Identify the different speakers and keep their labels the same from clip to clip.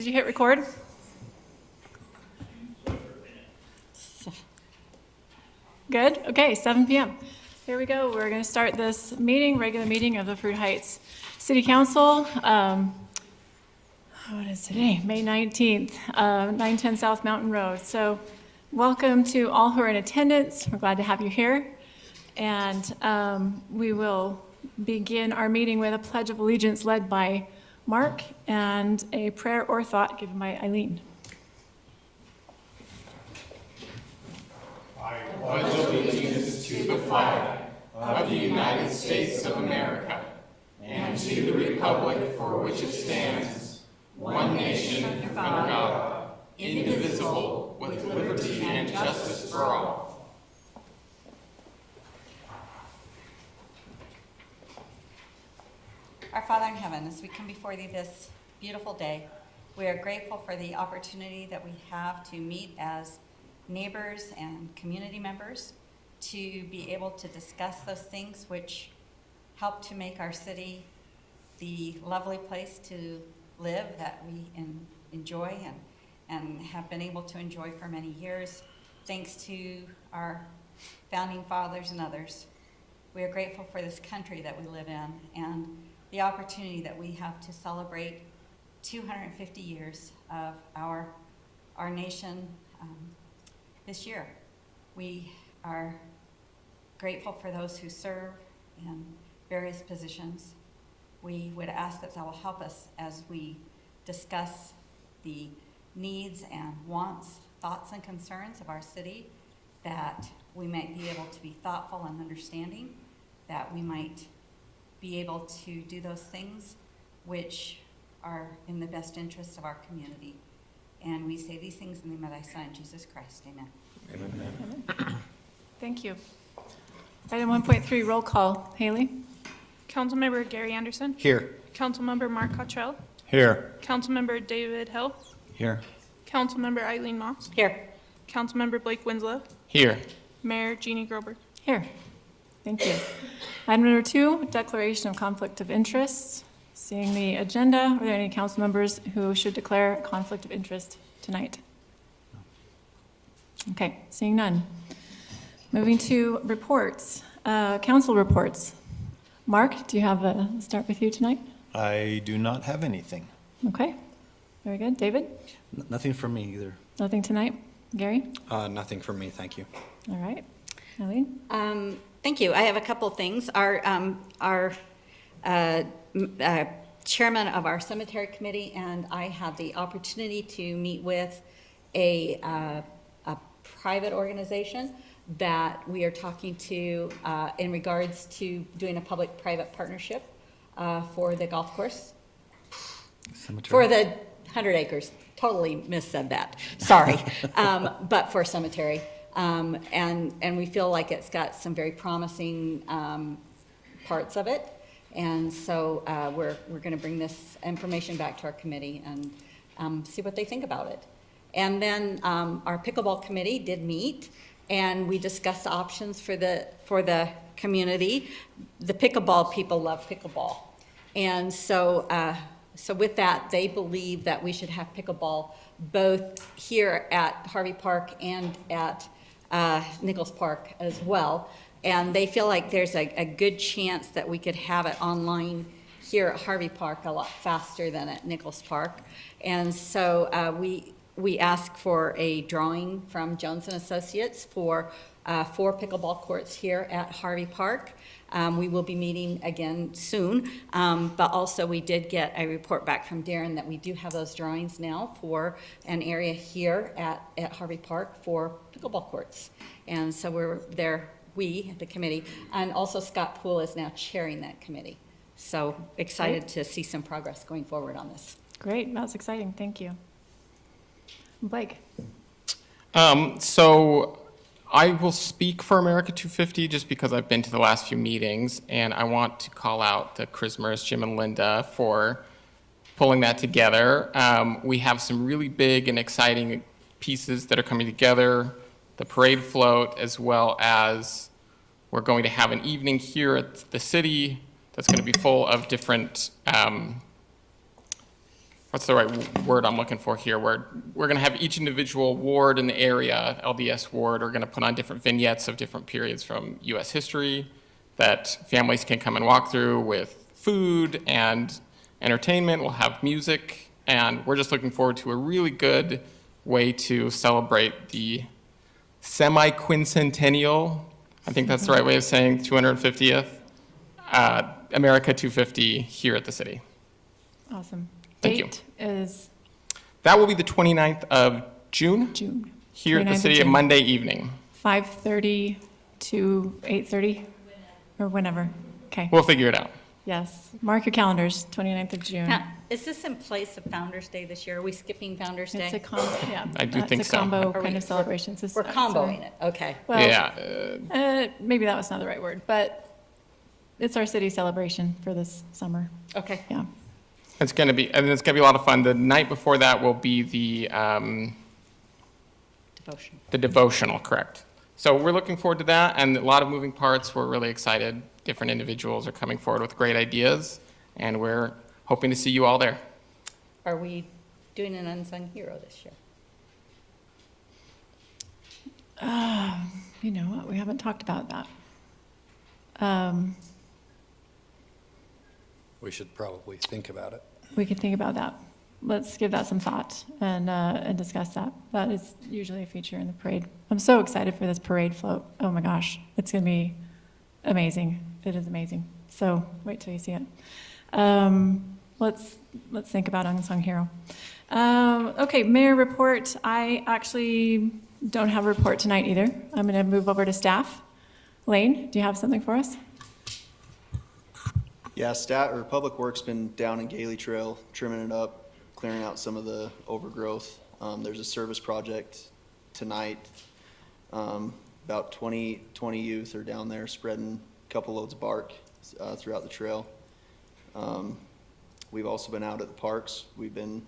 Speaker 1: Did you hit record? Good. Okay, 7 p.m. Here we go. We're going to start this meeting, regular meeting of the Fruit Heights City Council. What is today? May 19th, 910 South Mountain Road. So welcome to all who are in attendance. We're glad to have you here. And we will begin our meeting with a Pledge of Allegiance led by Mark and a prayer or thought given by Eileen.
Speaker 2: I pledge allegiance to the flag of the United States of America and to the republic for which it stands, one nation under God, indivisible, with liberty and justice for all.
Speaker 3: Our Father in heaven, as we come before thee this beautiful day, we are grateful for the opportunity that we have to meet as neighbors and community members, to be able to discuss those things which help to make our city the lovely place to live that we enjoy and have been able to enjoy for many years, thanks to our founding fathers and others. We are grateful for this country that we live in and the opportunity that we have to celebrate 250 years of our nation this year. We are grateful for those who serve in various positions. We would ask that thou will help us as we discuss the needs and wants, thoughts and concerns of our city, that we might be able to be thoughtful and understanding, that we might be able to do those things which are in the best interest of our community. And we say these things in the name of thy Son, Jesus Christ. Amen.
Speaker 1: Amen. Thank you. Item 1.3, roll call. Haley?
Speaker 4: Councilmember Gary Anderson.
Speaker 5: Here.
Speaker 4: Councilmember Mark Cottrell.
Speaker 5: Here.
Speaker 4: Councilmember David Hill.
Speaker 5: Here.
Speaker 4: Councilmember Eileen Moss.
Speaker 3: Here.
Speaker 4: Councilmember Blake Winslow.
Speaker 5: Here.
Speaker 4: Mayor Jeannie Groberg.
Speaker 1: Here. Thank you. Item number 2, declaration of conflict of interest. Seeing the agenda, are there any council members who should declare a conflict of interest tonight? Okay, seeing none. Moving to reports, council reports. Mark, do you have start with you tonight?
Speaker 5: I do not have anything.
Speaker 1: Okay, very good. David?
Speaker 5: Nothing from me either.
Speaker 1: Nothing tonight. Gary?
Speaker 6: Nothing from me, thank you.
Speaker 1: All right. Eileen?
Speaker 3: Thank you. I have a couple things. Our chairman of our cemetery committee and I had the opportunity to meet with a private organization that we are talking to in regards to doing a public-private partnership for the golf course.
Speaker 5: Cemetery.
Speaker 3: For the 100 acres. Totally missaid that. Sorry. But for cemetery. And we feel like it's got some very promising parts of it. And so we're going to bring this information back to our committee and see what they think about it. And then our pickleball committee did meet, and we discussed options for the community. The pickleball people love pickleball. And so with that, they believe that we should have pickleball both here at Harvey Park and at Nichols Park as well. And they feel like there's a good chance that we could have it online here at Harvey Park a lot faster than at Nichols Park. And so we asked for a drawing from Jones and Associates for 4 pickleball courts here at Harvey Park. We will be meeting again soon, but also we did get a report back from Darren that we do have those drawings now for an area here at Harvey Park for pickleball courts. And so we're there, the committee, and also Scott Poole is now chairing that committee. So excited to see some progress going forward on this.
Speaker 1: Great, that's exciting. Thank you. Blake?
Speaker 2: So I will speak for America 250 just because I've been to the last few meetings, and I want to call out the Christmas, Jim and Linda, for pulling that together. We have some really big and exciting pieces that are coming together, the parade float, as well as we're going to have an evening here at the city that's going to be full of different what's the right word I'm looking for here? We're going to have each individual ward in the area, LDS ward, are going to put on different vignettes of different periods from U.S. history that families can come and walk through with food and entertainment. We'll have music, and we're just looking forward to a really good way to celebrate the semi-quincentennial, I think that's the right way of saying 250th, America 250 here at the city.
Speaker 1: Awesome.
Speaker 2: Thank you.
Speaker 1: Date is
Speaker 2: That will be the 29th of June
Speaker 1: June.
Speaker 2: here at the
Speaker 1: 29th of
Speaker 2: city
Speaker 1: June.
Speaker 2: Monday evening.
Speaker 1: 5:30 to 8:30, or whenever. Okay,
Speaker 2: We'll figure it out.
Speaker 1: yes. Mark your calendars, 29th of June.
Speaker 3: Now, is this in place of Founder's Day this year? Are we skipping Founder's
Speaker 1: It's a
Speaker 3: Day?
Speaker 1: combo, yeah.
Speaker 2: I do think
Speaker 1: It's
Speaker 2: so.
Speaker 1: a combo
Speaker 3: Are we-
Speaker 1: kind of celebration. It's a-
Speaker 3: We're comboing it, okay.
Speaker 1: Well,
Speaker 2: Yeah,
Speaker 1: maybe that was not the right word, but it's our city celebration for this summer,
Speaker 3: Okay.
Speaker 1: yeah.
Speaker 2: it's going to be a lot of fun. The night before that will be the
Speaker 3: Devotion.
Speaker 2: devotional, correct. So we're looking forward to that, and a lot of moving parts. We're really excited. Different individuals are coming forward with great ideas, and we're hoping to see you all there.
Speaker 3: Are we doing an unsung hero this year?
Speaker 1: You know what, we haven't talked about that.
Speaker 6: We should probably think about it.
Speaker 1: We could think about that. Let's give that some thought and discuss that. That is usually a feature in the parade. I'm so excited for this parade float. Oh my gosh, it's gonna be amazing. It is amazing. So wait till you see it. Let's think about unsung hero. Okay, mayor report. I actually don't have a report tonight either. I'm gonna move over to staff. Lane, do you have something for us?
Speaker 7: Yeah, Public Works been down in Gailey Trail, trimming it up, clearing out some of the overgrowth. There's a service project tonight. About 20 youth are down there spreading a couple loads of bark throughout the trail. We've also been out at the parks. We've been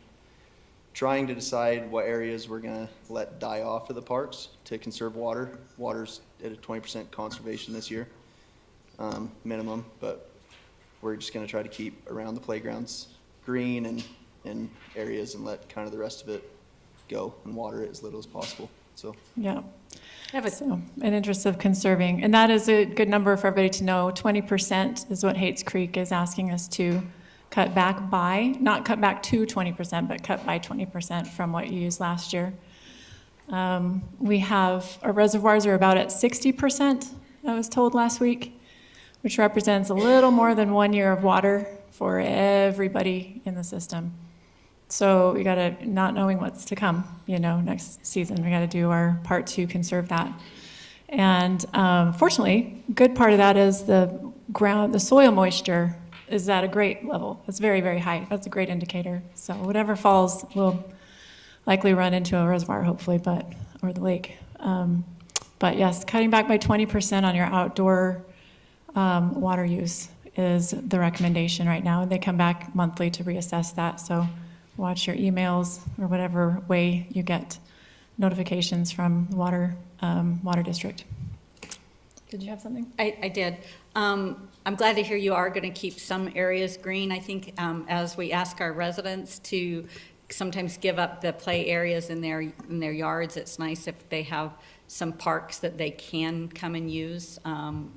Speaker 7: trying to decide what areas we're gonna let die off of the parks to conserve water. Water's at a 20% conservation this year, minimum, but we're just gonna try to keep around the playgrounds green and areas and let kind of the rest of it go and water it as little as possible, so.
Speaker 1: Yeah.
Speaker 3: I have a
Speaker 1: So, in interest of conserving, and that is a good number for everybody to know. 20% is what Hates Creek is asking us to cut back by, not cut back to 20%, but cut by 20% from what you used last year. We have, our reservoirs are about at 60%, I was told last week, which represents a little more than 1 year of water for everybody in the system. So we gotta, not knowing what's to come, next season, we gotta do our part to conserve that. And fortunately, good part of that is the soil moisture is at a great level. It's very, very high. That's a great indicator. So whatever falls will likely run into a reservoir, hopefully, or the lake. But yes, cutting back by 20% on your outdoor water use is the recommendation right now. They come back monthly to reassess that, so watch your emails or whatever way you get notifications from water district. Did you have something?
Speaker 3: I did. I'm glad to hear you are going to keep some areas green. I think as we ask our residents to sometimes give up the play areas in their yards, it's nice if they have some parks that they can come and use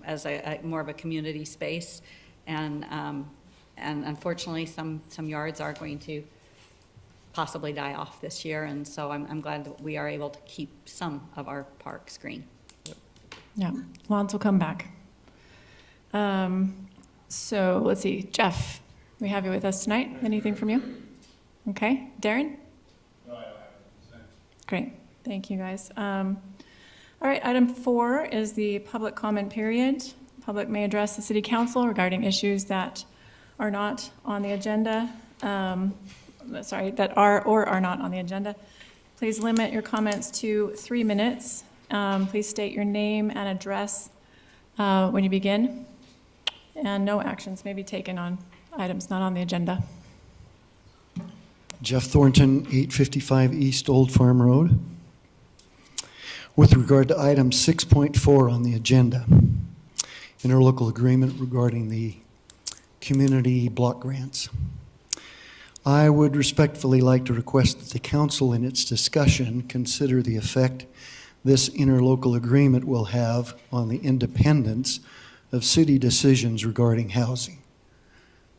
Speaker 3: as a more of a community space. And unfortunately, some yards are going to possibly die off this year, and so I'm glad that we are able to keep some of our parks green.
Speaker 1: Yeah, lawns will come back. So let's see, Jeff, we have you with us tonight. Anything from you? Okay, Darren? No, I don't have anything. Great, thank you, guys. All right, item 4 is the public comment period. Public may address the city council regarding issues that are not on the agenda, that are or are not on the agenda. Please limit your comments to 3 minutes. Please state your name and address when you begin. And no actions may be taken on items not on the agenda.
Speaker 8: Jeff Thornton, 855 East Old Farm Road. With regard to item 6.4 on the agenda, interlocal agreement regarding the community block grants. I would respectfully like to request that the council in its discussion consider the effect this interlocal agreement will have on the independence of city decisions regarding housing.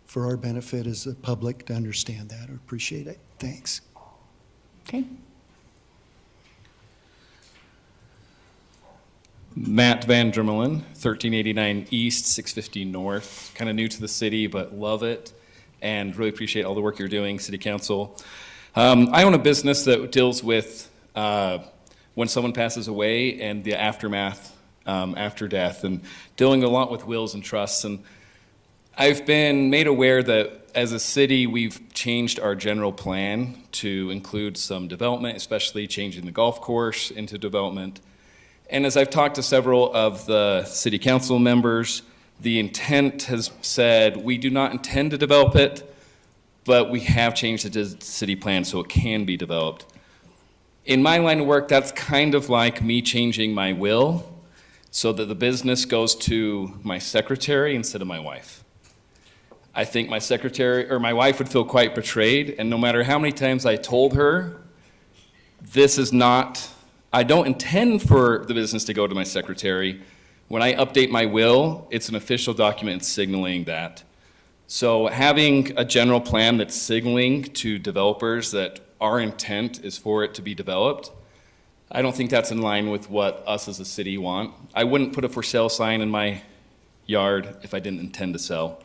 Speaker 8: For our benefit as the public to understand that, I appreciate it. Thanks.
Speaker 1: Okay.
Speaker 9: Matt Van Dermelen, 1389 East, 650 North. Kind of new to the city, but love it and really appreciate all the work you're doing, City Council. I own a business that deals with when someone passes away and the aftermath after death, and dealing a lot with wills and trusts. And I've been made aware that as a city, we've changed our general plan to include some development, especially changing the golf course into development. And as I've talked to several of the city council members, the intent has said, we do not intend to develop it, but we have changed the city plan so it can be developed. In my line of work, that's kind of like me changing my will so that the business goes to my secretary instead of my wife. I think my secretary or my wife would feel quite betrayed, and no matter how many times I told her, this is not, I don't intend for the business to go to my secretary. When I update my will, it's an official document signaling that. So having a general plan that's signaling to developers that our intent is for it to be developed, I don't think that's in line with what us as a city want. I wouldn't put a for sale sign in my yard if I didn't intend to sell.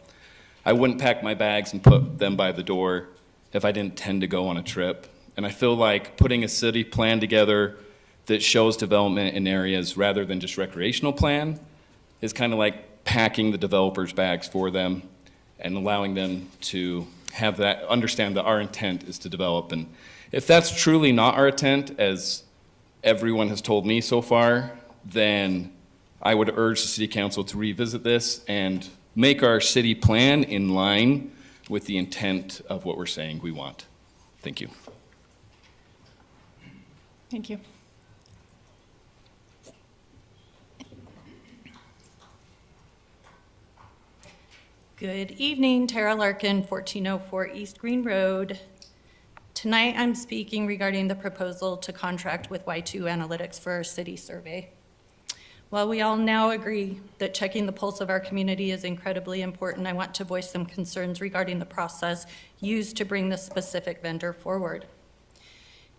Speaker 9: I wouldn't pack my bags and put them by the door if I didn't intend to go on a trip. And I feel like putting a city plan together that shows development in areas rather than just recreational plan is kind of like packing the developers' bags for them and allowing them to have that, understand that our intent is to develop. And if that's truly not our intent, as everyone has told me so far, then I would urge the city council to revisit this and make our city plan in line with the intent of what we're saying we want. Thank you.
Speaker 1: Thank you.
Speaker 10: Good evening, Tara Larkin, 1404 East Green Road. Tonight I'm speaking regarding the proposal to contract with Y2 Analytics for our city survey. While we all now agree that checking the pulse of our community is incredibly important, I want to voice some concerns regarding the process used to bring this specific vendor forward.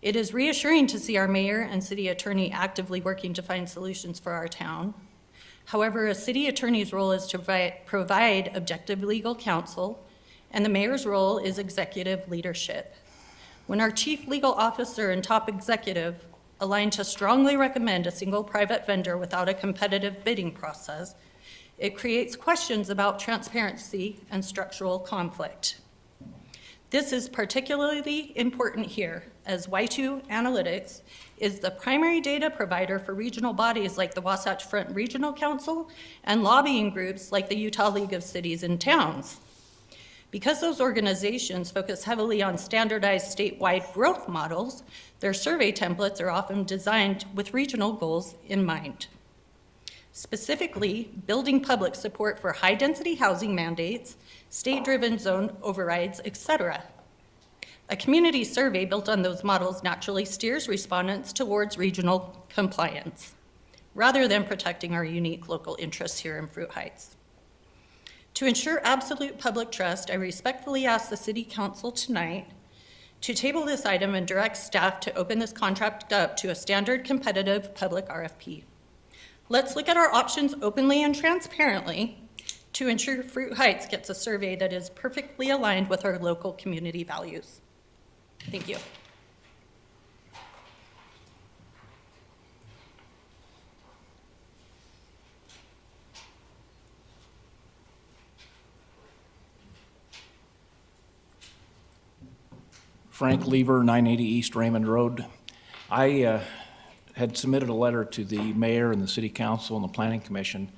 Speaker 10: It is reassuring to see our mayor and city attorney actively working to find solutions for our town. However, a city attorney's role is to provide objective legal counsel, and the mayor's role is executive leadership. When our chief legal officer and top executive align to strongly recommend a single private vendor without a competitive bidding process, it creates questions about transparency and structural conflict. This is particularly important here, as Y2 Analytics is the primary data provider for regional bodies like the Wasatch Front Regional Council and lobbying groups like the Utah League of Cities and Towns. Because those organizations focus heavily on standardized statewide growth models, their survey templates are often designed with regional goals in mind. Specifically, building public support for high-density housing mandates, state-driven zone overrides, etc. A community survey built on those models naturally steers respondents towards regional compliance, rather than protecting our unique local interests here in Fruit Heights. To ensure absolute public trust, I respectfully ask the City Council tonight to table this item and direct staff to open this contract up to a standard competitive public RFP. Let's look at our options openly and transparently to ensure Fruit Heights gets a survey that is perfectly aligned with our local community values. Thank you.
Speaker 11: Frank Lever, 980 East Raymond Road. I had submitted a letter to the mayor and the city council and the planning commission,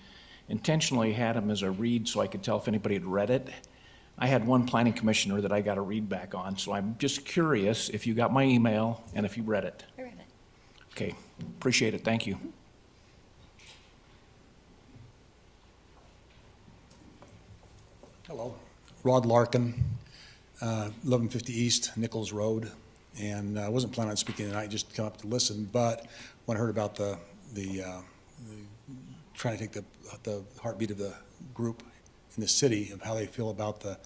Speaker 11: intentionally had them as a read so I could tell if anybody had read it. I had one planning commissioner that I got a read back on, so I'm just curious if you got my email and if you read it.
Speaker 10: I read it.
Speaker 11: Okay, appreciate it, thank you.
Speaker 6: Hello, Rod Larkin,
Speaker 12: 1150 East Nichols Road, and I wasn't planning on speaking tonight, just come up to listen, but when I heard about the trying to take the heartbeat of the group in the city, of how they feel about the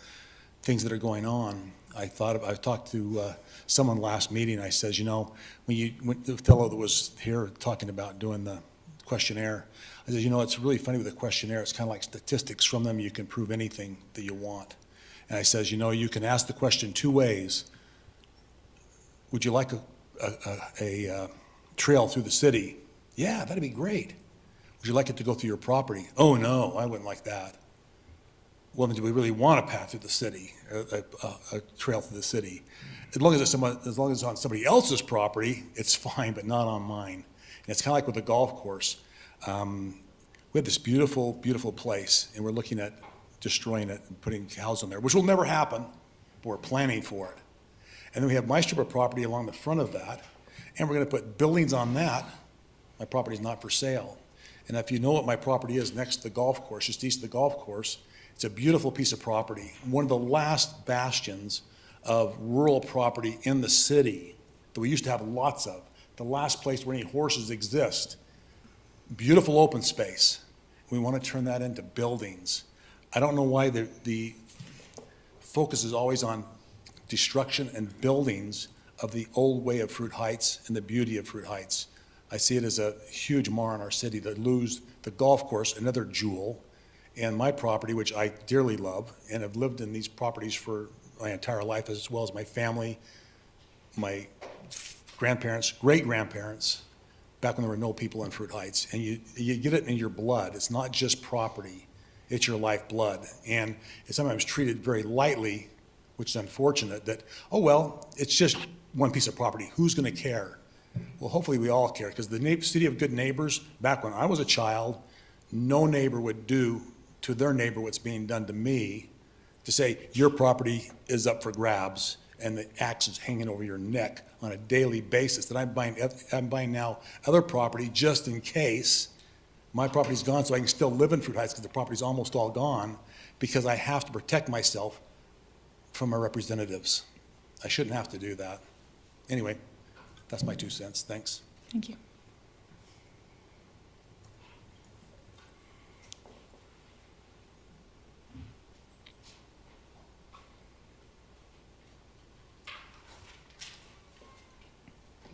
Speaker 12: things that are going on, I talked to someone last meeting, I says, when the fellow that was here talking about doing the questionnaire, I said, it's really funny with the questionnaire, it's kind of like statistics. From them you can prove anything that you want. And I says, you can ask the question two ways. Would you like a trail through the city? Yeah, that'd be great. Would you like it to go through your property? Oh, no, I wouldn't like that. Well, then do we really want a path through the city, a trail through the city? As long as it's on somebody else's property, it's fine, but not on mine. And it's kind of like with the golf course. We have this beautiful, beautiful place, and we're looking at destroying it and putting houses on there, which will never happen, but we're planning for it. And then we have my strip of property along the front of that, and we're going to put buildings on that. My property's not for sale. And if you know what my property is next to the golf course, just east of the golf course, it's a beautiful piece of property. One of the last bastions of rural property in the city that we used to have lots of. The last place where any horses exist. Beautiful open space. We want to turn that into buildings. I don't know why the focus is always on destruction and buildings of the old way of Fruit Heights and the beauty of Fruit Heights. I see it as a huge mar in our city to lose the golf course, another jewel, and my property, which I dearly love and have lived in these properties for my entire life, as well as my family, my grandparents, great-grandparents, back when there were no people in Fruit Heights. And you get it in your blood. It's not just property. It's your lifeblood. And it's sometimes treated very lightly, which is unfortunate, that, oh, well, it's just one piece of property. Who's going to care? Well, hopefully we all care, because the city of good neighbors, back when I was a child, no neighbor would do to their neighbor what's being done to me, to say your property is up for grabs and the axe is hanging over your neck on a daily basis, that I'm buying now other property just in case my property's gone, so I can still live in Fruit Heights because the property's almost all gone, because I have to protect myself from my representatives. I shouldn't have to do that. Anyway, that's my 2 cents. Thanks.
Speaker 1: Thank you.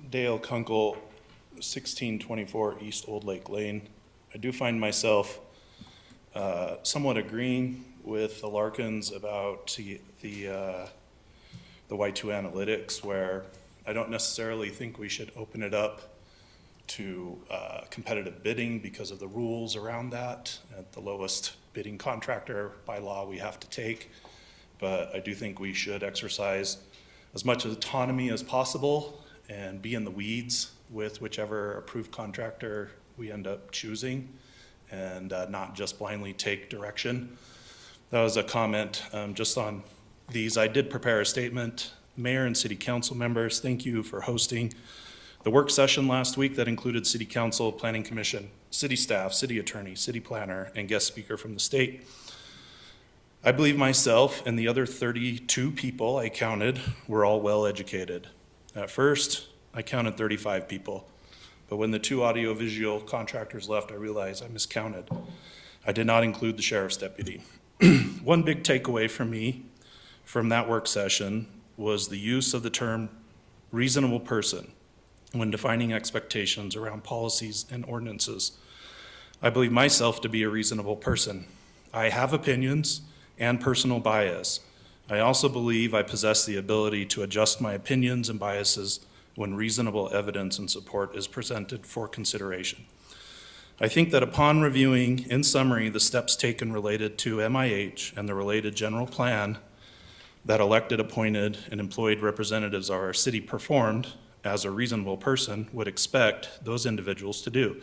Speaker 13: Dale Kunkel, 1624 East Old Lake Lane. I do find myself somewhat agreeing with the Larkins about the Y2 analytics, where I don't necessarily think we should open it up to competitive bidding because of the rules around that. At the lowest bidding contractor by law we have to take. But I do think we should exercise as much autonomy as possible and be in the weeds with whichever approved contractor we end up choosing, and not just blindly take direction. That was a comment just on these. I did prepare a statement. Mayor and city council members, thank you for hosting the work session last week that included city council, planning commission, city staff, city attorney, city planner, and guest speaker from the state. I believe myself and the other 32 people I counted were all well educated. At first, I counted 35 people, but when the 2 audiovisual contractors left, I realized I miscounted. I did not include the sheriff's deputy. One big takeaway for me from that work session was the use of the term reasonable person when defining expectations around policies and ordinances. I believe myself to be a reasonable person. I have opinions and personal bias. I also believe I possess the ability to adjust my opinions and biases when reasonable evidence and support is presented for consideration. I think that upon reviewing, in summary, the steps taken related to MIH and the related general plan that elected, appointed, and employed representatives of our city performed as a reasonable person would expect those individuals to do.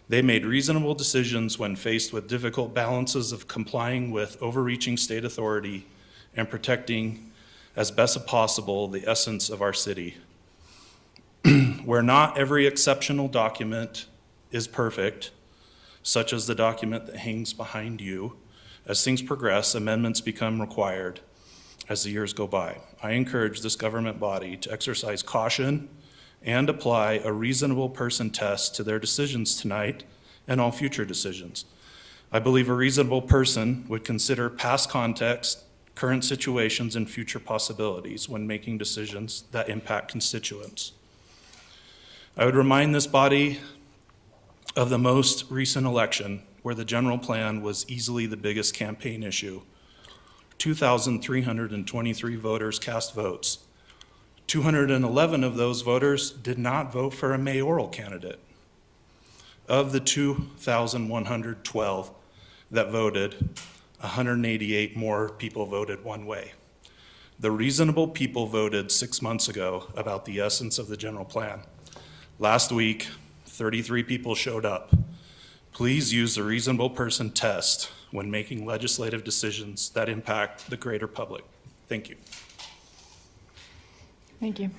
Speaker 13: They made reasonable decisions when faced with difficult balances of complying with overreaching state authority and protecting as best as possible the essence of our city. Where not every exceptional document is perfect, such as the document that hangs behind you, as things progress, amendments become required. as the years go by. I encourage this government body to exercise caution and apply a reasonable person test to their decisions tonight and all future decisions. I believe a reasonable person would consider past context, current situations, and future possibilities when making decisions that impact constituents. I would remind this body of the most recent election where the general plan was easily the biggest campaign issue. 2,323 voters cast votes. 211 of those voters did not vote for a mayoral candidate. Of the 2,112 that voted, 188 more people voted one way. The reasonable people voted 6 months ago about the essence of the general plan. Last week, 33 people showed up. Please use the reasonable person test when making legislative decisions that impact the greater public. Thank you.
Speaker 1: Thank you.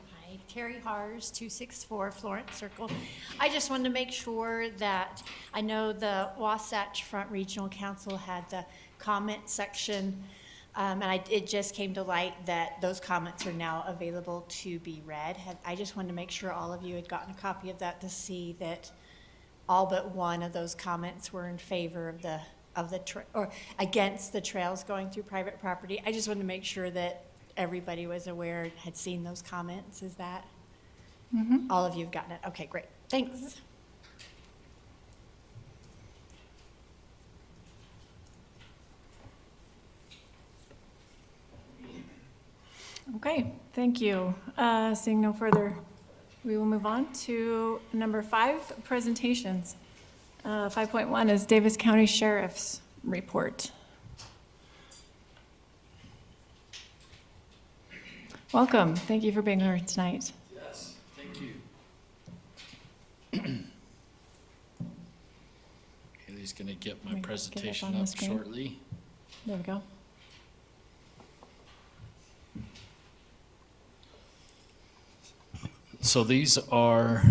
Speaker 14: Hi, Terry Hars, 264 Florence Circle. I just wanted to make sure that, I know the Wasatch Front Regional Council had the comment section, and it just came to light that those comments are now available to be read. I just wanted to make sure all of you had gotten a copy of that to see that all but one of those comments were in favor of or against the trails going through private property. I just wanted to make sure that everybody was aware, had seen those comments. Is that? All of you have gotten it? Okay, great. Thanks.
Speaker 1: Okay, thank you. Seeing no further, we will move on to number 5, presentations. 5.1 is Davis County Sheriff's Report. Welcome. Thank you for being here tonight.
Speaker 15: Yes, thank you. Haley's going to get my
Speaker 1: Let me get
Speaker 15: presentation
Speaker 1: up on the
Speaker 15: up
Speaker 1: screen.
Speaker 15: shortly.
Speaker 1: There we go.
Speaker 15: So these are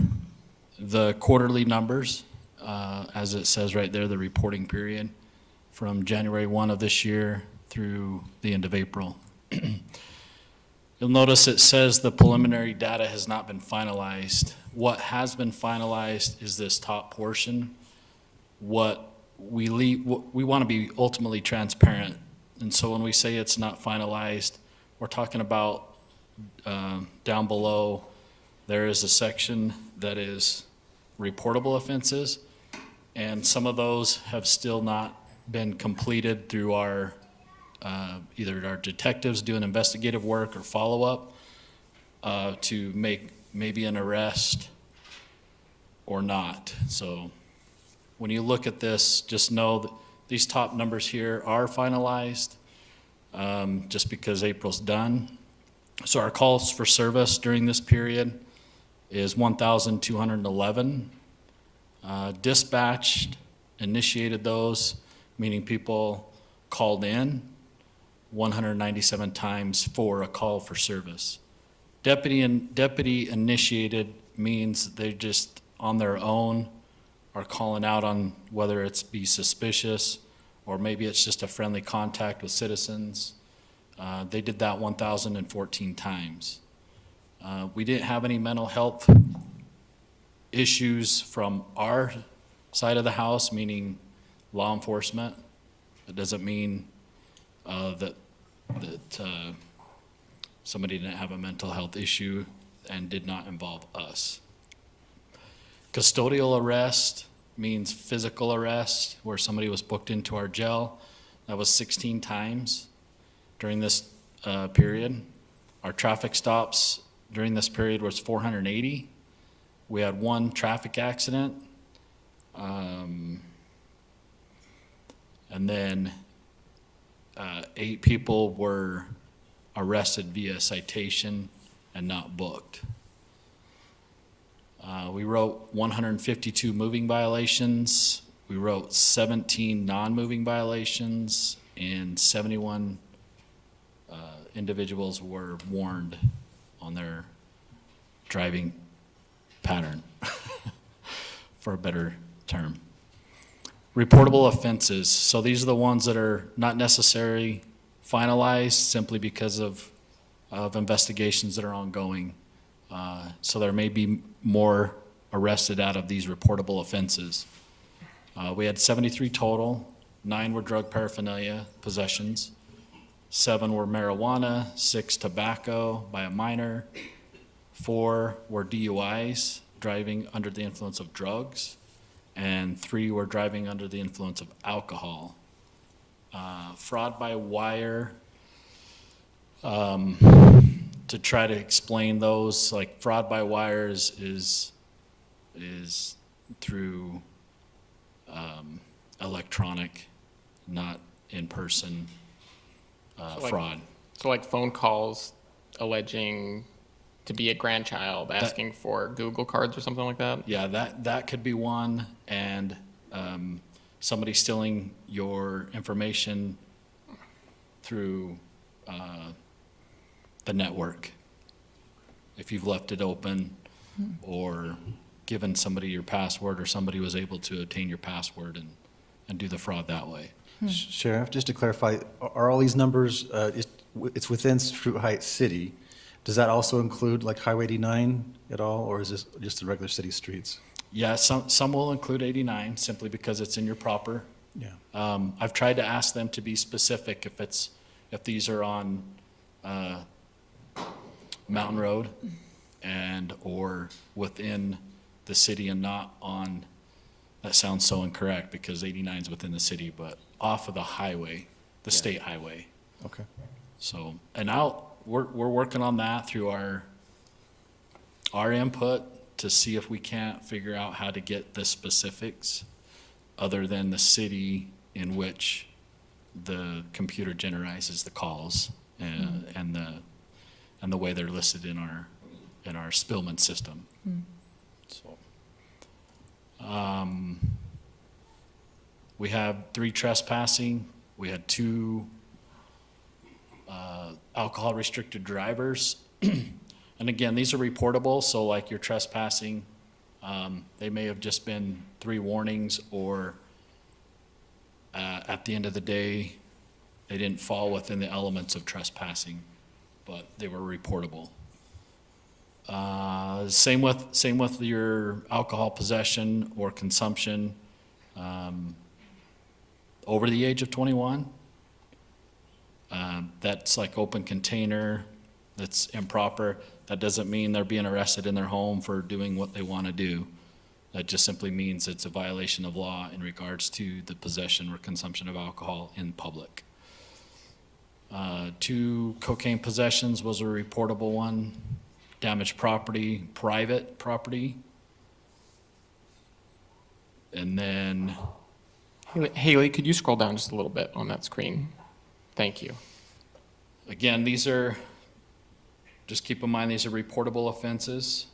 Speaker 15: the quarterly numbers, as it says right there, the reporting period from January 1 of this year through the end of April. You'll notice it says the preliminary data has not been finalized. What has been finalized is this top portion. What we want to be ultimately transparent. And so when we say it's not finalized, we're talking about down below, there is a section that is reportable offenses, and some of those have still not been completed through our either our detectives doing investigative work or follow-up to make maybe an arrest or not. So when you look at this, just know that these top numbers here are finalized just because April's done. So our calls for service during this period is 1,211. Dispatched, initiated those, meaning people called in 197 times for a call for service. Deputy initiated means they just on their own are calling out on whether it's be suspicious or maybe it's just a friendly contact with citizens. They did that 1,014 times. We didn't have any mental health issues from our side of the house, meaning law enforcement. It doesn't mean that somebody didn't have a mental health issue and did not involve us. Custodial arrest means physical arrest, where somebody was booked into our jail. That was 16 times during this period. Our traffic stops during this period was 480. We had 1 traffic accident. And then 8 people were arrested via citation and not booked. We wrote 152 moving violations. We wrote 17 non-moving violations and 71 individuals were warned on their driving pattern, for a better term. Reportable offenses. So these are the ones that are not necessarily finalized simply because of investigations that are ongoing. So there may be more arrested out of these reportable offenses. We had 73 total. 9 were drug paraphernalia possessions. 7 were marijuana, 6 tobacco by a minor. 4 were DUIs, driving under the influence of drugs. And 3 were driving under the influence of alcohol. Fraud by wire, to try to explain those, like fraud by wires is through electronic, not in-person fraud.
Speaker 2: So like phone calls alleging to be a grandchild, asking for Google cards or something like that?
Speaker 15: Yeah, that could be one, and somebody stealing your information through the network. If you've left it open or given somebody your password, or somebody was able to obtain your password and do the fraud that way.
Speaker 5: Sheriff, just to clarify, are all these numbers, it's within Fruit Heights City? Does that also include like Highway 89 at all, or is this just the regular city streets?
Speaker 15: Yeah, some will include 89 simply because it's in your proper.
Speaker 5: Yeah.
Speaker 15: I've tried to ask them to be specific if these are on Mountain Road or within the city and not on, that sounds so incorrect because 89 is within the city, but off of the highway, the state highway.
Speaker 5: Okay.
Speaker 15: So, and we're working on that through our input to see if we can't figure out how to get the specifics other than the city in which the computer generalizes the calls and the way they're listed in our Spillman system. So, we have 3 trespassing. We had 2 alcohol restricted drivers. And again, these are reportable, so like you're trespassing, they may have just been 3 warnings, or at the end of the day, they didn't fall within the elements of trespassing, but they were reportable. Same with your alcohol possession or consumption over the age of 21. That's like open container, that's improper. That doesn't mean they're being arrested in their home for doing what they want to do. That just simply means it's a violation of law in regards to the possession or consumption of alcohol in public. 2 cocaine possessions was a reportable one. Damaged property, private property. And then,
Speaker 2: Haley, could you scroll down just a little bit on that screen? Thank you.
Speaker 15: again, these are, just keep in mind, these are reportable offenses.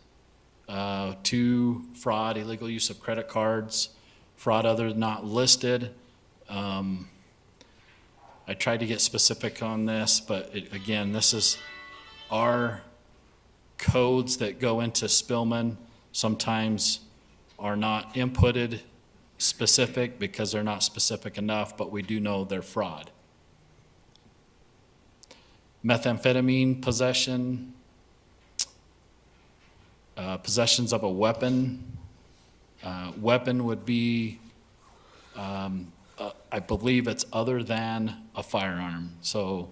Speaker 15: 2, fraud, illegal use of credit cards, fraud other than not listed. I tried to get specific on this, but again, this is our codes that go into Spillman sometimes are not inputted specific because they're not specific enough, but we do know they're fraud. Methamphetamine possession, possessions of a weapon. Weapon would be, I believe it's other than a firearm. So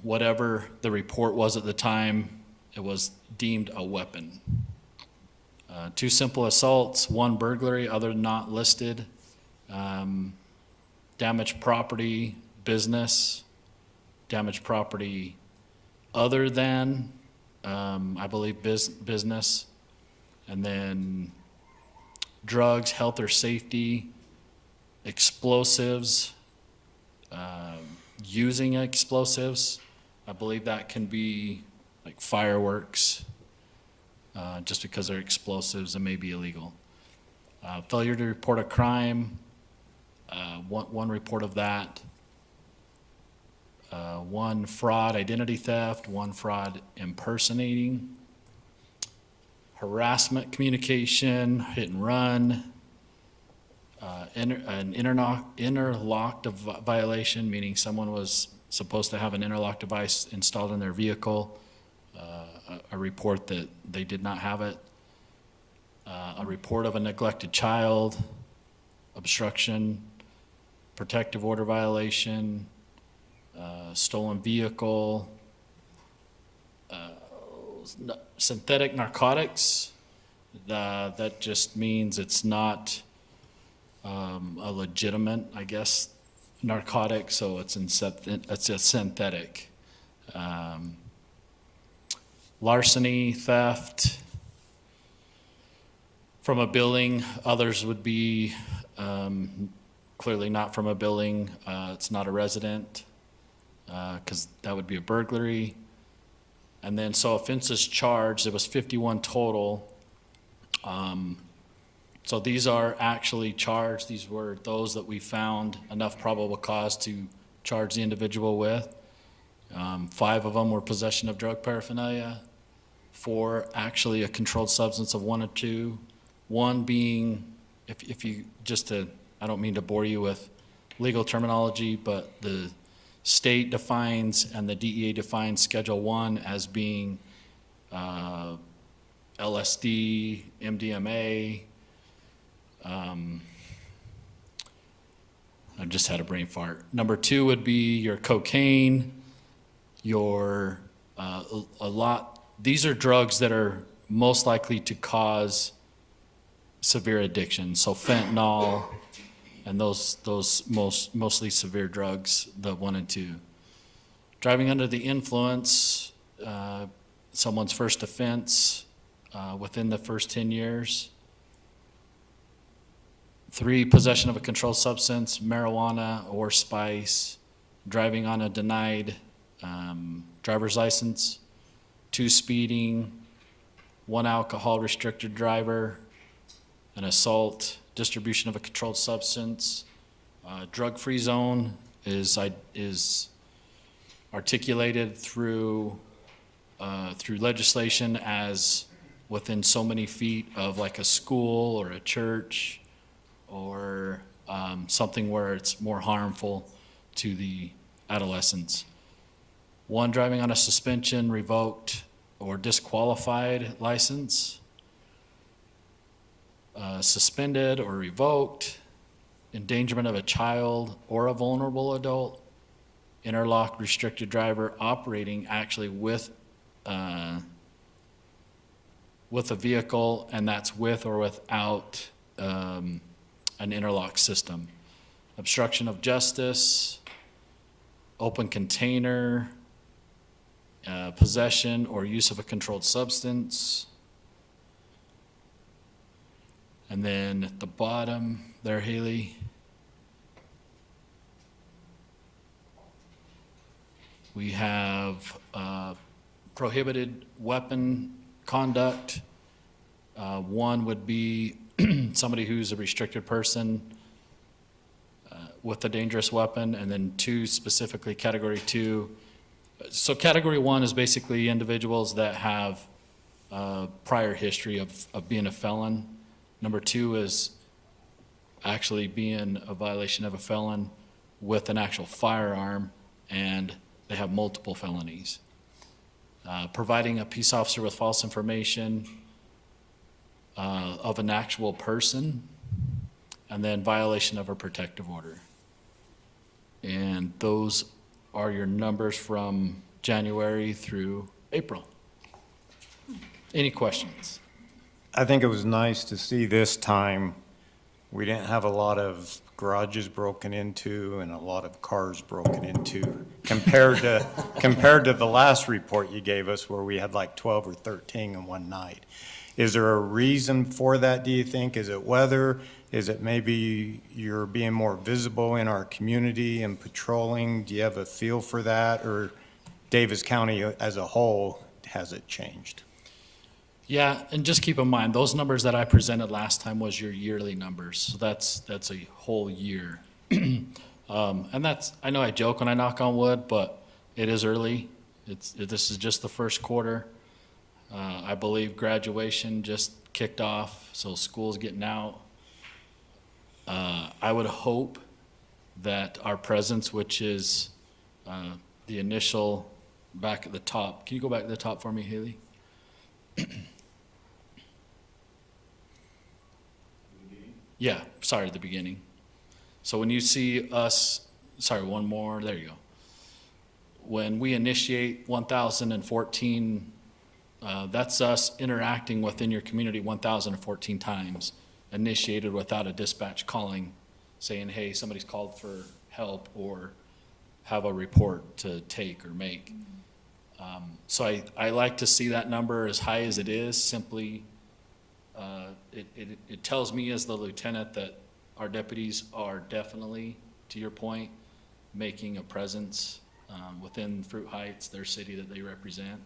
Speaker 15: whatever the report was at the time, it was deemed a weapon. 2 simple assaults, 1 burglary, other not listed. Damaged property, business. Damaged property other than, I believe, business. And then drugs, health or safety, explosives, using explosives. I believe that can be like fireworks, just because they're explosives and may be illegal. Failure to report a crime, one report of that. 1 fraud identity theft, 1 fraud impersonating, harassment communication, hit and run, an interlock violation, meaning someone was supposed to have an interlock device installed in their vehicle, a report that they did not have it, a report of a neglected child, obstruction, protective order violation, stolen vehicle, synthetic narcotics. That just means it's not a legitimate, I guess, narcotic, so it's a synthetic. Larceny, theft from a building. Others would be clearly not from a building. It's not a resident, because that would be a burglary. And then, so offenses charged, it was 51 total. So these are actually charged. These were those that we found enough probable cause to charge the individual with. 5 of them were possession of drug paraphernalia, 4 actually a controlled substance of 1 or 2. 1 being, if you, just to, I don't mean to bore you with legal terminology, but the state defines and the DEA defines Schedule 1 as being LSD, MDMA. I just had a brain fart. Number 2 would be your cocaine, your these are drugs that are most likely to cause severe addiction. So fentanyl and those mostly severe drugs, the 1 and 2. Driving under the influence, someone's first offense within the first 10 years. 3, possession of a controlled substance, marijuana or spice, driving on a denied driver's license. 2, speeding, 1, alcohol restricted driver, an assault, distribution of a controlled substance. Drug-free zone is articulated through legislation as within so many feet of like a school or a church, or something where it's more harmful to the adolescents. 1, driving on a suspension, revoked, or disqualified license. Suspended or revoked, endangerment of a child or a vulnerable adult, interlock restricted driver operating actually with a vehicle, and that's with or without an interlock system. Obstruction of justice, open container, possession or use of a controlled substance. And then at the bottom there, Haley, we have prohibited weapon conduct. 1 would be somebody who's a restricted person with a dangerous weapon, and then 2, specifically category 2. So category 1 is basically individuals that have prior history of being a felon. Number 2 is actually being a violation of a felon with an actual firearm, and they have multiple felonies. Providing a peace officer with false information of an actual person, and then violation of a protective order. And those are your numbers from January through April. Any questions?
Speaker 16: I think it was nice to see this time, we didn't have a lot of garages broken into and a lot of cars broken into compared to the last report you gave us where we had like 12 or 13 in one night. Is there a reason for that, do you think? Is it weather? Is it maybe you're being more visible in our community and patrolling? Do you have a feel for that? Or Davis County as a whole, has it changed?
Speaker 15: Yeah, and just keep in mind, those numbers that I presented last time was your yearly numbers. So that's a whole year. And that's, I know I joke when I knock on wood, but It is early. This is just the first quarter. I believe graduation just kicked off, so school's getting out. I would hope that our presence, which is the initial back at the top. Can you go back to the top for me, Haley? Yeah, sorry, the beginning. So when you see us, sorry, one more, there you go. When we initiate 1014, that's us interacting within your community 1014 times, initiated without a dispatch calling, saying, hey, somebody's called for help or have a report to take or make. So I like to see that number as high as it is, simply it tells me as the lieutenant that our deputies are definitely, to your point, making a presence within Fruit Heights, their city that they represent.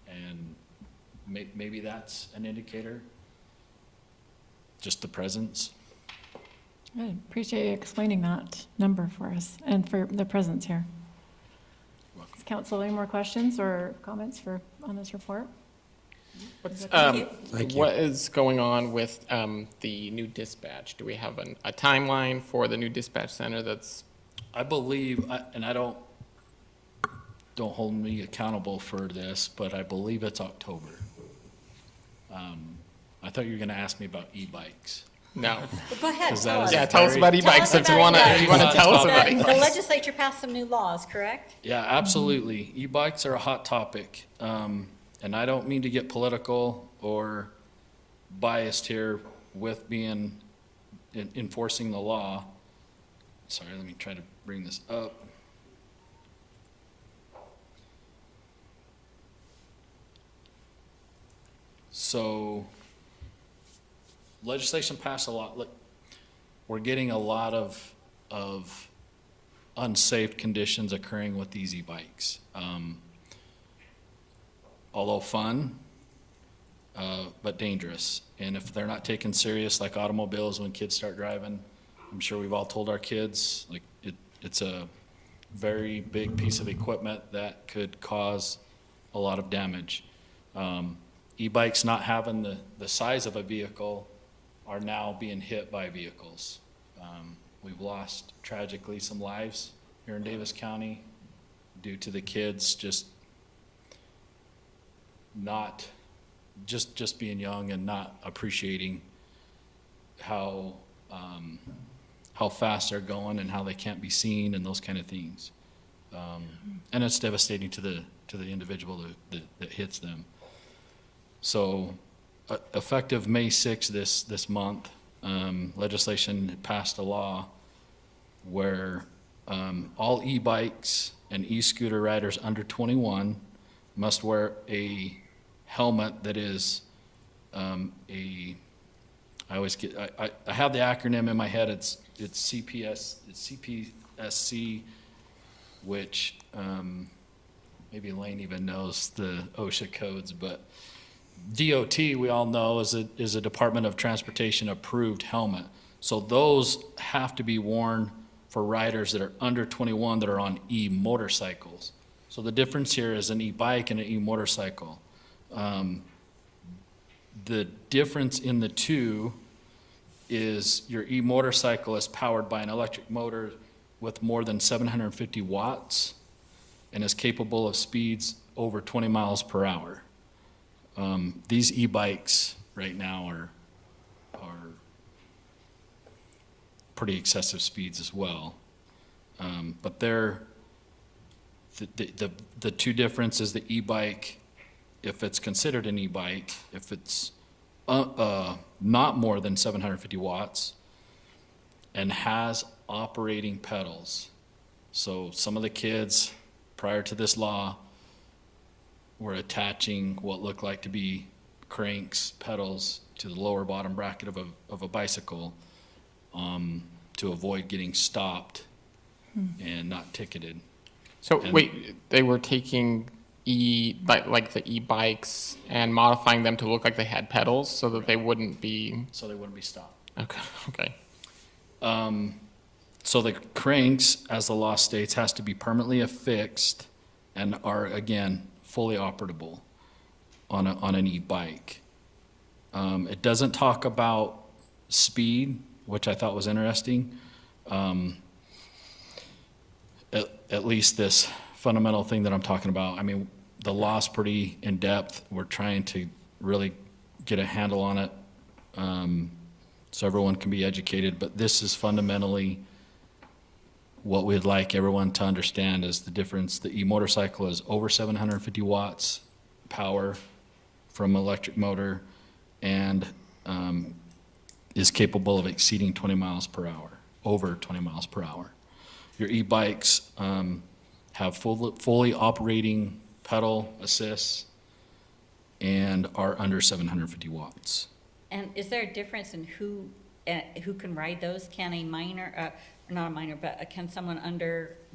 Speaker 15: And maybe that's an indicator, just the presence.
Speaker 1: I appreciate you explaining that number for us and for the presence here. Does council have any more questions or comments on this report?
Speaker 2: What is going on with the new dispatch? Do we have a timeline for the new dispatch center that's?
Speaker 15: I believe, and I don't hold me accountable for this, but I believe it's October. I thought you were gonna ask me about e-bikes.
Speaker 2: No.
Speaker 3: Well, go ahead,
Speaker 15: 'Cause
Speaker 3: tell
Speaker 15: that
Speaker 3: us.
Speaker 15: is
Speaker 2: Yeah, tell us about e-bikes
Speaker 3: Tell us
Speaker 2: if you
Speaker 3: about
Speaker 2: wanna,
Speaker 3: e-bikes.
Speaker 2: if you wanna tell us about
Speaker 3: The
Speaker 2: e-bikes.
Speaker 3: legislature passed some new laws, correct?
Speaker 15: Yeah, absolutely. E-bikes are a hot topic. And I don't mean to get political or biased here with being enforcing the law. Sorry, let me try to bring this up. So legislation passed a lot. Look, we're getting a lot of unsafe conditions occurring with these e-bikes. Although fun, but dangerous. And if they're not taken serious, like automobiles, when kids start driving, I'm sure we've all told our kids, like it's a very big piece of equipment that could cause a lot of damage. E-bikes not having the size of a vehicle are now being hit by vehicles. We've lost tragically some lives here in Davis County due to the kids just being young and not appreciating how fast they're going and how they can't be seen and those kind of things. And it's devastating to the individual that hits them. So effective May 6th this month, legislation passed a law where all e-bikes and e-scooter riders under 21 must wear a helmet that is I have the acronym in my head. It's CPSC, which maybe Lane even knows the OSHA codes, but DOT, we all know, is a Department of Transportation approved helmet. So those have to be worn for riders that are under 21 that are on e-motorcycles. So the difference here is an e-bike and an e-motorcycle. The difference in the two is your e-motorcycle is powered by an electric motor with more than 750 watts and is capable of speeds over 20 miles per hour. These e-bikes right now are pretty excessive speeds as well. But the two differences, the e-bike, if it's considered an e-bike, if it's not more than 750 watts and has operating pedals. So some of the kids prior to this law were attaching what looked like to be cranks, pedals to the lower bottom bracket of a bicycle to avoid getting stopped and not ticketed.
Speaker 2: So wait, they were taking like the e-bikes and modifying them to look like they had pedals so that they wouldn't be.
Speaker 15: So they wouldn't be stopped.
Speaker 2: Okay.
Speaker 15: So the cranks, as the law states, has to be permanently affixed and are, again, fully operable on an e-bike. It doesn't talk about speed, which I thought was interesting. At least this fundamental thing that I'm talking about. I mean, the law's pretty in-depth. We're trying to really get a handle on it, so everyone can be educated. But this is fundamentally what we'd like everyone to understand is the difference. The e-motorcycle is over 750 watts power from electric motor and is capable of exceeding 20 miles per hour, over 20 miles per hour. Your e-bikes have fully operating pedal assists and are under 750 watts.
Speaker 3: And is there a difference in who can ride those? Can a minor, not a minor, but can someone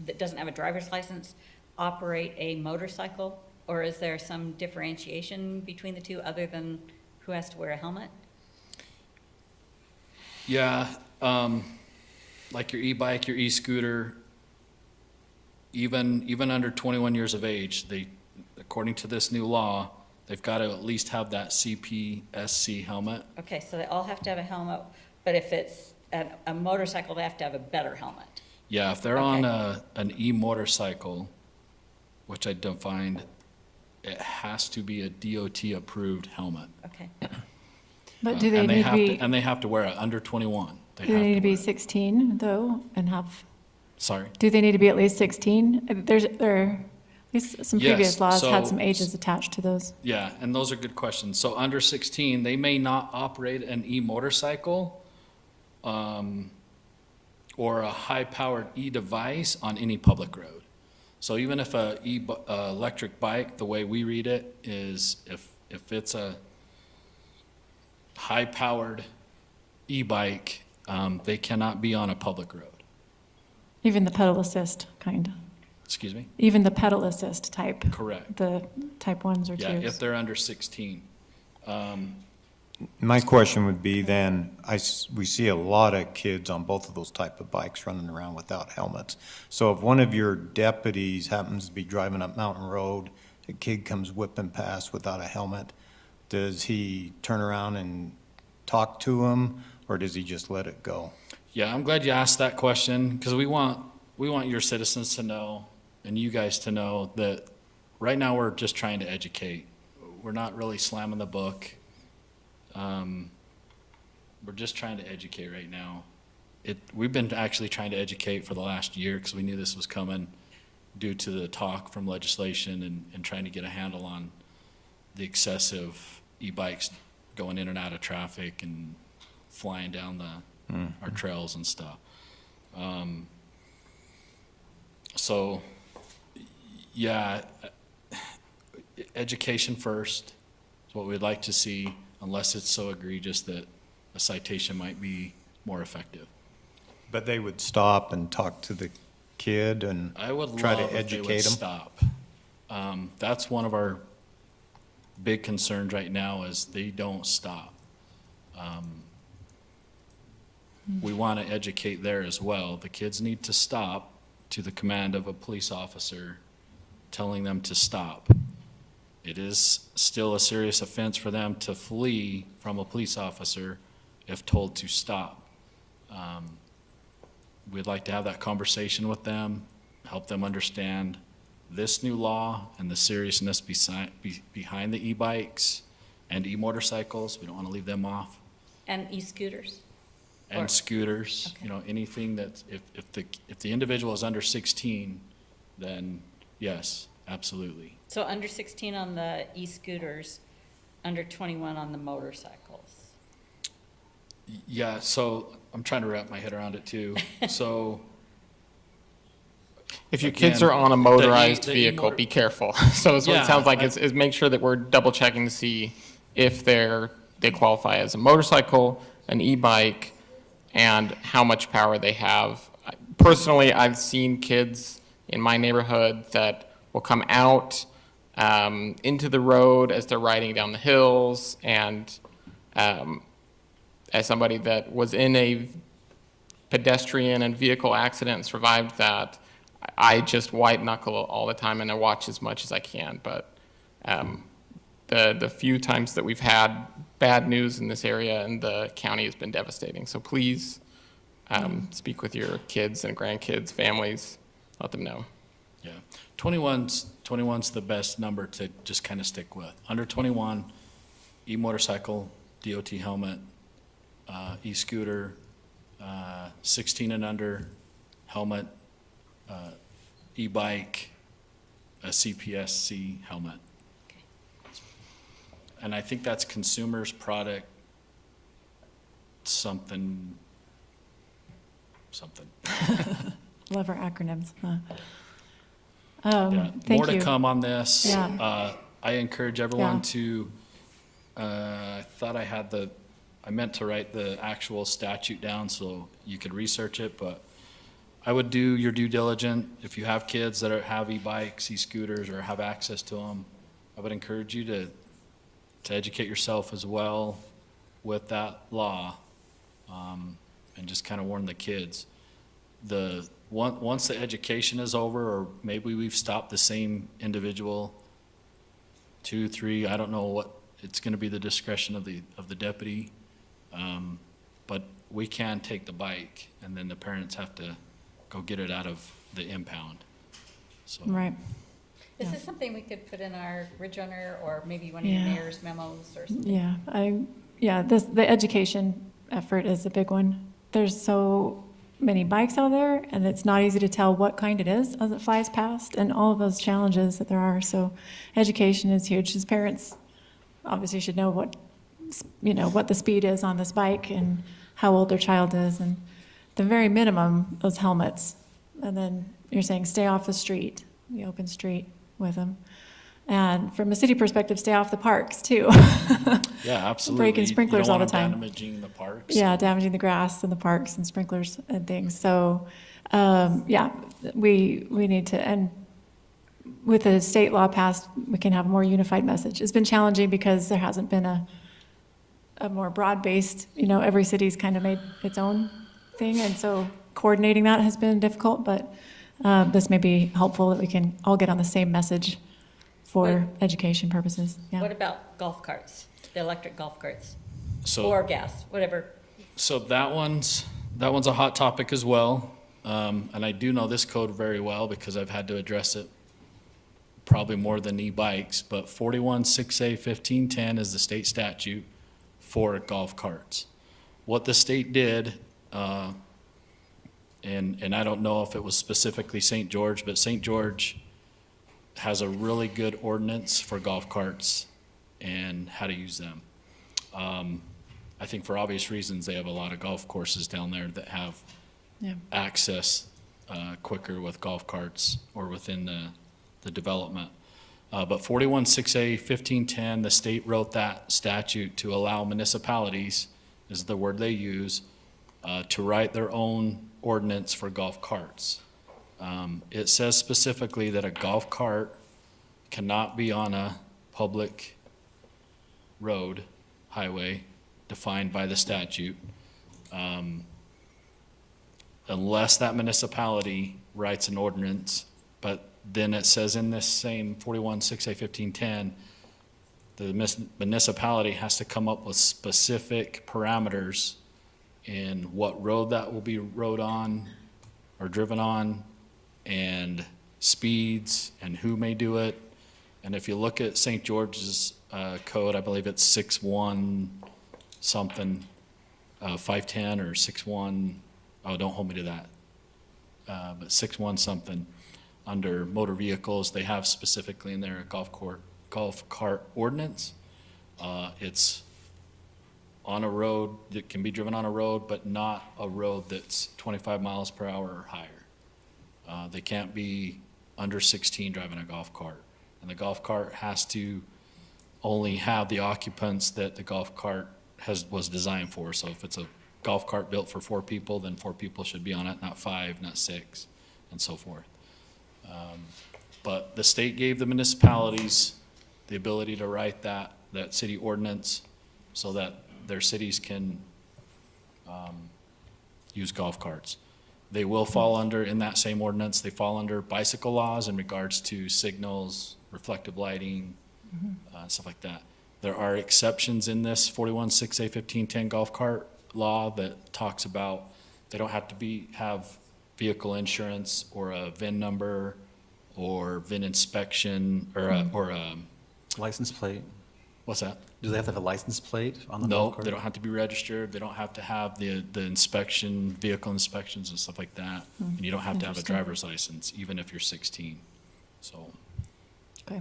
Speaker 3: that doesn't have a driver's license operate a motorcycle? Or is there some differentiation between the two other than who has to wear a helmet?
Speaker 15: Yeah, like your e-bike, your e-scooter, even under 21 years of age, according to this new law, they've got to at least have that CPSC helmet.
Speaker 3: Okay, so they all have to have a helmet, but if it's a motorcycle, they have to have a better helmet.
Speaker 15: Yeah, if they're on an e-motorcycle, which I defined, it has to be a DOT-approved helmet.
Speaker 3: Okay.
Speaker 1: But do they
Speaker 15: And
Speaker 1: need to be,
Speaker 15: and they have to wear it under 21.
Speaker 1: do they need to be 16 though, and have,
Speaker 15: Sorry?
Speaker 1: do they need to be at least 16? At least some previous
Speaker 15: Yes,
Speaker 1: laws had
Speaker 15: so-
Speaker 1: some ages attached to those.
Speaker 15: Yeah, and those are good questions. So under 16, they may not operate an e-motorcycle or a high-powered e-device on any public road. So even if a electric bike, the way we read it is if it's a high-powered e-bike, they cannot be on a public road.
Speaker 1: Even the pedal assist kind,
Speaker 15: Excuse me?
Speaker 1: even the pedal assist type.
Speaker 15: Correct.
Speaker 1: The type 1s or 2s.
Speaker 15: Yeah, if they're under 16.
Speaker 16: My question would be then, we see a lot of kids on both of those type of bikes running around without helmets. So if one of your deputies happens to be driving up Mountain Road, a kid comes whipping past without a helmet, does he turn around and talk to him, or does he just let it go?
Speaker 15: Yeah, I'm glad you asked that question, because we want your citizens to know, and you guys to know, that right now we're just trying to educate. We're not really slamming the book. We're just trying to educate right now. We've been actually trying to educate for the last year, because we knew this was coming due to the talk from legislation and trying to get a handle on the excessive e-bikes going in and out of traffic and flying down our trails and stuff. So, yeah, education first is what we'd like to see, unless it's so egregious that a citation might be more effective.
Speaker 16: But they would stop and talk to the kid and
Speaker 15: I would
Speaker 16: try
Speaker 15: love
Speaker 16: to
Speaker 15: if they would
Speaker 16: educate them?
Speaker 15: stop. That's one of our big concerns right now is they don't stop. We want to educate there as well. The kids need to stop to the command of a police officer telling them to stop. It is still a serious offense for them to flee from a police officer if told to stop. We'd like to have that conversation with them, help them understand this new law and the seriousness behind the e-bikes and e-motorcycles. We don't want to leave them off.
Speaker 3: And e-scooters?
Speaker 15: And scooters, you know, anything that, if the individual is under 16, then yes, absolutely.
Speaker 3: So under 16 on the e-scooters, under 21 on the motorcycles.
Speaker 15: Yeah, so I'm trying to wrap my head around it too. So
Speaker 2: If your kids
Speaker 15: again,
Speaker 2: are on a motorized
Speaker 15: the
Speaker 2: vehicle,
Speaker 15: e-motor-
Speaker 2: be careful. So it's what
Speaker 15: Yeah,
Speaker 2: it sounds like is make sure that we're double checking to see if they qualify as a motorcycle, an e-bike, and how much power they have. Personally, I've seen kids in my neighborhood that will come out into the road as they're riding down the hills, and as somebody that was in a pedestrian and vehicle accident survived that, I just white knuckle all the time and I watch as much as I can. But the few times that we've had bad news in this area and the county has been devastating. So please speak with your kids and grandkids, families, let them know.
Speaker 15: Yeah, 21's the best number to just kind of stick with. Under 21, e-motorcycle, DOT helmet, e-scooter, 16 and under, helmet, e-bike, a CPSC helmet. And I think that's consumers product something.
Speaker 1: Love our acronyms. Huh?
Speaker 15: Yeah,
Speaker 1: Thank
Speaker 15: more
Speaker 1: you.
Speaker 15: to come on this.
Speaker 1: Yeah.
Speaker 15: I encourage everyone
Speaker 1: Yeah.
Speaker 15: to, I thought I meant to write the actual statute down so you could research it, but I would do your due diligence. If you have kids that have e-bikes, e-scooters, or have access to them, I would encourage you to educate yourself as well with that law, and just kind of warn the kids. Once the education is over, or maybe we've stopped the same individual 2, 3, I don't know what, it's gonna be the discretion of the deputy. But we can take the bike and then the parents have to go get it out of the impound. So,
Speaker 1: Right.
Speaker 3: Is this something we could put in our Ridge Runner or maybe one of your
Speaker 1: Yeah.
Speaker 3: mayor's memos or something?
Speaker 1: Yeah, the education effort is a big one. There's so many bikes out there, and it's not easy to tell what kind it is as it flies past, and all of those challenges that there are. So education is huge. As parents obviously should know what the speed is on this bike and how old their child is, and the very minimum, those helmets. And then you're saying stay off the street, the open street with them. And from a city perspective, stay off the parks too.
Speaker 15: yeah, absolutely.
Speaker 1: Breaking sprinklers
Speaker 15: You
Speaker 1: all
Speaker 15: don't
Speaker 1: the
Speaker 15: want
Speaker 1: time.
Speaker 15: them damaging the parks.
Speaker 1: Yeah, damaging the grass in the parks and sprinklers and things. So, we need to, and with the state law passed, we can have a more unified message. It's been challenging because there hasn't been a more broad-based, every city's kind of made its own thing, and so coordinating that has been difficult, but this may be helpful that we can all get on the same message for education purposes. Yeah.
Speaker 3: What about golf carts, the electric golf carts?
Speaker 15: So-
Speaker 3: Or gas, whatever.
Speaker 15: So that one's a hot topic as well. And I do know this code very well because I've had to address it probably more than e-bikes, but 41-6A-1510 is the state statute for golf carts. What the state did, and I don't know if it was specifically St. George, but St. George has a really good ordinance for golf carts and how to use them. I think for obvious reasons, they have a lot of golf courses down there that have
Speaker 1: Yeah.
Speaker 15: access quicker with golf carts or within the development. But 41-6A-1510, the state wrote that statute to allow municipalities, is the word they use, to write their own ordinance for golf carts. It says specifically that a golf cart cannot be on a public road, highway, defined by the statute, unless that municipality writes an ordinance. But then it says in this same 41-6A-1510, the municipality has to come up with specific parameters in what road that will be rode on or driven on, and speeds, and who may do it. And if you look at St. George's code, I believe it's 6-1 something, 510 or 6-1, oh, don't hold me to that. But 6-1 something, under motor vehicles, they have specifically in there a golf cart ordinance. It's on a road that can be driven on a road, but not a road that's 25 miles per hour or higher. They can't be under 16 driving a golf cart. And the golf cart has to only have the occupants that the golf cart was designed for. So if it's a golf cart built for 4 people, then 4 people should be on it, not 5, not 6, and so forth. But the state gave the municipalities the ability to write that city ordinance so that their cities can used golf carts. They will fall under, in that same ordinance, they fall under bicycle laws in regards to signals, reflective lighting, stuff like that. There are exceptions in this 41-6A-1510 golf cart law that talks about they don't have to have vehicle insurance or a VIN number or VIN inspection or a,
Speaker 5: License plate.
Speaker 15: what's that?
Speaker 5: Do they have to have a license plate on the
Speaker 15: No,
Speaker 5: golf cart?
Speaker 15: they don't have to be registered. They don't have to have the inspection, vehicle inspections and stuff like that. And you don't have to have a
Speaker 1: Interesting.
Speaker 15: driver's license, even if you're 16. So,
Speaker 1: Okay,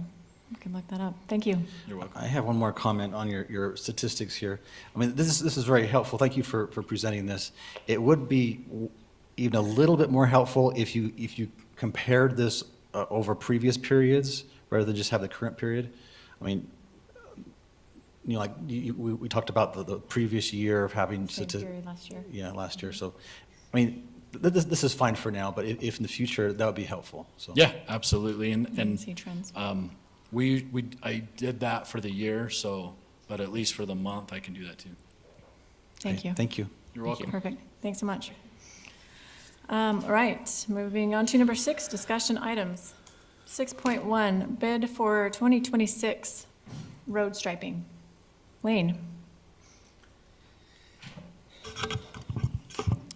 Speaker 1: we can look that up. Thank you.
Speaker 15: you're welcome.
Speaker 5: I have one more comment on your statistics here. I mean, this is very helpful. Thank you for presenting this. It would be even a little bit more helpful if you compared this over previous periods rather than just have the current period. I mean, you know, like we talked about the previous year of having
Speaker 1: Same period last year.
Speaker 5: Yeah, last year. So, I mean, this is fine for now, but if in the future, that would be helpful, so.
Speaker 15: Yeah, absolutely. And
Speaker 1: See trends.
Speaker 15: I did that for the year, so, but at least for the month, I can do that too.
Speaker 1: Thank you.
Speaker 5: Thank you.
Speaker 15: You're welcome.
Speaker 1: Perfect. Thanks so much. All right, moving on to number 6, discussion items. 6.1, bid for 2026 road striping. Lane.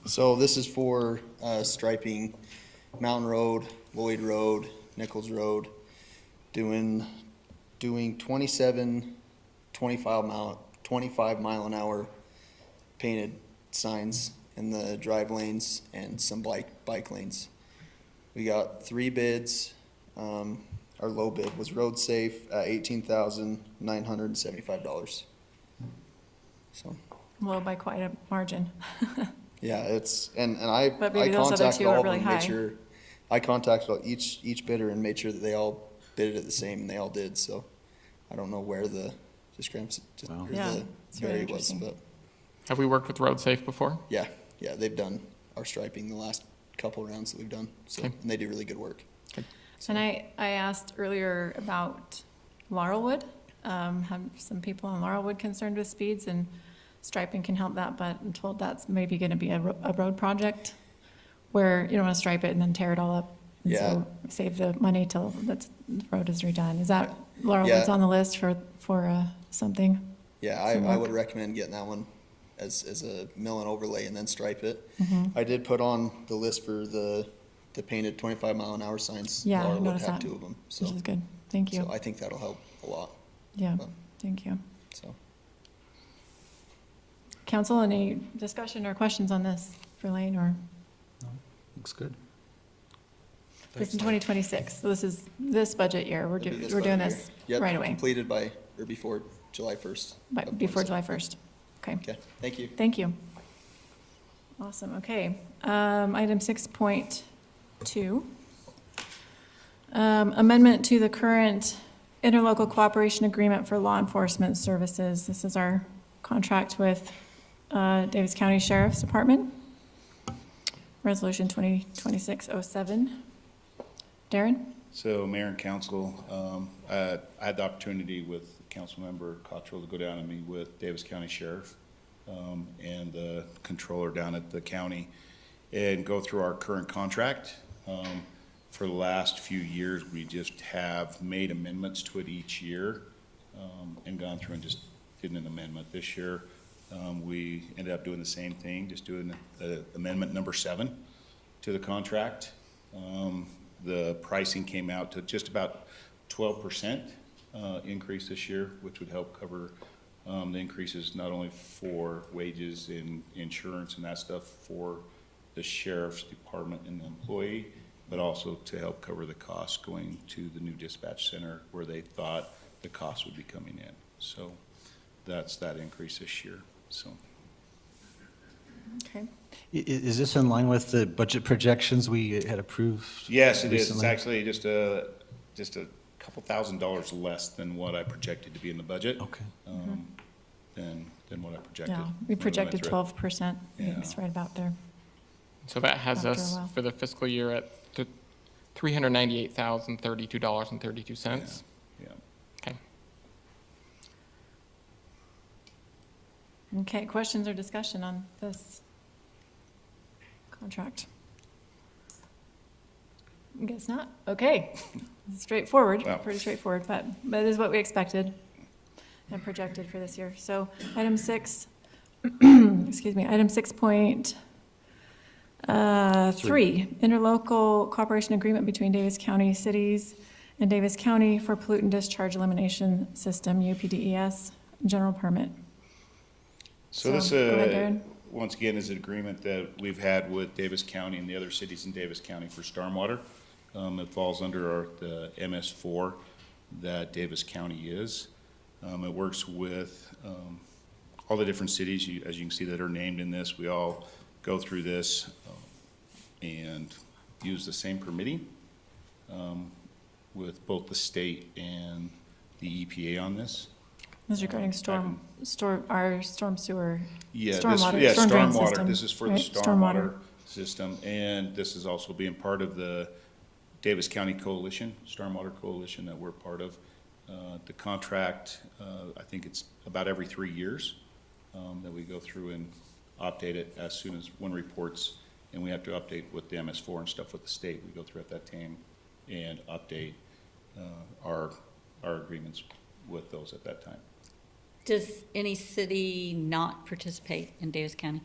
Speaker 7: So this is for striping Mountain Road, Lloyd Road, Nichols Road, doing 25 mile an hour painted signs in the drive lanes and some bike lanes. We got 3 bids. Our low bid was Road Safe at $18,975. So,
Speaker 1: Low by quite a margin.
Speaker 7: yeah, it's, and I
Speaker 1: But maybe those other
Speaker 7: contacted
Speaker 1: two are
Speaker 7: all of
Speaker 1: really
Speaker 7: them, made
Speaker 1: high.
Speaker 7: sure, I contacted each bidder and made sure that they all bid it at the same, and they all did, so I don't know where the discrepancy,
Speaker 5: Wow.
Speaker 7: or
Speaker 1: Yeah,
Speaker 7: the
Speaker 1: it's really
Speaker 7: vary was,
Speaker 1: interesting.
Speaker 7: but,
Speaker 2: Have we worked with Road Safe before?
Speaker 7: yeah, they've done our striping the last couple rounds that we've done, so,
Speaker 2: Okay.
Speaker 7: and they do really good work.
Speaker 1: And I asked earlier about Laurelwood. Have some people in Laurelwood concerned with speeds, and striping can help that, but I'm told that's maybe gonna be a road project where you don't wanna stripe it and then tear it all up. And so save the money till the road is redone. Is that, Laurelwood's
Speaker 7: Yeah.
Speaker 1: on the list for something?
Speaker 7: Yeah,
Speaker 1: Some
Speaker 7: I
Speaker 1: work.
Speaker 7: would recommend getting that one as a mill and overlay and then stripe it.
Speaker 1: Mhm.
Speaker 7: I did put on the list for the painted 25 mile an hour signs.
Speaker 1: Yeah, I
Speaker 7: Laurel would
Speaker 1: noticed
Speaker 7: have
Speaker 1: that,
Speaker 7: 2 of them, so.
Speaker 1: which is good. Thank you.
Speaker 7: So I think that'll help a lot,
Speaker 1: Yeah,
Speaker 7: but-
Speaker 1: thank you.
Speaker 7: so.
Speaker 1: Council, any discussion or questions on this for Lane, or
Speaker 5: Looks good.
Speaker 1: this is 2026? So this is this budget year. We're
Speaker 7: It'll be
Speaker 1: we're doing
Speaker 7: budget
Speaker 1: this
Speaker 7: year. Yep,
Speaker 1: right away,
Speaker 7: completed by, or before July 1st. of
Speaker 1: before
Speaker 7: 26.
Speaker 1: July 1st. Okay.
Speaker 7: Okay, thank you.
Speaker 1: Thank you. Awesome, okay. Item 6.2. Amendment to the current interlocal cooperation agreement for law enforcement services. This is our contract with Davis County Sheriff's Department. Resolution 2026-07. Darren?
Speaker 17: So Mayor and Council, I had the opportunity with Councilmember Cottrell to go down and meet with Davis County Sheriff and the controller down at the county and go through our current contract. For the last few years, we just have made amendments to it each year and gone through and just did an amendment. This year, we ended up doing the same thing, just doing amendment number 7 to the contract. The pricing came out to just about 12% increase this year, which would help cover the increases not only for wages and insurance and that stuff for the sheriff's department and the employee, but also to help cover the costs going to the new dispatch center where they thought the cost would be coming in. So that's that increase this year, so.
Speaker 1: Okay.
Speaker 5: Is this in line with the budget projections we had approved?
Speaker 17: Yes, it is. It's
Speaker 5: recently?
Speaker 17: actually just a couple $1,000s less than what I projected to be in the budget.
Speaker 5: Okay.
Speaker 17: Than what I projected.
Speaker 1: Yeah,
Speaker 17: when
Speaker 1: we
Speaker 17: went
Speaker 1: projected
Speaker 17: through it.
Speaker 1: 12%. I think it's
Speaker 17: Yeah.
Speaker 1: right about there.
Speaker 2: So that has
Speaker 1: After a
Speaker 2: us
Speaker 1: while.
Speaker 2: for the fiscal year at $398,032.32.
Speaker 17: Yeah.
Speaker 2: Okay.
Speaker 1: Okay, questions or discussion on this? contract? I guess not. Okay. Straightforward,
Speaker 17: Wow.
Speaker 1: pretty straightforward, but it is what we expected and projected for this year. So item 6, excuse me, item 6.3, interlocal cooperation agreement between Davis County cities and Davis County for pollutant discharge elimination system, UPDES, general permit.
Speaker 17: So this,
Speaker 1: go ahead, Darren.
Speaker 17: once again, is an agreement that we've had with Davis County and the other cities in Davis County for stormwater. It falls under the MS4 that Davis County is. It works with all the different cities, as you can see, that are named in this. We all go through this and use the same permitting with both the state and the EPA on this.
Speaker 1: This is regarding our storm sewer,
Speaker 17: Yeah,
Speaker 1: stormwater,
Speaker 17: yeah,
Speaker 1: storm drain
Speaker 17: stormwater.
Speaker 1: system.
Speaker 17: This is for the
Speaker 1: right?
Speaker 17: stormwater system, and this is also being part of the Davis County Coalition, Stormwater Coalition that we're part of. The contract, I think it's about every 3 years that we go through and update it as soon as one reports, and we have to update with the MS4 and stuff with the state. We go through at that time and update our agreements with those at that time.
Speaker 3: Does any city not participate in Davis County?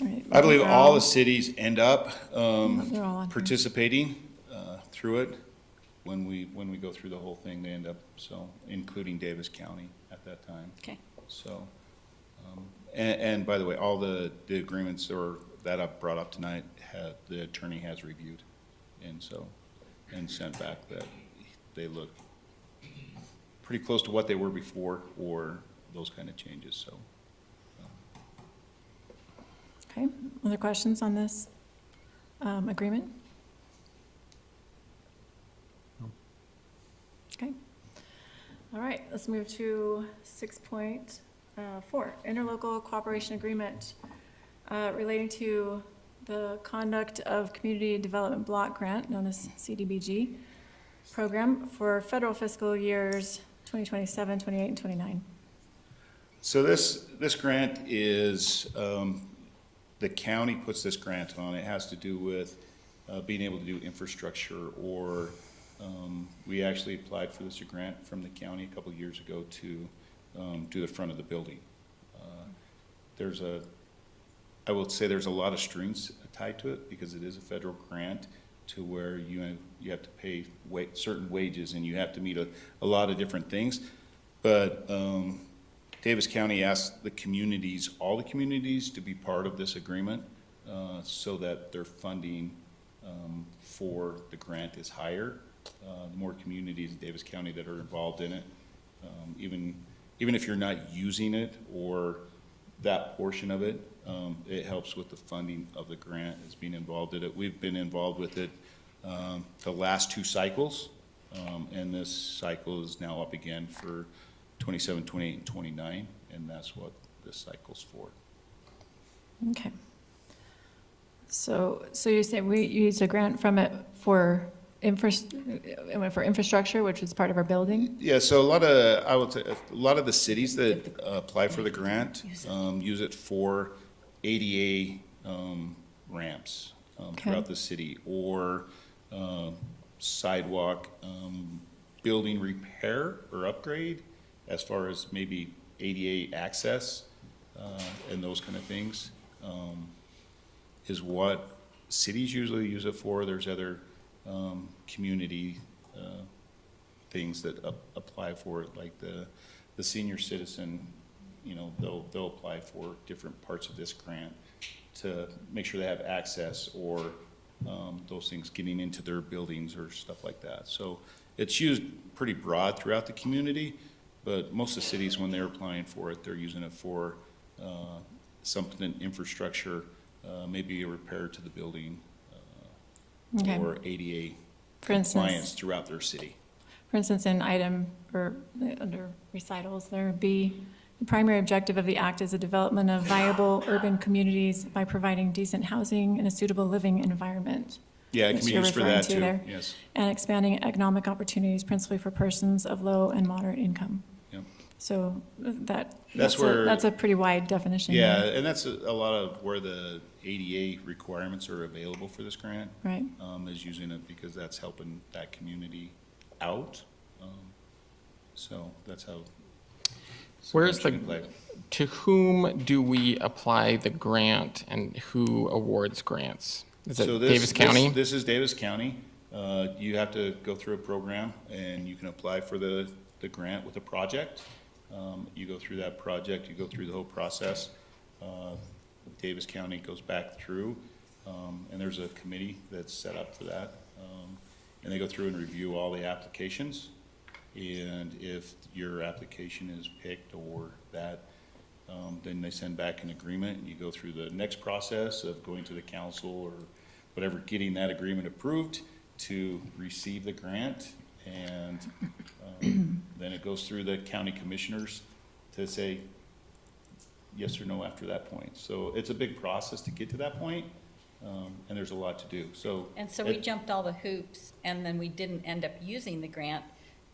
Speaker 1: Right.
Speaker 17: I believe
Speaker 1: They're
Speaker 17: all the cities end up
Speaker 1: They're all on here.
Speaker 17: participating through it. When we go through the whole thing, they end up, so, including Davis County at that time.
Speaker 3: Okay.
Speaker 17: So, and by the way, all the agreements that I've brought up tonight, the attorney has reviewed, and sent back that they look pretty close to what they were before, or those kind of changes, so.
Speaker 1: Okay, other questions on this agreement? Okay. All right, let's move to 6.4, interlocal cooperation agreement relating to the conduct of community development block grant, known as CDBG, program for federal fiscal years 2027, 28, and 29.
Speaker 17: So this grant is, the county puts this grant on. It has to do with being able to do infrastructure, or we actually applied for this grant from the county a couple of years ago to do the front of the building. I will say there's a lot of strings tied to it because it is a federal grant, to where you have to pay certain wages, and you have to meet a lot of different things. But Davis County asked the communities, all the communities, to be part of this agreement so that their funding for the grant is higher. The more communities in Davis County that are involved in it, even if you're not using it or that portion of it, it helps with the funding of the grant, is being involved in it. We've been involved with it the last 2 cycles, and this cycle is now up again for 27, 28, and 29, and that's what this cycle's for.
Speaker 1: Okay. So you say we used a grant from it for infrastructure, which was part of our building?
Speaker 17: Yeah, so a lot of the cities that apply for the grant use it for ADA ramps throughout the city, or sidewalk building repair or upgrade, as far as maybe ADA access and those kind of things, is what cities usually use it for. There's other community things that apply for it, like the senior citizen, they'll apply for different parts of this grant to make sure they have access, or those things getting into their buildings or stuff like that. So it's used pretty broad throughout the community, but most of the cities, when they're applying for it, they're using it for something in infrastructure, maybe a repair to the building,
Speaker 1: Okay.
Speaker 17: or ADA
Speaker 1: For instance-
Speaker 17: compliance throughout their city.
Speaker 1: For instance, in item, or under recitals, there B, the primary objective of the act is the development of viable urban communities by providing decent housing and a suitable living environment.
Speaker 17: Yeah, it
Speaker 1: which
Speaker 17: can be
Speaker 1: you're
Speaker 17: used for
Speaker 1: referring
Speaker 17: that
Speaker 1: to
Speaker 17: too,
Speaker 1: there,
Speaker 17: yes.
Speaker 1: And expanding economic opportunities principally for persons of low and moderate income.
Speaker 17: Yep.
Speaker 1: So that's
Speaker 17: where-
Speaker 1: a pretty wide definition.
Speaker 17: Yeah,
Speaker 1: there.
Speaker 17: and that's a lot of where the ADA requirements are available for this grant.
Speaker 1: Right.
Speaker 17: Is using it because that's helping that community out. So that's how.
Speaker 2: Where's
Speaker 17: comes into play.
Speaker 2: to whom do we apply the grant and who awards grants? Is it
Speaker 17: So
Speaker 2: Davis County?
Speaker 17: This is Davis County. You have to go through a program and you can apply for the grant with a project. You go through that project, you go through the whole process. Davis County goes back through, and there's a committee that's set up for that. And they go through and review all the applications. And if your application is picked or that, then they send back an agreement. You go through the next process of going to the council or whatever, getting that agreement approved to receive the grant. And then it goes through the county commissioners to say yes or no after that point. So it's a big process to get to that point, and there's a lot to do.
Speaker 3: And so we jumped all the hoops, and then we didn't end up using the grant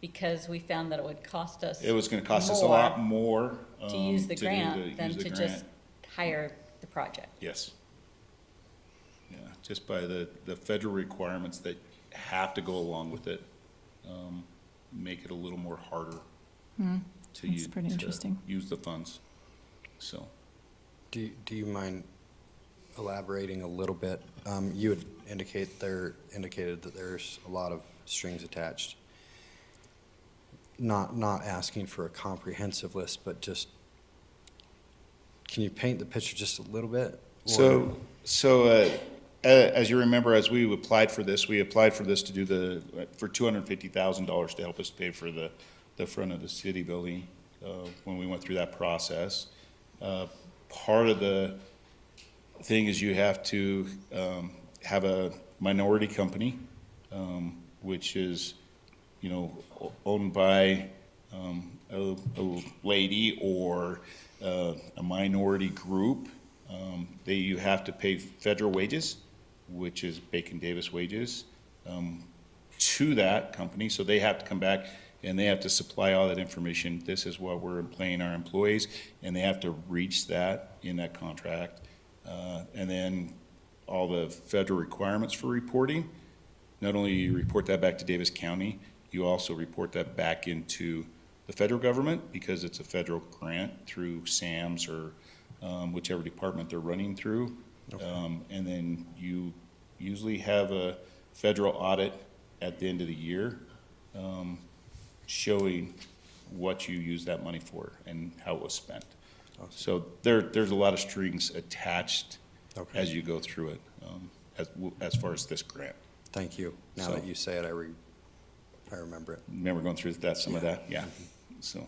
Speaker 3: because we found that it would cost us
Speaker 17: It was gonna cost us a lot more.
Speaker 3: to use the
Speaker 17: to
Speaker 3: grant than
Speaker 17: use the
Speaker 3: to
Speaker 17: grant.
Speaker 3: just hire the project.
Speaker 17: Yes. Yeah, just by the federal requirements that have to go along with it, make it a little more harder to
Speaker 1: That's
Speaker 17: use,
Speaker 1: pretty
Speaker 17: to
Speaker 1: interesting.
Speaker 17: use the funds, so.
Speaker 6: Do you mind elaborating a little bit? You had indicated that there's a lot of strings attached. Not asking for a comprehensive list, but just, can you paint the picture just a little bit? Or-
Speaker 17: As you remember, as we applied for this to do for $250,000 to help us pay for the front of the city building, when we went through that process. Part of the thing is you have to, have a minority company, which is, owned by, a lady or, a minority group. You have to pay federal wages, which is Bacon Davis wages, to that company. So they have to come back and they have to supply all that information. This is what we're paying our employees, and they have to reach that in that contract. And then all the federal requirements for reporting. Not only you report that back to Davis County, you also report that back into the federal government because it's a federal grant through SAMS or whichever department they're running through. And then you usually have a federal audit at the end of the year showing what you use that money for and how it was spent. So there's a lot of strings attached as you go through it, as far as this grant.
Speaker 6: Thank you. Now that you say it, I remember it.
Speaker 17: Remember going through some of that? Yeah, so.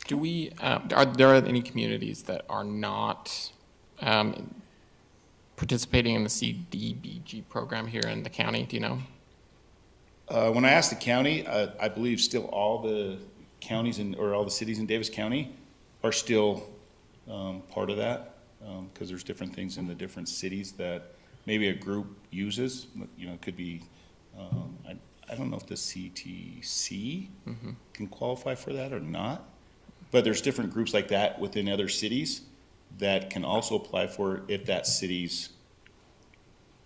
Speaker 2: Do we, are there any communities that are not participating in the CDBG program here in the county? Do you know?
Speaker 17: When I asked the county, I believe still all the counties or all the cities in Davis County are still part of that, because there's different things in the different cities that maybe a group uses. It could be, I don't know if the CTC can qualify for that or not, but there's different groups like that within other cities that can also apply for it if that city's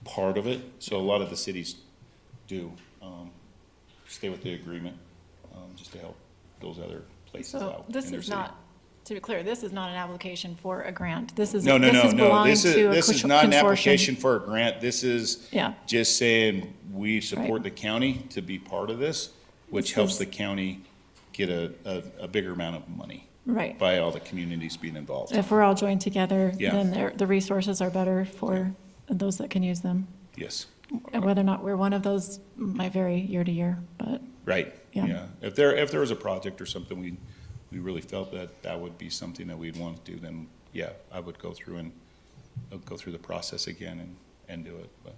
Speaker 17: part of it. So a lot of the cities do stay with the agreement, just to help those other places
Speaker 1: So
Speaker 17: out
Speaker 1: this
Speaker 17: in their
Speaker 1: is
Speaker 17: city.
Speaker 1: not, to be clear, this is not an application for a grant. This is,
Speaker 17: No.
Speaker 1: this is belonging
Speaker 17: This
Speaker 1: to a
Speaker 17: is not an
Speaker 1: consortium.
Speaker 17: application for a grant. This is
Speaker 1: Yeah.
Speaker 17: just saying we support
Speaker 1: Right.
Speaker 17: the county to be part of this, which
Speaker 1: This
Speaker 17: helps
Speaker 1: is-
Speaker 17: the county get a bigger amount of money
Speaker 1: Right.
Speaker 17: by all the communities being involved.
Speaker 1: If we're all joined together,
Speaker 17: Yeah.
Speaker 1: then the resources are better for those that can use them.
Speaker 17: Yes,
Speaker 1: And whether or not we're one of those might vary year to year, but
Speaker 17: right,
Speaker 1: Yeah.
Speaker 17: yeah. If there was a project or something, we really felt that would be something that we'd want to do, then, yeah, I would go through the process again and do it, but.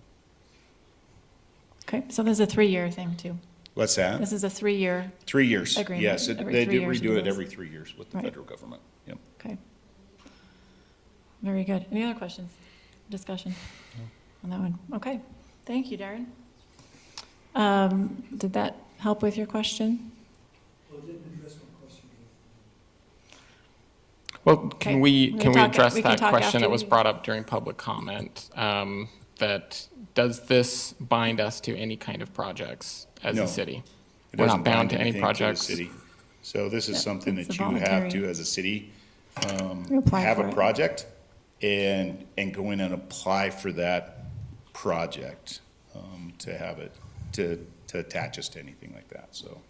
Speaker 1: okay. So this is a 3-year thing too.
Speaker 17: What's that?
Speaker 1: This is a 3-year.
Speaker 17: 3 years,
Speaker 1: agreement.
Speaker 17: yes.
Speaker 1: Every
Speaker 17: They
Speaker 1: 3
Speaker 17: do
Speaker 1: years
Speaker 17: redo
Speaker 1: you do
Speaker 17: it
Speaker 1: this.
Speaker 17: every 3 years with the
Speaker 1: Right.
Speaker 17: federal government, yep.
Speaker 1: Okay. Very good. Any other questions, discussion on that one? Okay. Thank you, Darren. Did that help with your question?
Speaker 2: Well,
Speaker 1: Okay.
Speaker 2: can we
Speaker 1: We can talk-
Speaker 2: address
Speaker 1: we can
Speaker 2: that
Speaker 1: talk
Speaker 2: question that
Speaker 1: after
Speaker 2: was
Speaker 1: we-
Speaker 2: brought up during public comment? That, does this bind us to any kind of projects as
Speaker 17: No.
Speaker 2: a city?
Speaker 17: It
Speaker 2: We're
Speaker 17: doesn't
Speaker 2: not bound
Speaker 17: bind
Speaker 2: to any
Speaker 17: anything to the
Speaker 2: projects?
Speaker 17: city. So this is
Speaker 1: Yeah,
Speaker 17: something
Speaker 1: it's
Speaker 17: that
Speaker 1: a
Speaker 17: you have
Speaker 1: voluntary-
Speaker 17: to, as a city,
Speaker 1: You apply
Speaker 17: have
Speaker 1: for
Speaker 17: a
Speaker 1: it.
Speaker 17: project and go in and apply for that project, to have it, to attach us to anything like that. So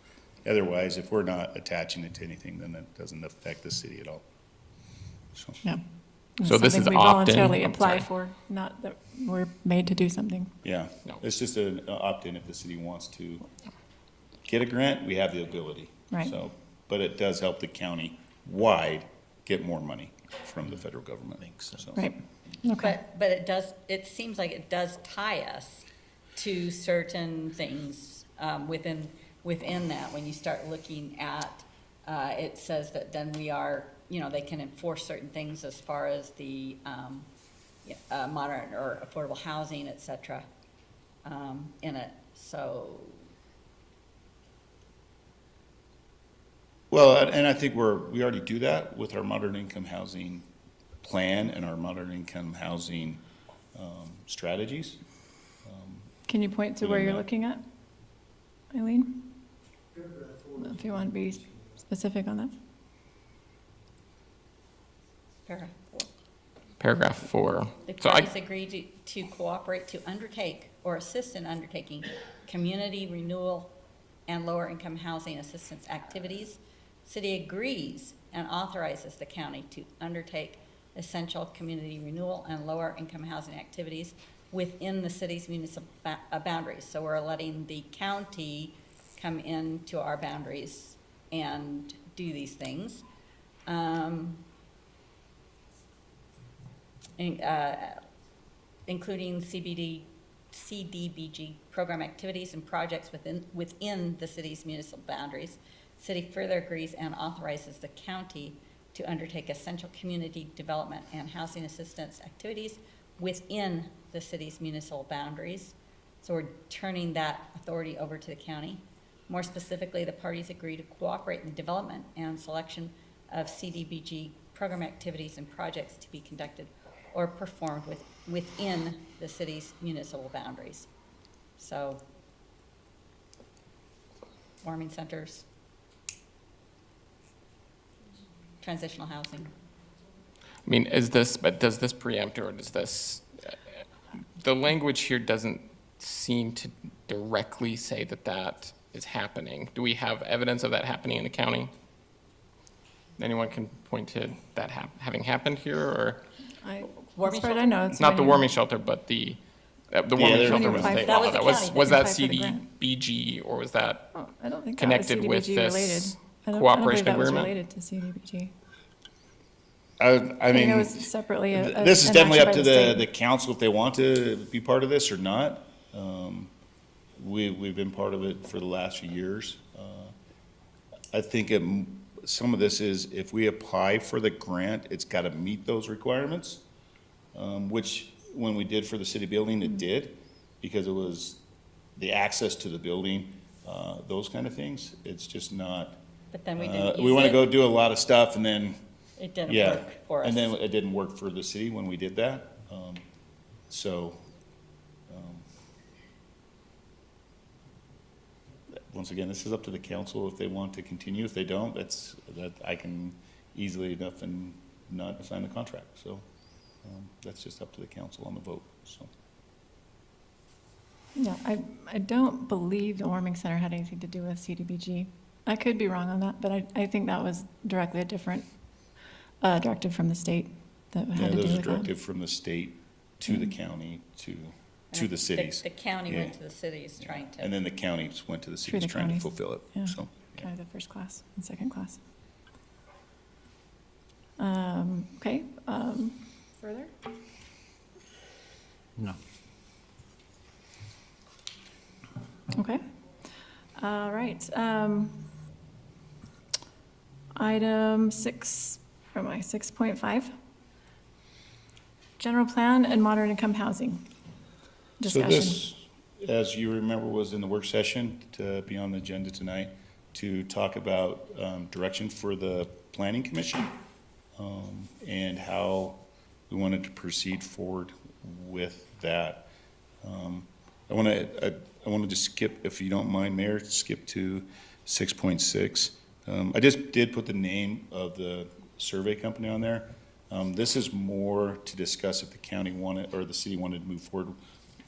Speaker 17: otherwise, if we're not attaching it to anything, then it doesn't affect the city at all. So.
Speaker 1: Yeah.
Speaker 2: So this
Speaker 1: Something
Speaker 2: is
Speaker 1: we
Speaker 2: opt-in?
Speaker 1: voluntarily
Speaker 2: I'm
Speaker 1: apply
Speaker 2: sorry.
Speaker 1: for, not that we're made to do something.
Speaker 17: Yeah,
Speaker 2: No.
Speaker 17: it's just an opt-in if the city wants to get a grant, we have the ability.
Speaker 1: Right.
Speaker 17: So, but it does help the county-wide get more money from the federal government. So.
Speaker 1: Right, okay.
Speaker 3: But it seems like it does tie us to certain things within that. When you start looking at, it says that then we are, they can enforce certain things as far as the modern or affordable housing, et cetera, in it, so.
Speaker 17: Well, and I think we already do that with our modern income housing plan and our modern income housing strategies.
Speaker 1: Can you point to where
Speaker 17: Within
Speaker 1: you're
Speaker 17: that.
Speaker 1: looking at, Eileen? If you want to be specific on that.
Speaker 3: Paragraph 4.
Speaker 2: Paragraph 4.
Speaker 3: The
Speaker 2: So
Speaker 3: parties agree to cooperate to undertake or assist in undertaking community renewal and lower income housing assistance activities. City agrees and authorizes the county to undertake essential community renewal and lower income housing activities within the city's municipal boundaries. So we're letting the county come into our boundaries and do these things. Including CDBG program activities and projects within the city's municipal boundaries. City further agrees and authorizes the county to undertake essential community development and housing assistance activities within the city's municipal boundaries. So we're turning that authority over to the county. More specifically, the parties agree to cooperate in the development and selection of CDBG program activities and projects to be conducted or performed within the city's municipal boundaries. So, warming centers, transitional housing.
Speaker 2: I mean, but does this preempt or does this, the language here doesn't seem to directly say that that is happening. Do we have evidence of that happening in the county? Anyone can point to that having happened here, or?
Speaker 1: As far as I know, it's.
Speaker 2: Not the warming shelter, but the warming
Speaker 17: there's
Speaker 2: shelter
Speaker 17: no-
Speaker 2: was state
Speaker 3: That
Speaker 2: law.
Speaker 3: was the
Speaker 2: That was,
Speaker 3: county that
Speaker 2: was that
Speaker 1: applied for the grant.
Speaker 2: CDBG, or was that
Speaker 1: Oh, I don't think that was
Speaker 2: connected with
Speaker 1: CDBG related.
Speaker 2: this
Speaker 1: I don't
Speaker 2: cooperation
Speaker 1: believe that was
Speaker 2: agreement?
Speaker 1: related to CDBG.
Speaker 17: I
Speaker 1: think
Speaker 17: mean,
Speaker 1: it was separately a-
Speaker 17: this is
Speaker 1: an
Speaker 17: definitely
Speaker 1: action
Speaker 17: up
Speaker 1: by
Speaker 17: to
Speaker 1: the state.
Speaker 17: the council if they want to be part of this or not. We've been part of it for the last few years. I think some of this is if we apply for the grant, it's got to meet those requirements, which when we did for the city building, it did, because it was the access to the building, those kind of things. It's just not.
Speaker 3: But then we didn't
Speaker 17: We
Speaker 3: use
Speaker 17: want to
Speaker 3: it.
Speaker 17: go do a lot of stuff and then.
Speaker 3: It didn't
Speaker 17: Yeah,
Speaker 3: work for us.
Speaker 17: and then it didn't work for the city when we did that. Once again, this is up to the council if they want to continue. If they don't, that I can easily enough and not sign the contract. So that's just up to the council on the vote, so.
Speaker 1: Yeah, I don't believe the warming center had anything to do with CDBG. I could be wrong on that, but I think that was directly a different directive from the state that
Speaker 17: Yeah,
Speaker 1: had to
Speaker 17: there
Speaker 1: do
Speaker 17: was a
Speaker 1: with that.
Speaker 17: directive from the state to the county, to the cities.
Speaker 3: The county
Speaker 17: Yeah.
Speaker 3: went to the cities trying to.
Speaker 17: And then the counties went to the
Speaker 1: Through
Speaker 17: cities
Speaker 1: the
Speaker 17: trying to
Speaker 1: counties.
Speaker 17: fulfill it,
Speaker 1: Yeah.
Speaker 17: so.
Speaker 1: Kind of the first class and second class. Okay, further?
Speaker 11: No.
Speaker 1: Okay. All right. Item 6.5. General plan and moderate income housing.
Speaker 17: So
Speaker 1: Discussion.
Speaker 17: this, as you remember, was in the work session to be on the agenda tonight to talk about direction for the planning commission. and how we wanted to proceed forward with that. I want to just skip, if you don't mind, Mayor, skip to 6.6. I just did put the name of the survey company on there. This is more to discuss if the county wanted, or the city wanted to move forward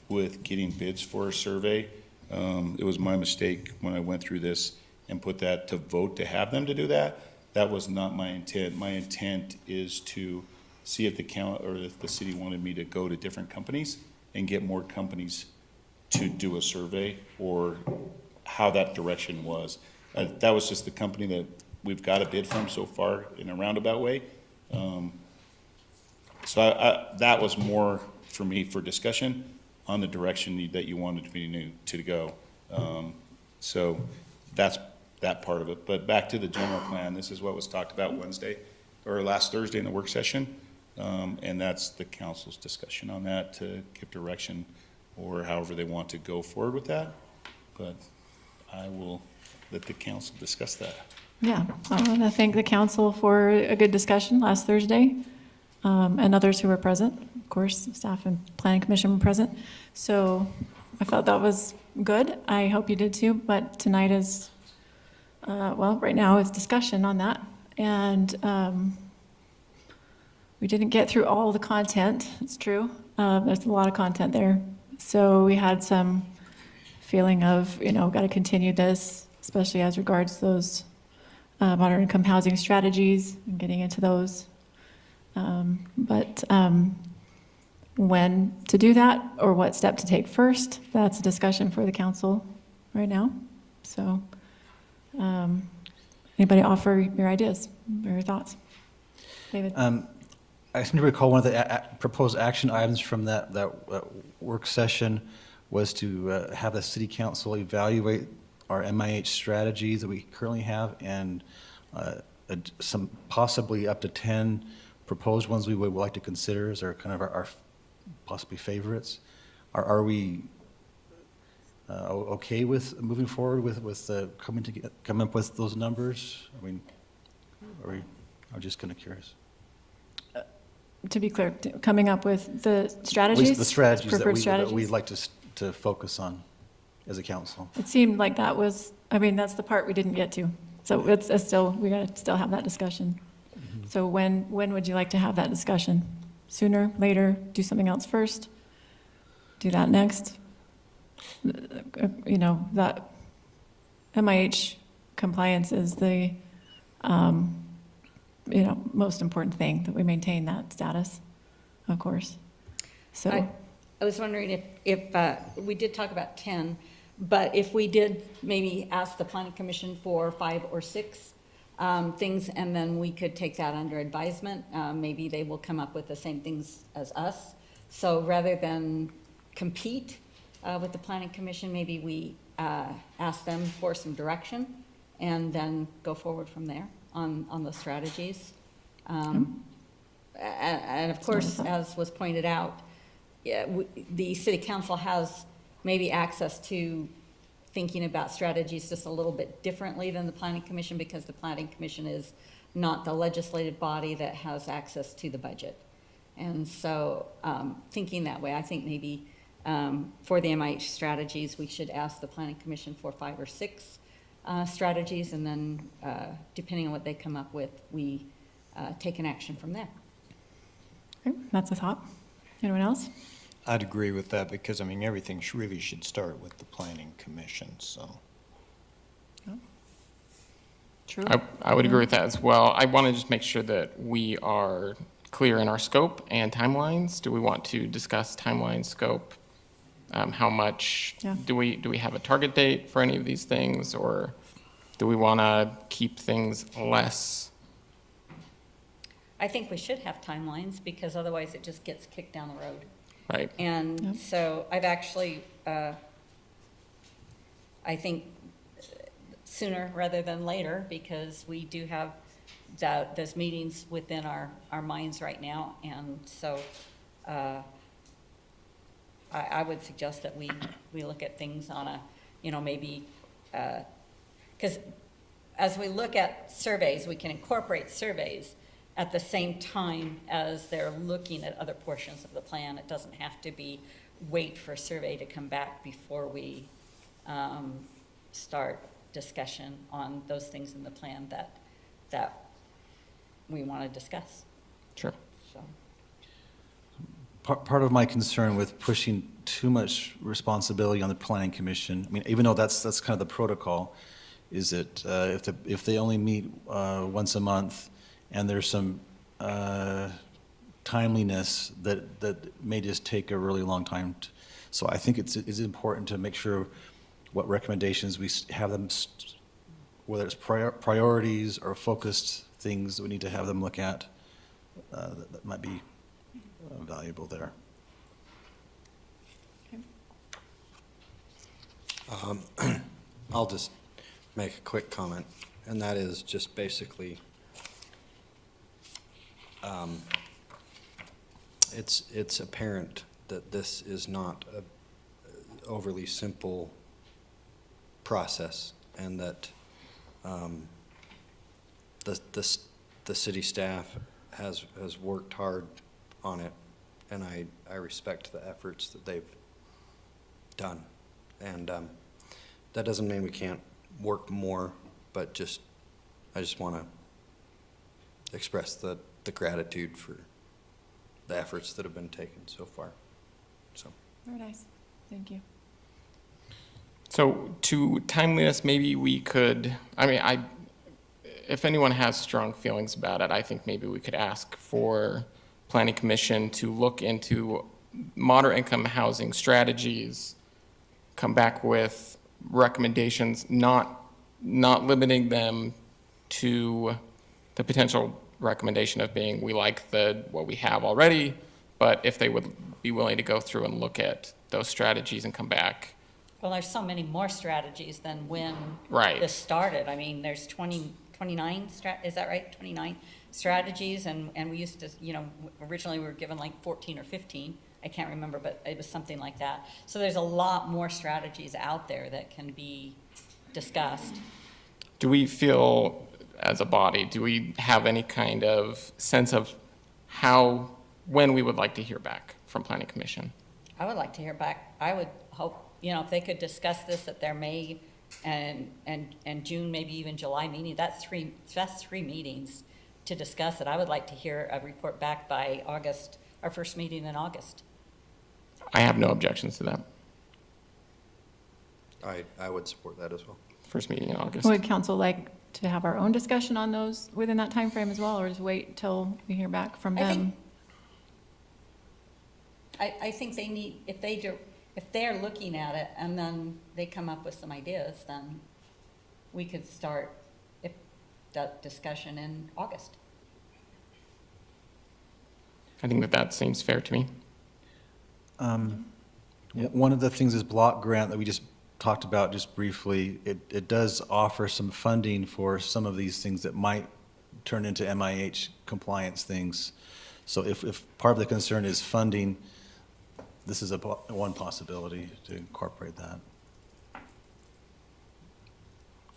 Speaker 17: with getting bids for a survey. It was my mistake when I went through this and put that to vote to have them to do that. That was not my intent. My intent is to see if the county, or if the city wanted me to go to different companies and get more companies to do a survey, or how that direction was. That was just the company that we've got a bid from so far in a roundabout way. So that was more for me for discussion on the direction that you wanted me to go. So that's that part of it. But back to the general plan, this is what was talked about Wednesday, or last Thursday in the work session. And that's the council's discussion on that, to give direction or however they want to go forward with that. But I will let the council discuss that.
Speaker 1: Yeah, I want to thank the council for a good discussion last Thursday, and others who were present. Of course, staff and planning commission were present. So I felt that was good. I hope you did too, but tonight is, well, right now it's discussion on that. And we didn't get through all the content, it's true. There's a lot of content there. So we had some feeling of, got to continue this, especially as regards those moderate income housing strategies and getting into those. But when to do that, or what step to take first, that's a discussion for the council right now. So anybody offer your ideas or your thoughts? David?
Speaker 5: I seem to recall one of the proposed action items from that work session was to have the city council evaluate our MIH strategies that we currently have, and some possibly up to 10 proposed ones we would like to consider as our kind of our possibly favorites. Are we okay with moving forward with coming up with those numbers? I mean, I'm just kind of curious.
Speaker 1: To be clear, coming up with the
Speaker 5: At
Speaker 1: strategies?
Speaker 5: least the strategies
Speaker 1: preferred
Speaker 5: that we'd
Speaker 1: strategies?
Speaker 5: like to focus on as a council.
Speaker 1: It seemed like that was, that's the part we didn't get to. So it's still, we gotta still have that discussion. So when would you like to have that discussion? Sooner, later, do something else first? Do that next? That MIH compliance is the, most important thing, that we maintain that status, of course. So.
Speaker 3: I was wondering if we did talk about 10, but if we did maybe ask the planning commission for 5 or 6 things, and then we could take that under advisement, maybe they will come up with the same things as us. So rather than compete with the planning commission, maybe we ask them for some direction and then go forward from there on the strategies. And of course, as was pointed out, the city council has maybe access to thinking about strategies just a little bit differently than the planning commission, because the planning commission is not the legislative body that has access to the budget. And so thinking that way, I think maybe for the MIH strategies, we should ask the planning commission for 5 or 6 strategies, and then depending on what they come up with, we take an action from there.
Speaker 1: Okay, that's a thought. Anyone else?
Speaker 16: I'd agree with that, because, everything really should start with the planning commission, so.
Speaker 1: True.
Speaker 2: I would agree with that as well. I want to just make sure that we are clear in our scope and timelines. Do we want to discuss timeline, scope? How much?
Speaker 1: Yeah.
Speaker 2: Do we have a target date for any of these things, or do we want to keep things less?
Speaker 3: I think we should have timelines, because otherwise it just gets kicked down the road.
Speaker 2: Right.
Speaker 3: And so I've actually, I think sooner rather than later, because we do have those meetings within our minds right now. And so I would suggest that we look at things on a, maybe, because as we look at surveys, we can incorporate surveys, at the same time as they're looking at other portions of the plan. It doesn't have to be wait for a survey to come back before we start discussion on those things in the plan that we want to discuss.
Speaker 2: Sure.
Speaker 3: So,
Speaker 5: Part of my concern with pushing too much responsibility on the planning commission, I mean, even though that's kind of the protocol, is that if they only meet once a month and there's some timeliness that may just take a really long time. So I think it's important to make sure what recommendations we have them, whether it's priorities or focused things that we need to have them look at, that might be valuable there.
Speaker 6: I'll just make a quick comment, and that is just basically, it's apparent that this is not a overly simple process, and that the city staff has worked hard on it, and I respect the efforts that they've done. And that doesn't mean we can't work more, but I just want to express the gratitude for the efforts that have been taken so far. So.
Speaker 1: Very nice. Thank you.
Speaker 2: So to timeliness, maybe we could, if anyone has strong feelings about it, I think maybe we could ask for Planning Commission to look into moderate income housing strategies, come back with recommendations, not limiting them to the potential recommendation of being, we like what we have already, but if they would be willing to go through and look at those strategies and come back.
Speaker 3: well, there's so many more strategies than when
Speaker 2: Right.
Speaker 3: this started. I mean, there's 29, is that right? 29 strategies, and we used to, originally we were given like 14 or 15. I can't remember, but it was something like that. So there's a lot more strategies out there that can be discussed.
Speaker 2: Do we feel, as a body, do we have any kind of sense of when we would like to hear back from Planning Commission?
Speaker 3: I would like to hear back. I would hope, if they could discuss this at their May and June, maybe even July meeting. That's three meetings to discuss it. I would like to hear a report back by August, our first meeting in August.
Speaker 2: I have no objections to that.
Speaker 6: I would support that as well.
Speaker 2: First meeting in August.
Speaker 1: Would council like to have our own discussion on those within that time frame as well, or just wait till we hear back from them?
Speaker 3: I think they need, if they're looking at it and then they come up with some ideas, then we could start that discussion in August.
Speaker 2: I think that seems fair to me.
Speaker 5: One of the things is block grant that we just talked about just briefly. It does offer some funding for some of these things that might turn into MIH compliance things. So if part of the concern is funding, this is one possibility to incorporate that.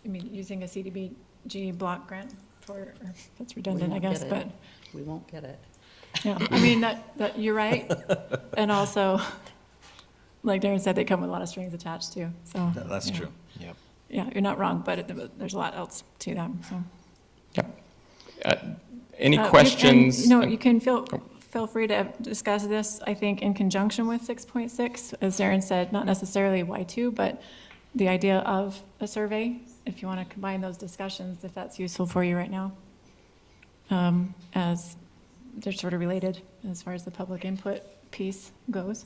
Speaker 1: I mean, using a CDBG block grant that's redundant, I guess, but.
Speaker 3: We won't get it.
Speaker 1: Yeah, I mean, that you're right. And also, like Darren said, they come with a lot of strings attached too, so.
Speaker 5: That's
Speaker 1: yeah.
Speaker 5: true.
Speaker 11: Yep.
Speaker 1: Yeah, you're not wrong, but there's a lot else to them, so.
Speaker 2: Yep. Any
Speaker 1: and,
Speaker 2: questions?
Speaker 1: you can feel free to discuss this, I think, in conjunction with 6.6, as Darren said, not necessarily Y2, but the idea of a survey, if you want to combine those discussions, if that's useful for you right now, as they're sort of related as far as the public input piece goes.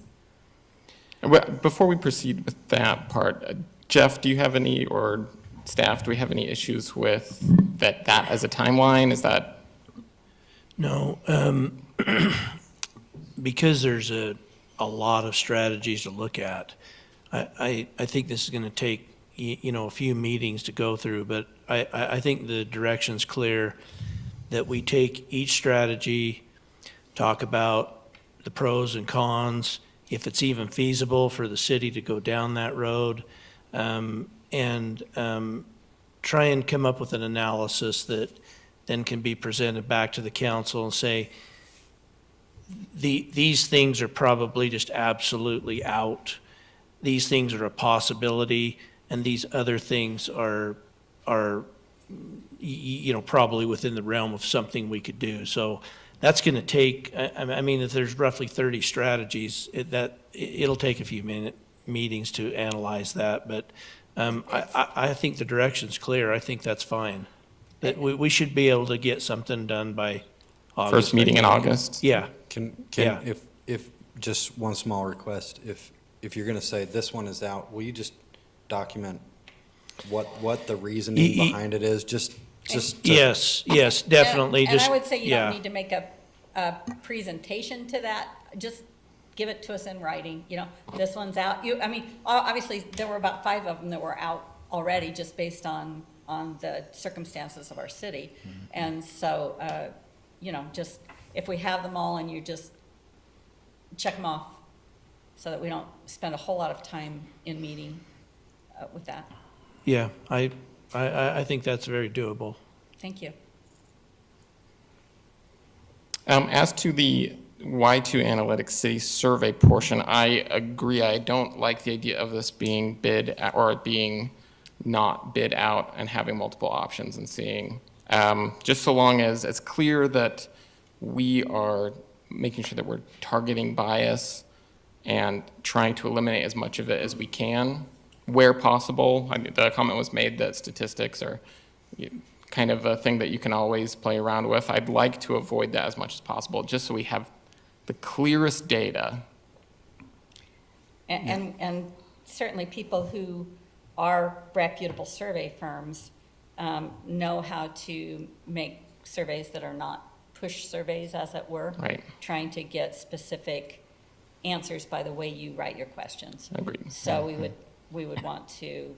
Speaker 2: Before we proceed with that part, Jeff, do you have any, or staff, do we have any issues with that as a timeline? Is that?
Speaker 18: No, because there's a lot of strategies to look at. I think this is going to take, a few meetings to go through, but I think the direction's clear that we take each strategy, talk about the pros and cons, if it's even feasible for the city to go down that road, and try and come up with an analysis that then can be presented back to the council and say, these things are probably just absolutely out. These things are a possibility, and these other things are probably within the realm of something we could do. So that's going to take, I mean, if there's roughly 30 strategies, it'll take a few meetings to analyze that, but I think the direction's clear. I think that's fine. That we should be able to get something done by August.
Speaker 2: First meeting in August.
Speaker 18: Yeah.
Speaker 6: Can, if, just one small request, if you're gonna say this one is out, will you just document what the reasoning behind it is, just to-
Speaker 18: Yes, definitely.
Speaker 3: And I
Speaker 18: Just
Speaker 3: would say you
Speaker 18: yeah.
Speaker 3: don't need to make a presentation to that, just give it to us in writing, this one's out. I mean, obviously, there were about 5 of them that were out already, just based on the circumstances of our city. And so, just, if we have them all and you just check them off, so that we don't spend a whole lot of time in meeting with that.
Speaker 18: Yeah, I think that's very doable.
Speaker 3: Thank you.
Speaker 2: As to the Y2 Analytics City Survey portion, I agree. I don't like the idea of this being bid or being not bid out and having multiple options and seeing. Just so long as it's clear that we are making sure that we're targeting bias and trying to eliminate as much of it as we can where possible. I mean, the comment was made that statistics are kind of a thing that you can always play around with. I'd like to avoid that as much as possible, just so we have the clearest data.
Speaker 3: And certainly people who are reputable survey firms know how to make surveys that are not push surveys, as it were.
Speaker 2: Right.
Speaker 3: Trying to get specific answers by the way you write your questions.
Speaker 2: Agreed.
Speaker 3: So we would want to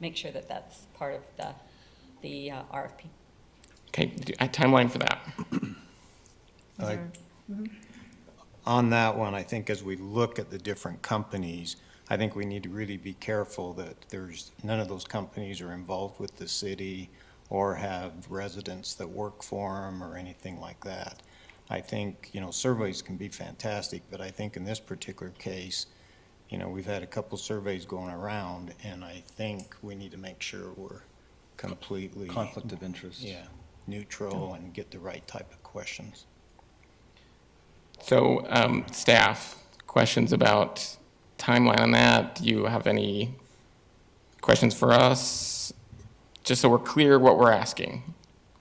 Speaker 3: make sure that that's part of the RFP.
Speaker 2: Okay, a timeline for that.
Speaker 16: On that one, I think as we look at the different companies, I think we need to really be careful that none of those companies are involved with the city or have residents that work for them or anything like that. I think, surveys can be fantastic, but I think in this particular case, we've had a couple surveys going around, and I think we need to make sure we're completely.
Speaker 5: Conflict of interest.
Speaker 16: Yeah, neutral and get the right type of questions.
Speaker 2: So, staff, questions about timeline on that? Do you have any questions for us? Just so we're clear what we're asking.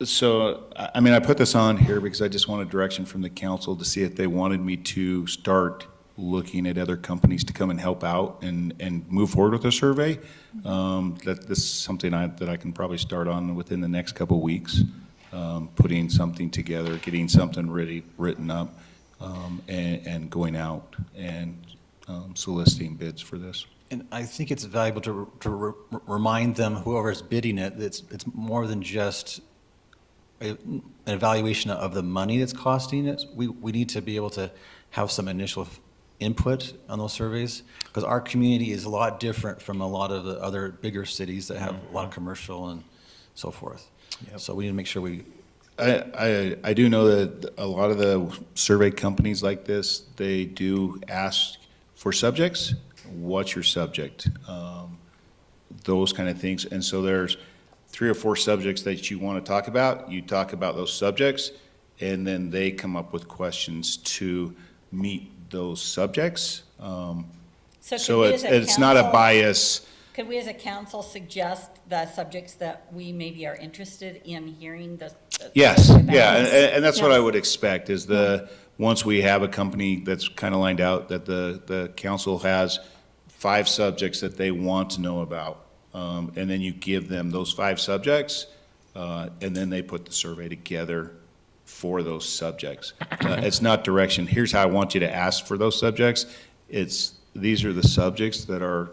Speaker 17: So, I mean, I put this on here because I just wanted direction from the council to see if they wanted me to start looking at other companies to come and help out and move forward with the survey. That this is something that I can probably start on within the next couple of weeks, putting something together, getting something written up, and going out and soliciting bids for this.
Speaker 5: And I think it's valuable to remind them, whoever's bidding it, that it's more than just an evaluation of the money that's costing it. We need to be able to have some initial input on those surveys, because our community is a lot different from a lot of the other bigger cities that have a lot of commercial and so forth.
Speaker 17: Yep.
Speaker 5: So we need to make sure we.
Speaker 17: I do know that a lot of the survey companies like this, they do ask for subjects. What's your subject? Those kind of things. And so there's 3 or 4 subjects that you want to talk about. You talk about those subjects, and then they come up with questions to meet those subjects. So it's not a bias.
Speaker 3: Could we as a council suggest the subjects that we maybe are interested in hearing the
Speaker 17: Yes,
Speaker 3: about?
Speaker 17: yeah, and that's what I
Speaker 3: Yes.
Speaker 17: would expect, is once we have a company that's kind of lined out, that the council has 5 subjects that they want to know about, and then you give them those 5 subjects, and then they put the survey together for those subjects. It's not direction, here's how I want you to ask for those subjects. These are the subjects that are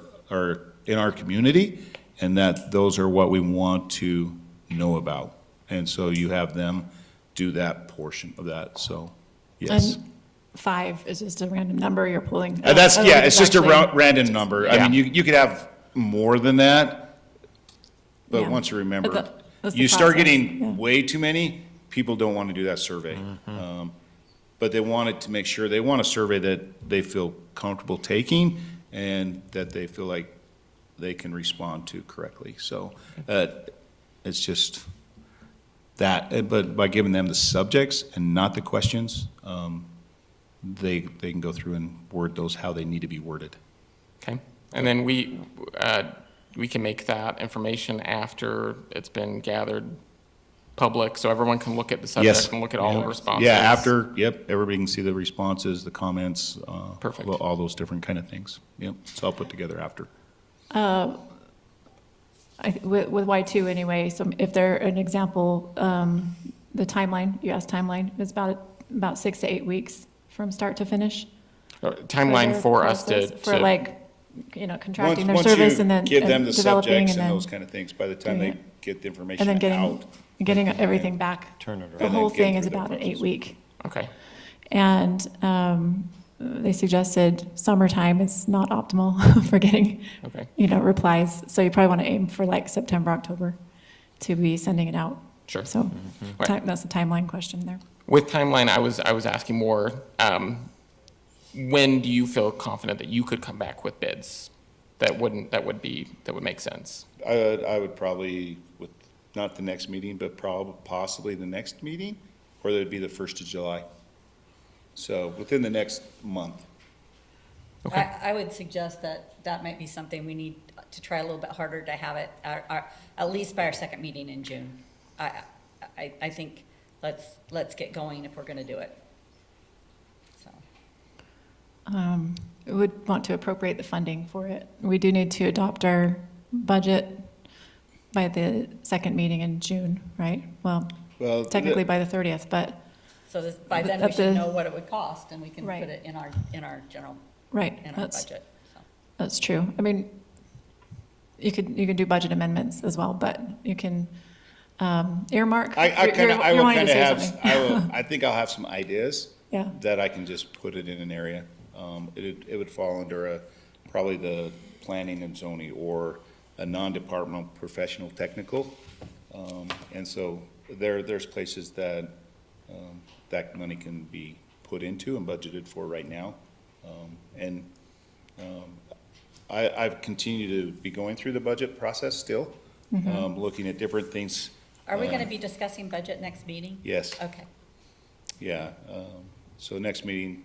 Speaker 17: in our community, and that those are what we want to know about. And so you have them do that portion of that, so, yes.
Speaker 1: And 5 is just a random number you're pulling.
Speaker 17: It's just a
Speaker 1: actually-
Speaker 17: random number. I mean, you could have more than that, but
Speaker 1: Yeah.
Speaker 17: once you remember,
Speaker 1: That's the
Speaker 17: you start
Speaker 1: process,
Speaker 17: getting
Speaker 1: yeah.
Speaker 17: way too many, people don't want to do that survey. But they wanted to make sure, they want a survey that they feel comfortable taking and that they feel like they can respond to correctly. So, it's just that, but by giving them the subjects and not the questions, they can go through and word those how they need to be worded.
Speaker 2: Okay, and then we can make that information after it's been gathered public, so everyone can look at the subjects and look at all the responses.
Speaker 17: Yeah, after, everybody can see the responses, the comments.
Speaker 2: Perfect.
Speaker 17: All those different kind of things. Yep, so I'll put together after.
Speaker 1: With Y2 anyway, so if they're an example, the timeline, you asked timeline, is about 6 to 8 weeks from start to finish.
Speaker 2: Timeline
Speaker 1: their
Speaker 2: for us
Speaker 1: process,
Speaker 2: to.
Speaker 1: For like, contracting their
Speaker 17: Once
Speaker 1: service
Speaker 17: you
Speaker 1: and then
Speaker 17: give them the
Speaker 1: developing
Speaker 17: subjects
Speaker 1: and
Speaker 17: and
Speaker 1: then
Speaker 17: those kind of things, by the time
Speaker 1: doing
Speaker 17: they
Speaker 1: it.
Speaker 17: get the
Speaker 1: and
Speaker 17: information
Speaker 1: then
Speaker 17: out.
Speaker 1: getting everything back.
Speaker 16: Turn it
Speaker 1: The
Speaker 17: around.
Speaker 1: whole
Speaker 17: And then
Speaker 1: thing
Speaker 17: get
Speaker 1: is
Speaker 17: through the
Speaker 1: about an
Speaker 17: process.
Speaker 1: 8-week.
Speaker 2: Okay,
Speaker 1: And they suggested summertime is not optimal for getting,
Speaker 2: okay,
Speaker 1: replies. So you probably want to aim for like September, October to be sending it out.
Speaker 2: sure.
Speaker 1: So
Speaker 2: Right.
Speaker 1: that's the timeline question there.
Speaker 2: With timeline, I was asking more, when do you feel confident that you could come back with bids? That would make sense?
Speaker 17: I would probably, with, not the next meeting, but possibly the next meeting, or it'd be the 1st of July. So within the next month.
Speaker 3: I would suggest that might be something we need to try a little bit harder to have it, at least by our second meeting in June. I think let's get going if we're gonna do it. So,
Speaker 1: We would want to appropriate the funding for it. We do need to adopt our budget by the second meeting in June, right? Well,
Speaker 17: Well,
Speaker 1: technically by the 30th, but,
Speaker 3: so by then we
Speaker 1: At
Speaker 3: should
Speaker 1: the-
Speaker 3: know what it would cost, and we can
Speaker 1: Right.
Speaker 3: put it in our general,
Speaker 1: right,
Speaker 3: in our
Speaker 1: that's,
Speaker 3: budget. So.
Speaker 1: that's true. I mean, you could do budget amendments as well, but you can earmark.
Speaker 17: I
Speaker 1: You're
Speaker 17: will
Speaker 1: wanting to
Speaker 17: kind of
Speaker 1: say
Speaker 17: have,
Speaker 1: something.
Speaker 17: I think I'll have some ideas.
Speaker 1: Yeah.
Speaker 17: That I can just put it in an area. It would fall under probably the planning and zoning or a non-departmental professional technical. And so there's places that, that money can be put into and budgeted for right now. I've continued to be going through the budget process still, looking at different things.
Speaker 3: Are we gonna be discussing budget next meeting?
Speaker 17: Yes.
Speaker 3: Okay.
Speaker 17: Yeah, so next meeting,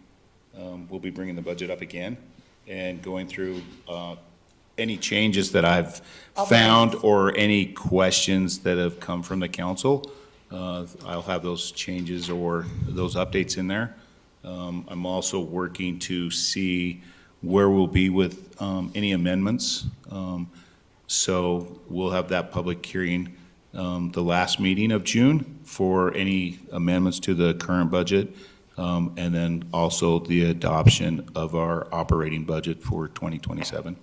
Speaker 17: we'll be bringing the budget up again and going through any changes that I've found or any questions that have come from the council. I'll have those changes or those updates in there. I'm also working to see where we'll be with any amendments. So we'll have that public hearing the last meeting of June for any amendments to the current budget, and then also the adoption of our operating budget for 2027.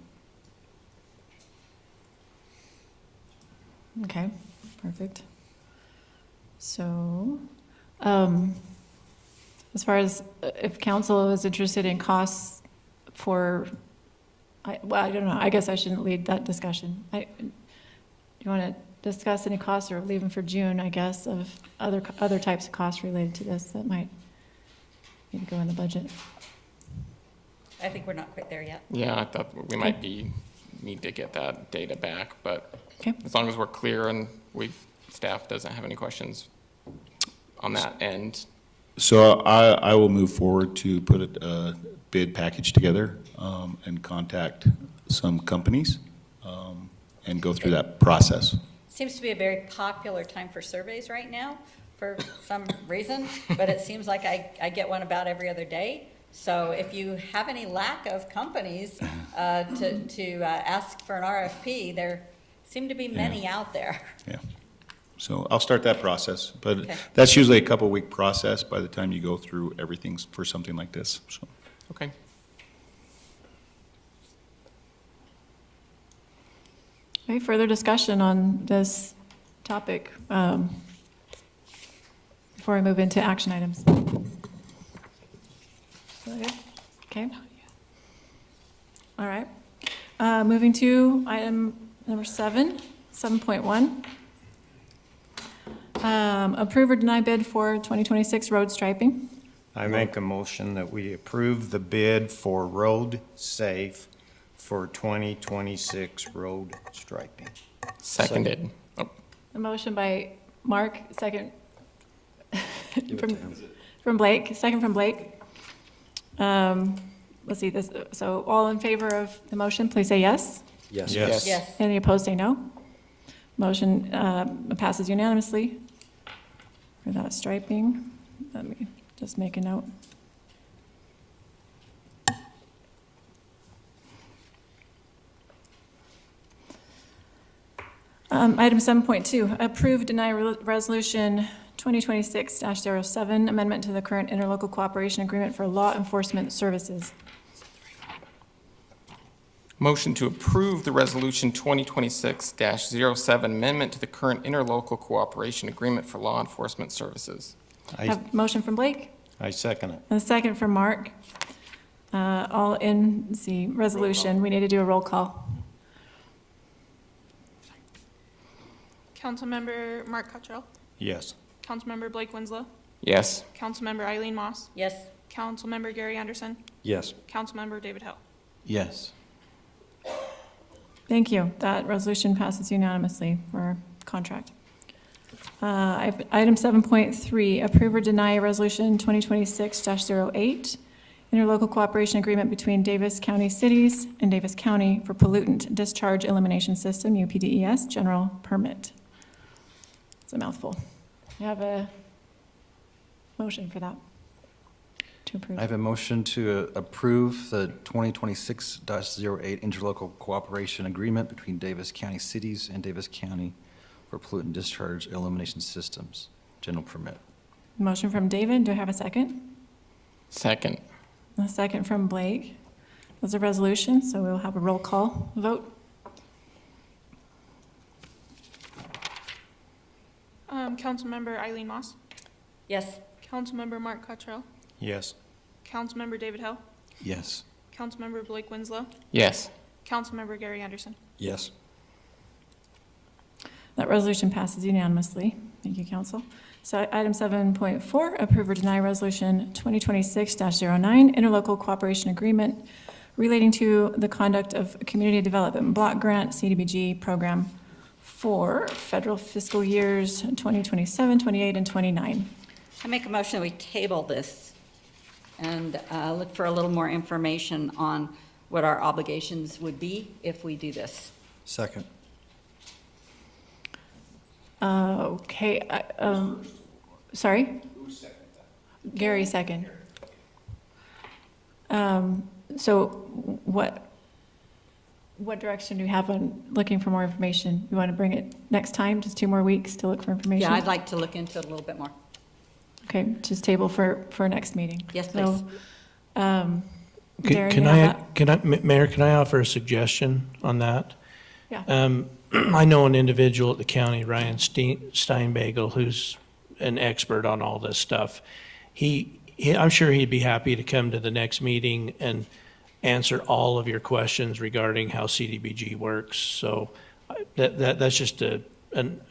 Speaker 1: Okay, perfect. So, as far as if council is interested in costs for, I don't know, I guess I shouldn't lead that discussion. Do you want to discuss any costs or leave them for June, I guess, of other types of costs related to this that might need to go in the budget?
Speaker 3: I think we're not quite there yet.
Speaker 2: Yeah, I thought we might need to get that data back, but
Speaker 1: Okay.
Speaker 2: as long as we're clear and staff doesn't have any questions on that end.
Speaker 17: So I will move forward to put a bid package together and contact some companies and go through that process.
Speaker 3: Seems to be a very popular time for surveys right now for some reason, but it seems like I get one about every other day. So if you have any lack of companies to ask for an RFP, there seem to be many out there.
Speaker 17: Yeah. So I'll start that process, but
Speaker 3: Okay.
Speaker 17: that's usually a couple-week process by the time you go through everything for something like this, so.
Speaker 2: Okay.
Speaker 1: Any further discussion on this topic before we move into action items? Okay. All right. Moving to item number 7, 7.1. Approve or deny bid for 2026 road striping.
Speaker 16: I make a motion that we approve the bid for road safe for 2026 road striping.
Speaker 2: Seconded. Oh,
Speaker 1: A motion by Mark, second
Speaker 6: Give it to him.
Speaker 1: from Blake, second from Blake. Let's see this, so all in favor of the motion, please say yes.
Speaker 6: Yes.
Speaker 2: Yes.
Speaker 3: Yes.
Speaker 1: Any opposed, say no. Motion passes unanimously for that striping. Let me just make a note. Item 7.2, approve, deny resolution 2026-07, amendment to the current interlocal cooperation agreement for law enforcement services.
Speaker 2: Motion to approve the resolution 2026-07 amendment to the current interlocal cooperation agreement for law enforcement services.
Speaker 1: Have motion from Blake
Speaker 16: I second it.
Speaker 1: and a second from Mark. All in the resolution, we need to do a roll call.
Speaker 4: Councilmember Mark Cottrell,
Speaker 16: Yes.
Speaker 4: Councilmember Blake Winslow,
Speaker 2: Yes.
Speaker 4: Councilmember Eileen Moss,
Speaker 3: Yes.
Speaker 4: Councilmember Gary Anderson,
Speaker 6: Yes.
Speaker 4: Councilmember David Hill.
Speaker 5: Yes.
Speaker 1: Thank you. That resolution passes unanimously for our contract. Item 7.3, approve or deny resolution 2026-08, interlocal cooperation agreement between Davis County Cities and Davis County for pollutant discharge elimination system, UPDES, general permit. It's a mouthful. You have a motion for that to approve.
Speaker 5: I have a motion to approve the 2026-08 interlocal cooperation agreement between Davis County Cities and Davis County for pollutant discharge elimination systems, general permit.
Speaker 1: Motion from David. Do I have a second?
Speaker 2: Second.
Speaker 1: A second from Blake. Those are resolutions, so we'll have a roll call vote.
Speaker 4: Councilmember Eileen Moss,
Speaker 3: Yes.
Speaker 4: Councilmember Mark Cottrell,
Speaker 16: Yes.
Speaker 4: Councilmember David Hill,
Speaker 5: Yes.
Speaker 4: Councilmember Blake Winslow,
Speaker 2: Yes.
Speaker 4: Councilmember Gary Anderson.
Speaker 6: Yes.
Speaker 1: That resolution passes unanimously. Thank you, council. So item 7.4, approve or deny resolution 2026-09, interlocal cooperation agreement relating to the conduct of a community development block grant CDBG program for federal fiscal years 2027, 28, and 29.
Speaker 3: I make a motion that we table this and look for a little more information on what our obligations would be if we do this.
Speaker 6: Second.
Speaker 1: Okay, sorry? Gary, second. So what direction do you have on looking for more information? You want to bring it next time, just 2 more weeks to look for information?
Speaker 3: Yeah, I'd like to look into it a little bit more.
Speaker 1: Okay, just table for next meeting.
Speaker 3: Yes,
Speaker 1: So,
Speaker 3: please.
Speaker 1: Darren,
Speaker 18: Can
Speaker 1: you have that?
Speaker 18: Mayor, can I offer a suggestion on that?
Speaker 1: Yeah.
Speaker 18: I know an individual at the county, Ryan Steinbagel, who's an expert on all this stuff. I'm sure he'd be happy to come to the next meeting and answer all of your questions regarding how CDBG works. So that's just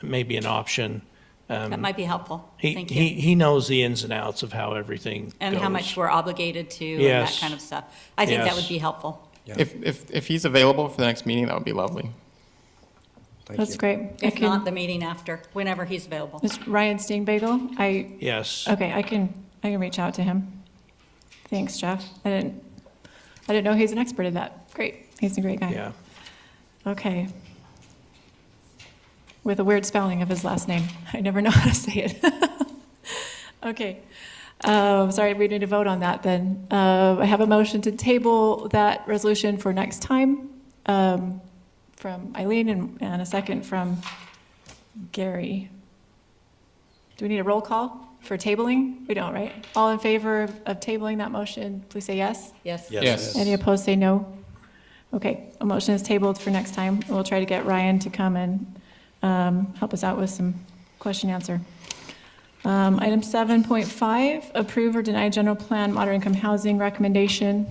Speaker 18: maybe an option.
Speaker 3: That might be helpful. Thank you.
Speaker 18: He knows the ins and outs of how everything
Speaker 3: And how
Speaker 18: goes.
Speaker 3: much we're obligated to and that
Speaker 18: Yes.
Speaker 3: kind of stuff. I think that
Speaker 18: Yes.
Speaker 3: would be helpful.
Speaker 2: If he's available for the next meeting, that would be lovely.
Speaker 6: Thank
Speaker 1: That's
Speaker 6: you.
Speaker 1: great.
Speaker 3: If not, the meeting after, whenever he's available.
Speaker 1: It's Ryan Steinbagel.
Speaker 18: Yes.
Speaker 1: Okay, I can reach out to him. Thanks, Jeff. I didn't know he's an expert at that. Great. He's a great guy.
Speaker 18: Yeah.
Speaker 1: Okay. With a weird spelling of his last name. I never know how to say it. Okay. Sorry, we need to vote on that then. I have a motion to table that resolution for next time from Eileen and a second from Gary. Do we need a roll call for tabling? We don't, right? All in favor of tabling that motion, please say yes.
Speaker 3: Yes.
Speaker 2: Yes.
Speaker 1: Any opposed, say no. Okay, a motion is tabled for next time. We'll try to get Ryan to come and help us out with some question answer. Item 7.5, approve or deny general plan moderate income housing recommendation.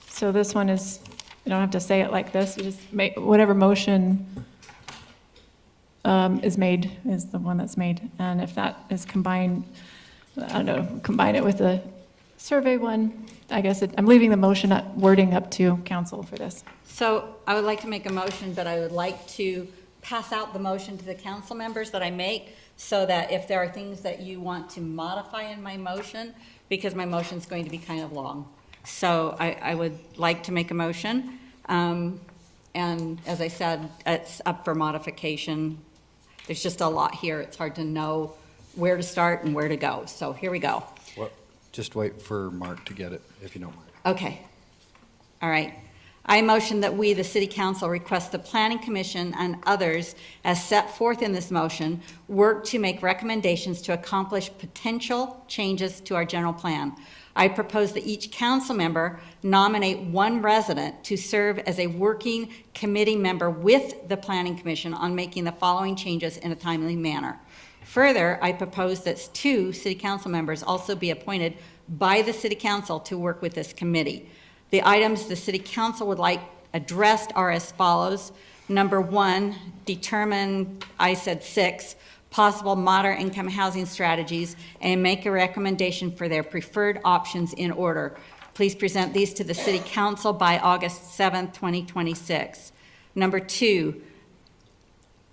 Speaker 1: So this one is, you don't have to say it like this, you just make whatever motion is the one that's made. And if that is combined, I don't know, combine it with the survey one, I guess I'm leaving the motion wording up to council for this.
Speaker 3: So I would like to make a motion, but I would like to pass out the motion to the council members that I make, so that if there are things that you want to modify in my motion, because my motion's going to be kind of long. So I would like to make a motion. And as I said, it's up for modification. There's just a lot here. It's hard to know where to start and where to go. So here we go.
Speaker 6: Well, just wait for Mark to get it, if you don't mind.
Speaker 3: Okay. All right. I motion that we, the city council, request the planning commission and others, as set forth in this motion, work to make recommendations to accomplish potential changes to our general plan. I propose that each council member nominate one resident to serve as a working committee member with the planning commission on making the following changes in a timely manner. Further, I propose that 2 city council members also be appointed by the city council to work with this committee. The items the city council would like addressed are as follows. Number 1, determine, I said 6, possible moderate income housing strategies and make a recommendation for their preferred options in order. Please present these to the city council by August 7th, 2026. Number 2,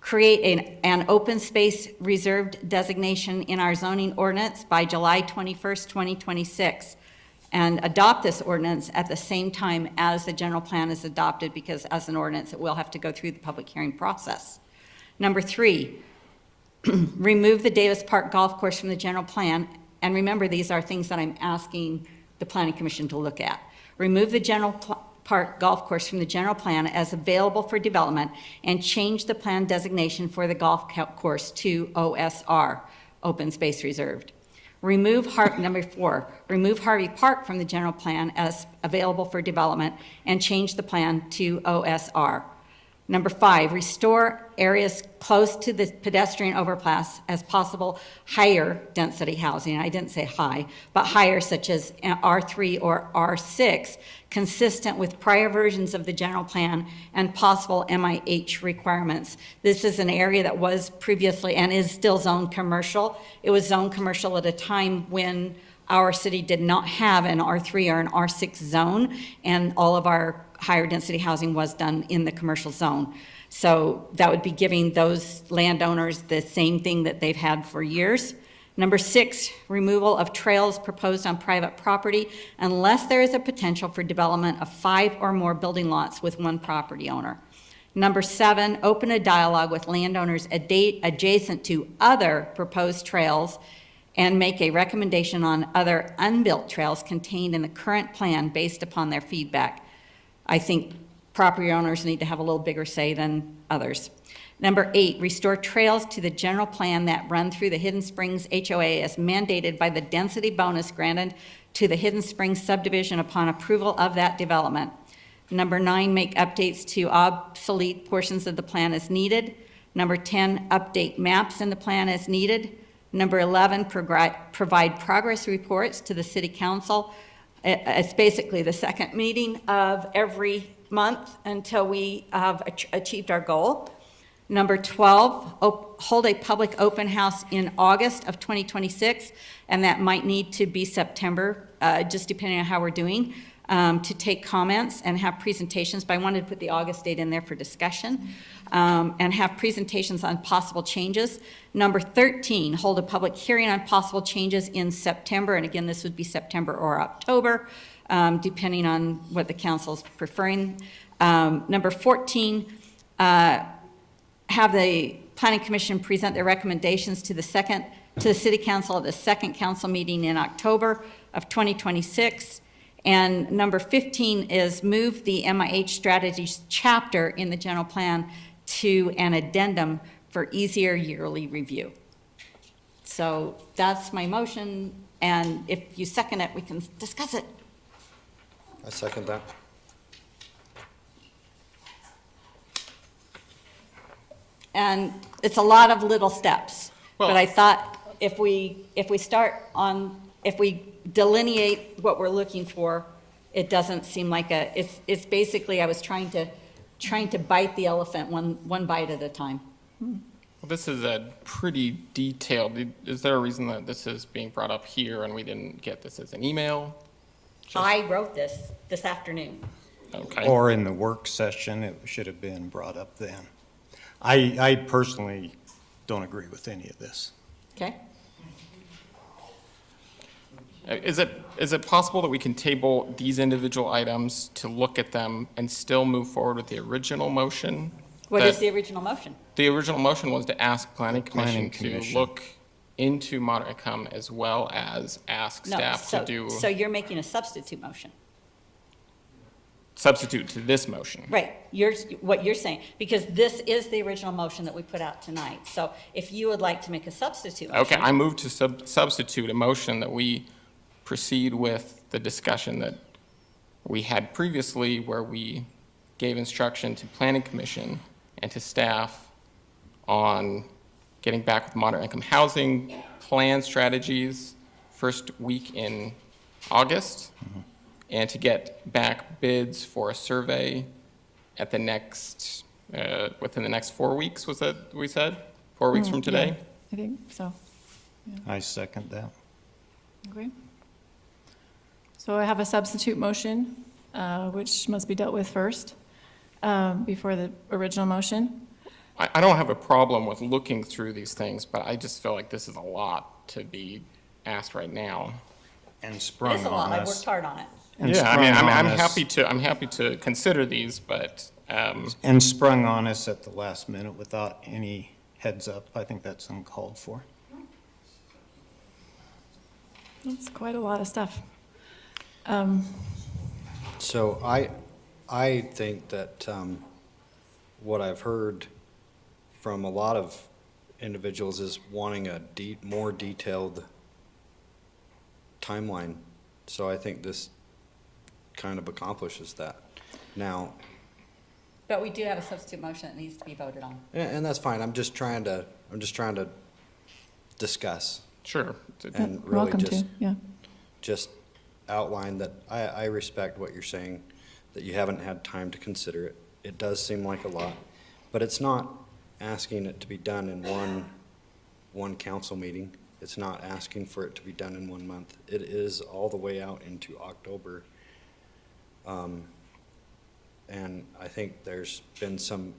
Speaker 3: create an open space reserved designation in our zoning ordinance by July 21st, 2026. And adopt this ordinance at the same time as the general plan is adopted, because as an ordinance, it will have to go through the public hearing process. Number 3, remove the Davis Park Golf Course from the general plan. And remember, these are things that I'm asking the Planning Commission to look at. Remove the general park golf course from the general plan as available for development and change the plan designation for the golf course to OSR, open space reserved. Number 4, remove Harvey Park from the general plan as available for development and change the plan to OSR. Number 5, restore areas close to the pedestrian overpass as possible higher density housing. I didn't say high, but higher, such as R3 or R6, consistent with prior versions of the general plan and possible MIH requirements. This is an area that was previously and is still zoned commercial. It was zoned commercial at a time when our city did not have an R3 or an R6 zone, and all of our higher density housing was done in the commercial zone. So that would be giving those landowners the same thing that they've had for years. Number 6, removal of trails proposed on private property unless there is a potential for development of 5 or more building lots with one property owner. Number 7, open a dialogue with landowners adjacent to other proposed trails and make a recommendation on other unbuilt trails contained in the current plan based upon their feedback. I think property owners need to have a little bigger say than others. Number 8, restore trails to the general plan that run through the Hidden Springs HOA as mandated by the density bonus granted to the Hidden Springs subdivision upon approval of that development. Number 9, make updates to obsolete portions of the plan as needed. Number 10, update maps in the plan as needed. Number 11, provide progress reports to the city council. It's basically the second meeting of every month until we have achieved our goal. Number 12, hold a public open house in August of 2026, and that might need to be September, just depending on how we're doing, to take comments and have presentations. But I wanted to put the August date in there for discussion, and have presentations on possible changes. Number 13, hold a public hearing on possible changes in September, and again, this would be September or October, depending on what the council's preferring. Number 14, have the Planning Commission present their recommendations to the City Council at the second council meeting in October of 2026. And number 15 is move the MIH strategies chapter in the general plan to an addendum for easier yearly review. So that's my motion, and if you second it, we can discuss it.
Speaker 6: I second that.
Speaker 3: And it's a lot of little steps,
Speaker 2: Well-
Speaker 3: but I thought if we delineate what we're looking for, it doesn't seem like it's basically, I was trying to bite the elephant one bite at a time.
Speaker 2: Well, this is a pretty detailed, is there a reason that this is being brought up here and we didn't get this as an email?
Speaker 3: I wrote this afternoon.
Speaker 2: Okay.
Speaker 16: Or in the work session, it should have been brought up then. I personally don't agree with any of this.
Speaker 3: Okay?
Speaker 2: Is it possible that we can table these individual items to look at them and still move forward with the original motion?
Speaker 3: What is the original motion?
Speaker 2: The original motion was to ask Planning Commission to
Speaker 16: Commission.
Speaker 2: look into moderate income as well as ask
Speaker 3: No,
Speaker 2: staff to
Speaker 3: so,
Speaker 2: do,
Speaker 3: so you're making a substitute motion.
Speaker 2: substitute to this motion.
Speaker 3: Right, what you're saying, because this is the original motion that we put out tonight. So if you would like to make a substitute motion.
Speaker 2: Okay, I move to substitute a motion that we proceed with the discussion that we had previously where we gave instruction to Planning Commission and to staff on getting back with moderate income housing plan strategies first week in August, and to get back bids for a survey at the next, within the next 4 weeks, was that what we said? 4 weeks from today?
Speaker 1: Yeah, I think so.
Speaker 16: I second that.
Speaker 1: Agree. So I have a substitute motion, which must be dealt with first, before the original motion.
Speaker 2: I don't have a problem with looking through these things, but I just feel like this is a lot to be asked right now.
Speaker 16: And
Speaker 3: It
Speaker 16: sprung
Speaker 3: is a lot,
Speaker 16: on
Speaker 3: I
Speaker 16: us.
Speaker 3: worked hard on it.
Speaker 16: And
Speaker 2: Yeah, I mean,
Speaker 16: sprung
Speaker 2: I'm
Speaker 16: on us-
Speaker 2: I'm happy to consider these, but,
Speaker 16: And sprung on us at the last minute without any heads up. I think that's uncalled for.
Speaker 1: That's quite a lot of stuff.
Speaker 6: So I think that what I've heard from a lot of individuals is wanting a more detailed timeline. So I think this kind of accomplishes that. Now,
Speaker 3: But we do have a substitute motion that needs to be voted on.
Speaker 6: and that's fine. I'm just trying to discuss
Speaker 2: sure.
Speaker 6: and really
Speaker 1: Welcome to, yeah.
Speaker 6: just outline that I respect what you're saying, that you haven't had time to consider it. It does seem like a lot, but it's not asking it to be done in one council meeting. It's not asking for it to be done in 1 month. It is all the way out into October. And I think there's been some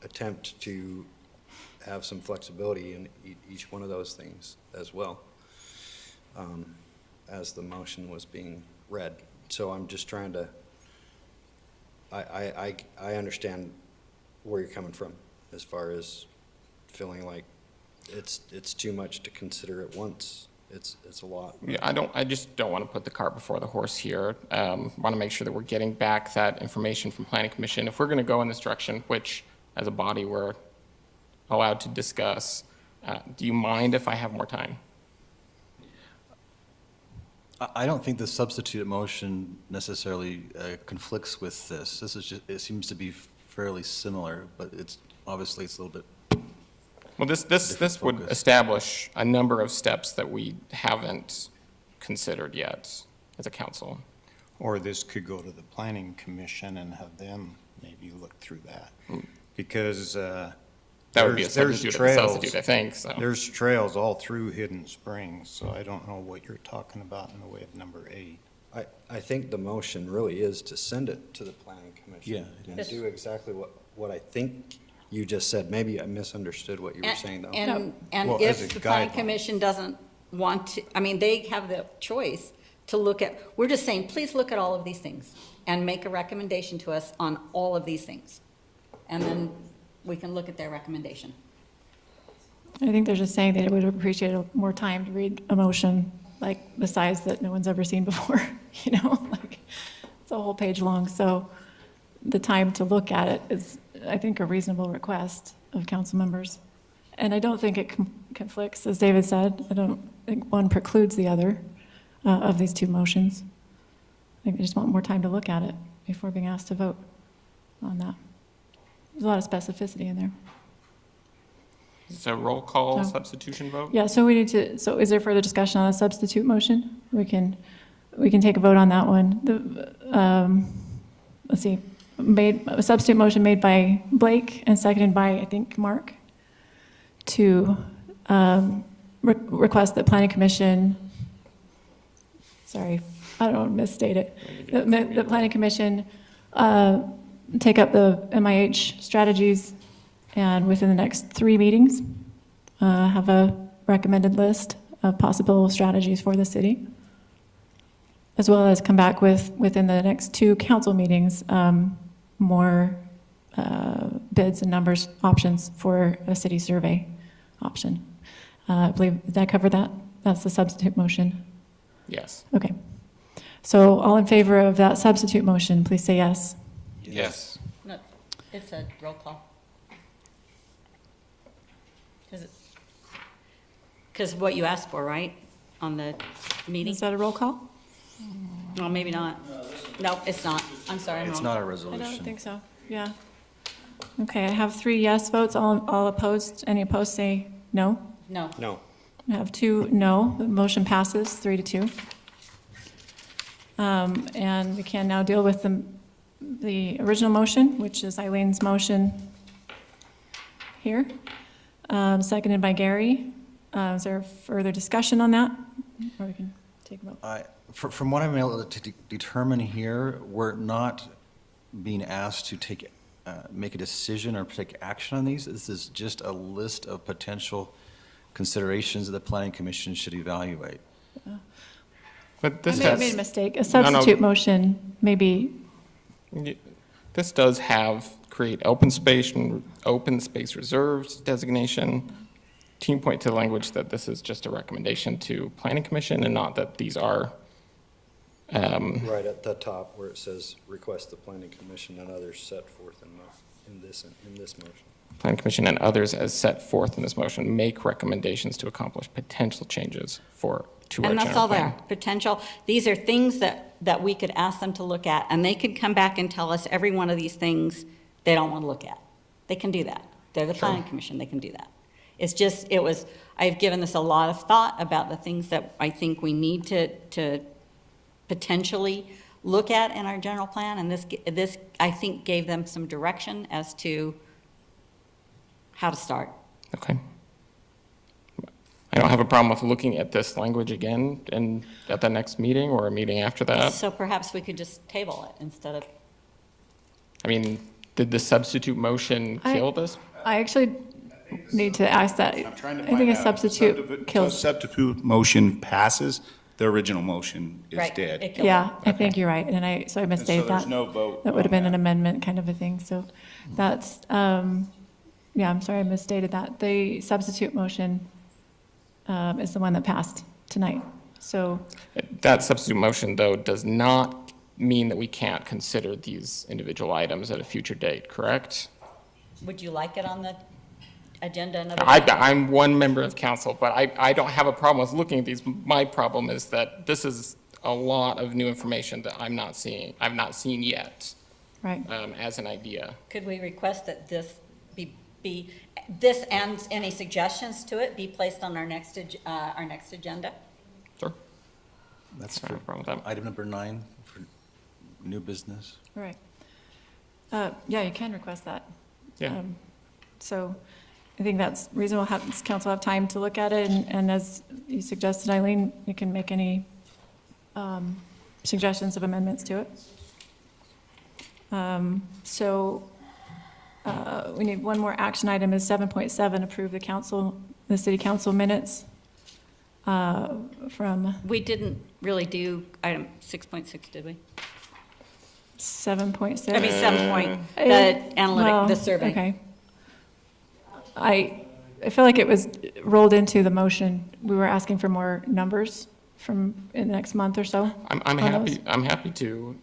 Speaker 6: attempt to have some flexibility in each one of those things as well, as the motion was being read. So I'm just trying to, I understand where you're coming from as far as feeling like it's too much to consider at once. It's a lot.
Speaker 2: Yeah, I just don't want to put the cart before the horse here. Want to make sure that we're getting back that information from Planning Commission. If we're going to go in this direction, which as a body we're allowed to discuss, do you mind if I have more time?
Speaker 5: I don't think the substitute motion necessarily conflicts with this. This is just, it seems to be fairly similar, but it's a little bit.
Speaker 2: Well, this would
Speaker 5: focus.
Speaker 2: establish a number of steps that we haven't considered yet as a council.
Speaker 16: Or this could go to the planning commission and have them maybe look through that. Because
Speaker 2: That would be a
Speaker 16: there's
Speaker 2: substitute of a
Speaker 16: trails.
Speaker 2: substitute, I think, so.
Speaker 16: There's trails all through Hidden Springs, so I don't know what you're talking about in the way of number 8.
Speaker 6: I think the motion really is to send it to the planning commission.
Speaker 5: Yeah, it
Speaker 6: And do exactly what I think you just said. Maybe I misunderstood what you were saying, though.
Speaker 3: And
Speaker 16: Well, as
Speaker 3: if
Speaker 16: a
Speaker 3: the planning
Speaker 16: guideline.
Speaker 3: commission doesn't want to, I mean, they have the choice to look at, we're just saying, please look at all of these things and make a recommendation to us on all of these things. And then we can look at their recommendation.
Speaker 1: I think they're just saying they would appreciate more time to read a motion, like the size that no one's ever seen before, like, it's a whole page long. So the time to look at it is, I think, a reasonable request of council members. And I don't think it conflicts, as David said. I don't think one precludes the other of these two motions. I think they just want more time to look at it before being asked to vote on that. There's a lot of specificity in there.
Speaker 2: Is it a roll call
Speaker 1: No.
Speaker 2: substitution vote?
Speaker 1: Yeah, so we need to, so is there further discussion on a substitute motion? We can take a vote on that one. Let's see, a substitute motion made by Blake and seconded by, I think, Mark, to request that planning commission, sorry, I don't want to misstate it, the planning commission take up the MIH strategies and within the next 3 meetings, have a recommended list of possible strategies for the city, as well as come back with, within the next 2 council meetings, more bids and numbers options for a city survey option. I believe, did I cover that? That's the substitute motion.
Speaker 2: Yes.
Speaker 1: Okay. So all in favor of that substitute motion, please say yes.
Speaker 2: Yes.
Speaker 3: No, it's a roll call. Because what you asked for, right, on the meeting?
Speaker 1: Is that a roll call?
Speaker 3: No, maybe not. No, it's not. I'm sorry, I'm
Speaker 5: It's
Speaker 3: wrong.
Speaker 5: not a
Speaker 1: I
Speaker 5: resolution.
Speaker 1: don't think so, yeah. Okay, I have 3 yes votes, all opposed. Any opposed, say no.
Speaker 3: No.
Speaker 6: No.
Speaker 1: I have 2 no, the motion passes 3-2. And we can now deal with the original motion, which is Eileen's motion here, seconded by Gary. Is there further discussion on that? Or we can take a vote.
Speaker 5: From what I'm able to determine here, we're not being asked to make a decision or take action on these. This is just a list of potential considerations that the planning commission should evaluate.
Speaker 2: But this
Speaker 1: I
Speaker 2: has,
Speaker 1: made a mistake. A substitute motion, maybe,
Speaker 2: this does create open space reserves designation. Team point to the language that this is just a recommendation to planning commission and not that these are.
Speaker 6: Right at the top where it says, request the planning commission and others set forth in this motion.
Speaker 2: Planning commission and others as set forth in this motion make recommendations to accomplish potential changes to our
Speaker 3: And that's
Speaker 2: general
Speaker 3: all they
Speaker 2: plan.
Speaker 3: are, potential. These are things that we could ask them to look at, and they could come back and tell us every one of these things they don't want to look at. They can do that. They're the planning commission, they can do that. It's just, I've given this a lot of thought about the things that I think we need to potentially look at in our general plan, and this, I think, gave them some direction as to how to start.
Speaker 2: Okay. I don't have a problem with looking at this language again and at the next meeting or a meeting after that.
Speaker 3: So perhaps we could just table it instead of,
Speaker 2: I mean, did the substitute motion kill this?
Speaker 1: I actually need to ask that.
Speaker 17: I'm trying to
Speaker 1: I think
Speaker 17: find
Speaker 1: a
Speaker 17: out.
Speaker 1: substitute kills.
Speaker 17: Substitute motion passes, the original motion is
Speaker 3: right.
Speaker 17: dead.
Speaker 3: it killed
Speaker 1: Yeah,
Speaker 3: it.
Speaker 1: I think you're right, and so I misstated
Speaker 17: there's
Speaker 1: that.
Speaker 17: no vote
Speaker 1: That would have
Speaker 17: on
Speaker 1: been an
Speaker 17: that.
Speaker 1: amendment kind of a thing, so that's, yeah, I'm sorry, I misstated that. The substitute motion is the one that passed tonight, so,
Speaker 2: That substitute motion, though, does not mean that we can't consider these individual items at a future date, correct?
Speaker 3: Would you like it on the agenda another day?
Speaker 2: I'm one member of council, but I don't have a problem with looking at these. My problem is that this is a lot of new information that I've not seen yet
Speaker 1: right.
Speaker 2: as an idea.
Speaker 3: Could we request that this be this and any suggestions to it be placed on our next agenda?
Speaker 2: Sure.
Speaker 5: That's
Speaker 2: Not a problem with that.
Speaker 5: item number 9 for new business.
Speaker 1: All right. Yeah, you can request that.
Speaker 2: Yeah.
Speaker 1: So I think that's reasonable. Does council have time to look at it? And as you suggested, Eileen, you can make any suggestions of amendments to it. So we need one more action item is 7.7, approve the city council minutes from
Speaker 3: We didn't really do item 6.6, did we?
Speaker 1: 7.6.
Speaker 3: I mean, 7 point, the
Speaker 1: Well,
Speaker 3: analytic, the survey.
Speaker 1: Okay. I feel like it was rolled into the motion. We were asking for more numbers in the next month or so.
Speaker 2: I'm
Speaker 1: on those.
Speaker 2: happy to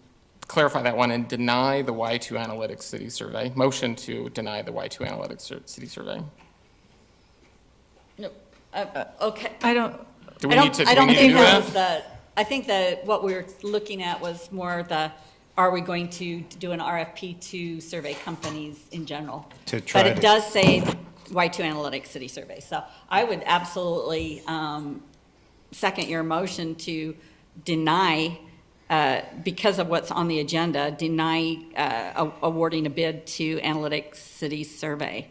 Speaker 2: clarify that one and deny the Y2 Analytics City Survey. Motion to deny the Y2 Analytics City Survey.
Speaker 3: No, okay.
Speaker 1: I don't,
Speaker 2: Do we need to do that?
Speaker 3: I think that what we were looking at was more are we going to do an RFP to survey companies in general?
Speaker 16: To try
Speaker 3: But it
Speaker 16: to-
Speaker 3: does say Y2 Analytics City Survey. So I would absolutely second your motion to deny because of what's on the agenda, deny awarding a bid to Analytics City Survey,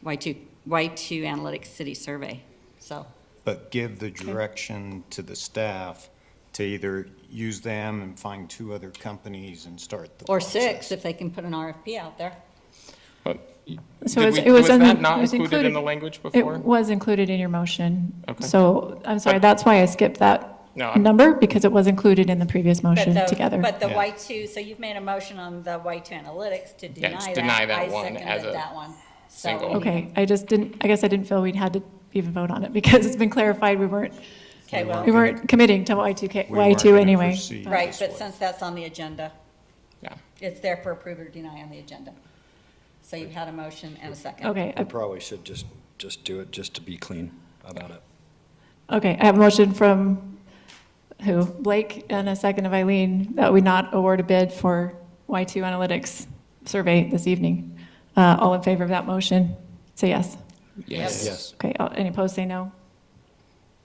Speaker 3: Y2 Analytics City Survey, so.
Speaker 16: But give the direction to the staff to either use them and find 2 other companies and start the
Speaker 3: Or
Speaker 16: process.
Speaker 3: 6, if they can put an RFP out there.
Speaker 1: So
Speaker 2: Did
Speaker 1: it was
Speaker 2: was
Speaker 1: in
Speaker 2: that
Speaker 1: the-
Speaker 2: not
Speaker 1: it was
Speaker 2: included in the language before?
Speaker 1: It was included in your motion.
Speaker 2: Okay.
Speaker 1: So I'm sorry, that's why I skipped that
Speaker 2: No, I'm-
Speaker 1: number, because it was included in the previous motion together.
Speaker 3: But the
Speaker 16: Yeah.
Speaker 3: Y2, so you've made a motion on the Y2 Analytics to
Speaker 2: Yeah,
Speaker 3: deny
Speaker 2: just
Speaker 3: that.
Speaker 2: deny that
Speaker 3: I
Speaker 2: one as
Speaker 3: seconded
Speaker 2: a
Speaker 3: that one. So-
Speaker 2: single.
Speaker 1: Okay, I guess I didn't feel we'd had to even vote on it, because it's been clarified we weren't
Speaker 3: Okay, well,
Speaker 1: committing to Y2
Speaker 16: We weren't
Speaker 1: Y2
Speaker 16: gonna
Speaker 1: anyway.
Speaker 16: proceed.
Speaker 3: right,
Speaker 16: this
Speaker 3: but
Speaker 16: way.
Speaker 3: since that's on the agenda,
Speaker 2: Yeah.
Speaker 3: it's there for approve or deny on the agenda. So you've had a motion and a second.
Speaker 1: Okay,
Speaker 6: We probably should just do it just to be clean about it.
Speaker 1: okay, I have a motion from who? Blake, and a second of Eileen, that we not award a bid for Y2 Analytics survey this evening. All in favor of that motion, say yes.
Speaker 2: Yes.
Speaker 6: Yes.
Speaker 1: Okay, any opposed, say no.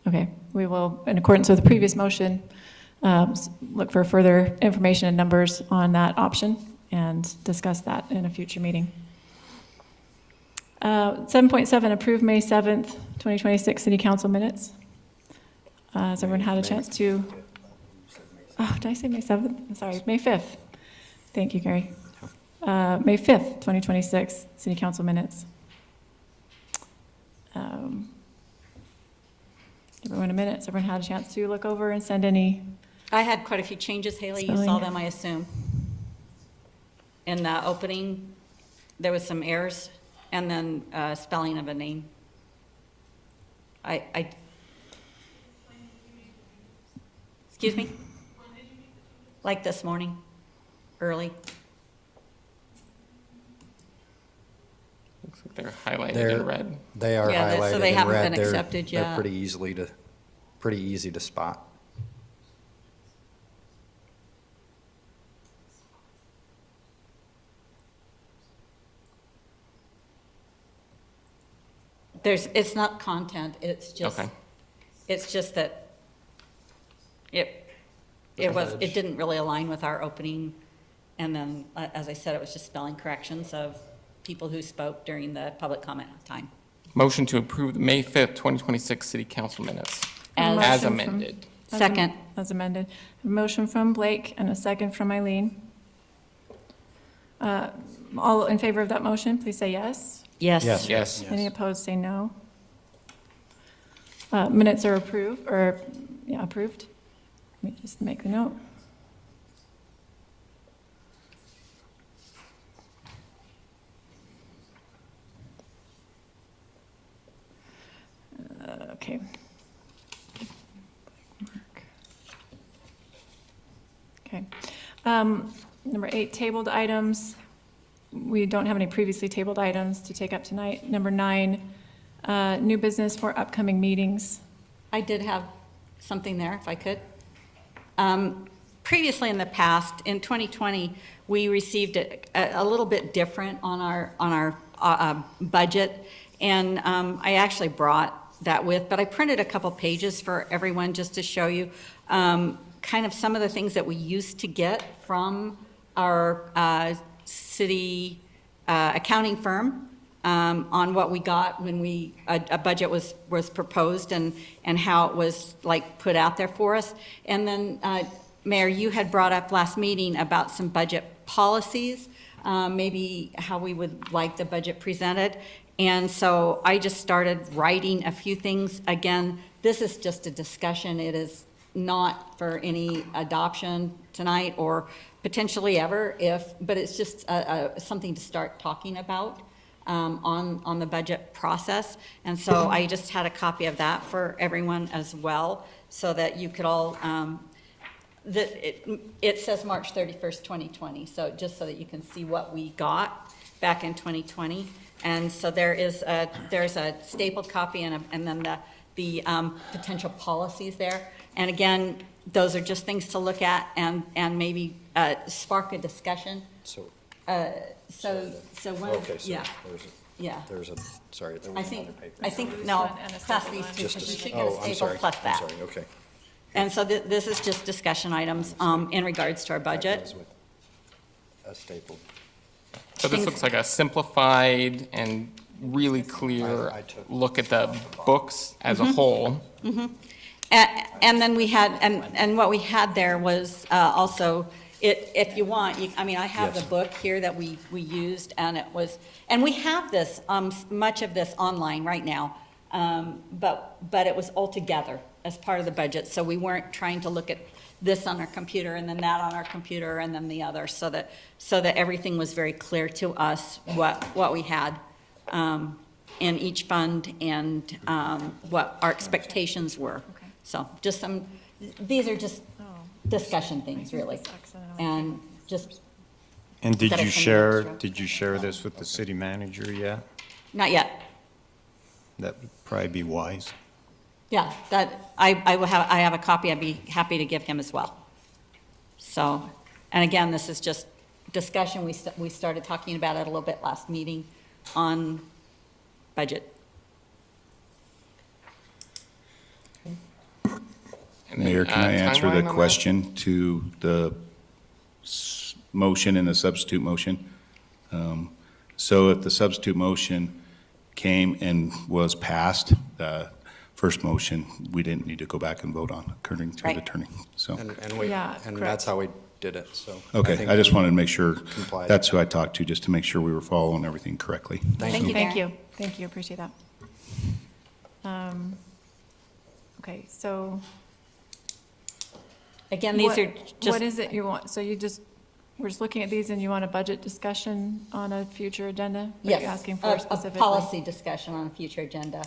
Speaker 1: Okay, we will, in accordance with the previous motion, look for further information and numbers on that option and discuss that in a future meeting. 7.7, approve May 7th, 2026 City Council minutes. Has everyone had a chance to? Oh, did I say May 7th? I'm sorry, May 5th. Thank you, Gary. May 5th, 2026 City Council minutes. Everyone a minute. Has everyone had a chance to look over and send any?
Speaker 3: I had quite a few changes, Haley, you saw
Speaker 1: Spelling.
Speaker 3: them, I assume. In the opening, there was some errors, and then spelling of a name. Excuse me? Like this morning, early.
Speaker 2: Looks like they're highlighted in red.
Speaker 6: They are
Speaker 3: Yeah, so
Speaker 6: highlighted
Speaker 3: they
Speaker 6: in
Speaker 3: haven't
Speaker 6: red.
Speaker 3: been
Speaker 6: They're-
Speaker 3: accepted
Speaker 6: They're
Speaker 3: yet.
Speaker 6: pretty easy to spot.
Speaker 3: It's not content, it's just,
Speaker 2: Okay.
Speaker 3: it's just that it didn't really align with our opening. And then, as I said, it was just spelling corrections of people who spoke during the public comment time.
Speaker 2: Motion to approve the May 5th, 2026 City Council minutes
Speaker 3: As-
Speaker 2: as
Speaker 1: Motion from-
Speaker 2: amended.
Speaker 3: Second.
Speaker 1: As amended. A motion from Blake and a second from Eileen. All in favor of that motion, please say yes.
Speaker 3: Yes.
Speaker 6: Yes.
Speaker 2: Yes.
Speaker 1: Any opposed, say no. Minutes are approved, approved. Let me just make a note. Okay. Okay. Number 8, tabled items. We don't have any previously tabled items to take up tonight. Number 9, new business for upcoming meetings.
Speaker 3: I did have something there, if I could. Previously in the past, in 2020, we received a little bit different on our budget, and I actually brought that with, but I printed a couple pages for everyone just to show you kind of some of the things that we used to get from our city accounting firm on what we got when a budget was proposed and how it was like put out there for us. And then, Mayor, you had brought up last meeting about some budget policies, maybe how we would like the budget presented. And so I just started writing a few things. Again, this is just a discussion. It is not for any adoption tonight or potentially ever but it's just something to start talking about on the budget process. And so I just had a copy of that for everyone as well, so that you could all, it says March 31st, 2020, so just so that you can see what we got back in 2020. And so there's a stapled copy and then the potential policies there. And again, those are just things to look at and maybe spark a discussion.
Speaker 6: So,
Speaker 3: So when,
Speaker 6: okay, so
Speaker 3: yeah, yeah.
Speaker 6: sorry, there
Speaker 3: I
Speaker 6: was
Speaker 3: think,
Speaker 6: another paper.
Speaker 3: I think, no,
Speaker 1: And a
Speaker 3: pass
Speaker 1: stapled
Speaker 3: these
Speaker 1: one.
Speaker 3: two,
Speaker 6: Just
Speaker 3: because you should
Speaker 6: oh,
Speaker 3: get a
Speaker 6: I'm
Speaker 3: staple
Speaker 6: sorry,
Speaker 3: plus
Speaker 6: I'm
Speaker 3: that.
Speaker 6: sorry, okay.
Speaker 3: And so this is just discussion items in regards to our
Speaker 6: That
Speaker 3: budget.
Speaker 6: goes with a staple.
Speaker 2: So this looks like a simplified and really clear
Speaker 6: I took-
Speaker 2: look at the books as a whole.
Speaker 3: And then we had, and what we had there was also, if you want, I mean, I have the
Speaker 6: Yes.
Speaker 3: book here that we used, and it was, and we have this, much of this online right now, but it was all together as part of the budget, so we weren't trying to look at this on our computer and then that on our computer and then the other, so that everything was very clear to us what we had in each fund and what our expectations were. So just these are just discussion things, really. And just,
Speaker 16: And
Speaker 3: Got it from the extra.
Speaker 16: did you share this with the city manager yet?
Speaker 3: not yet.
Speaker 16: That would probably be wise.
Speaker 3: Yeah, that, I have a copy I'd be happy to give him as well. So, and again, this is just discussion. We started talking about it a little bit last meeting on budget.
Speaker 2: And then,
Speaker 17: Mayor, can I answer
Speaker 2: timeline
Speaker 17: the
Speaker 2: on that?
Speaker 17: question to the motion and the substitute motion? So if the substitute motion came and was passed, the first motion, we didn't need to go back and vote on, according to the
Speaker 3: Right.
Speaker 17: attorney, so.
Speaker 1: Yeah,
Speaker 6: And
Speaker 1: correct.
Speaker 6: that's how we did it, so.
Speaker 17: Okay,
Speaker 6: think
Speaker 17: I just
Speaker 6: we
Speaker 17: wanted to make sure,
Speaker 6: complied.
Speaker 17: that's who I talked to, just to make sure we were following everything correctly.
Speaker 3: Thank you,
Speaker 1: Thank
Speaker 3: Darren.
Speaker 1: you, thank you, appreciate that. Okay, so
Speaker 3: Again, these are
Speaker 1: what
Speaker 3: just,
Speaker 1: is it you want? So we're just looking at these and you want a budget discussion on a future agenda? What
Speaker 3: yes,
Speaker 1: are you asking
Speaker 3: a
Speaker 1: for specifically?
Speaker 3: policy discussion on a future agenda.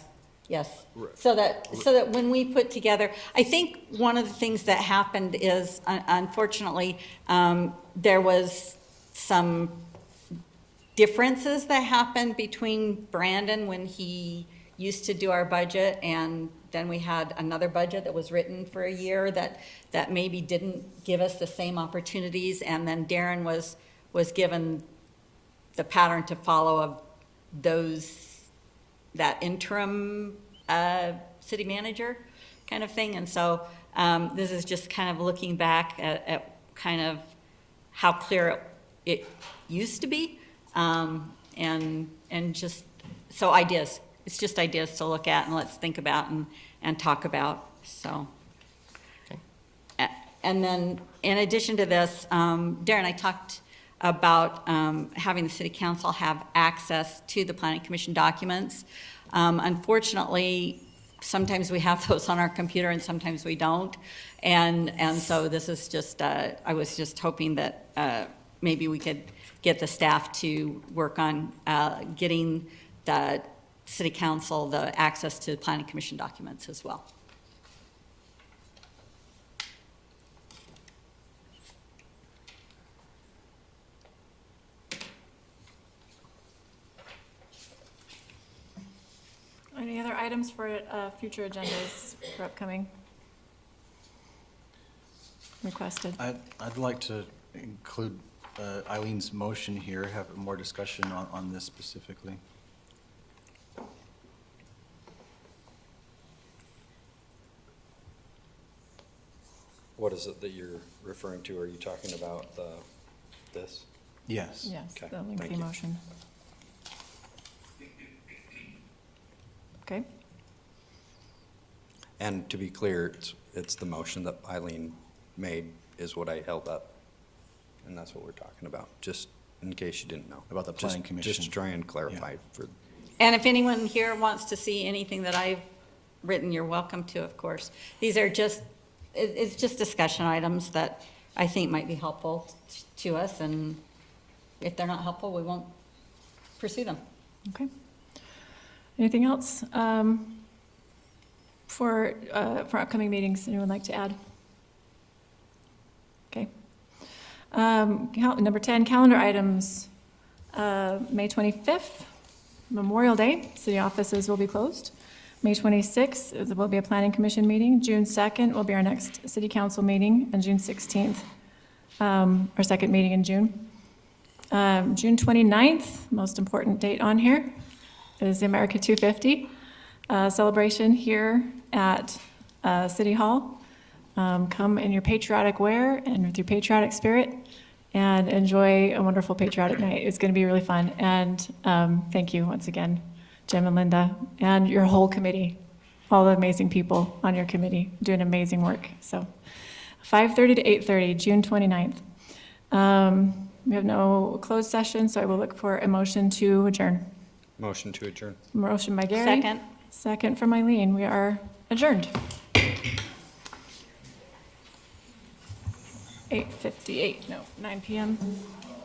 Speaker 3: Yes. So that when we put together, I think one of the things that happened is, unfortunately, there was some differences that happened between Brandon when he used to do our budget, and then we had another budget that was written for a year that maybe didn't give us the same opportunities, and then Darren was given the pattern to follow of that interim city manager kind of thing. And so this is just kind of looking back at kind of how clear it used to be. And just, so ideas. It's just ideas to look at and let's think about and talk about, so. And then, in addition to this, Darren, I talked about having the city council have access to the planning commission documents. Unfortunately, sometimes we have those on our computer and sometimes we don't. And so this is just, I was just hoping that maybe we could get the staff to work on getting the city council the access to the planning commission documents as well.
Speaker 1: Any other items for future agendas for upcoming requested?
Speaker 5: I'd like to include Eileen's motion here, have more discussion on this specifically.
Speaker 6: What is it that you're referring to? Are you talking about this?
Speaker 5: Yes.
Speaker 1: Yes,
Speaker 6: Okay,
Speaker 1: the
Speaker 6: thank
Speaker 1: lengthy
Speaker 6: you.
Speaker 1: motion. Okay,
Speaker 6: And to be clear, it's the motion that Eileen made is what I held up. And that's what we're talking about, just in case you didn't know.
Speaker 5: About the planning
Speaker 6: Just
Speaker 5: commission.
Speaker 6: to try and clarify for,
Speaker 3: And if anyone here wants to see anything that I've written, you're welcome to, of course. These are just, it's just discussion items that I think might be helpful to us, and if they're not helpful, we won't pursue them.
Speaker 1: okay. Anything else for upcoming meetings anyone like to add? Okay. Number 10, calendar items. May 25th, Memorial Day, city offices will be closed. May 26th, there will be a planning commission meeting. June 2nd will be our next city council meeting, and June 16th, our second meeting in June. June 29th, most important date on here, is the America 250 celebration here at City Hall. Come in your patriotic wear and with your patriotic spirit and enjoy a wonderful patriotic night. It's going to be really fun. And thank you once again, Jim and Linda, and your whole committee, all the amazing people on your committee doing amazing work. So 5:30 to 8:30, June 29th. We have no closed session, so I will look for a motion to adjourn.
Speaker 6: Motion to adjourn.
Speaker 1: Motion by Gary.
Speaker 4: Second.
Speaker 1: Second from Eileen. We are adjourned. 8:58, no, 9 PM.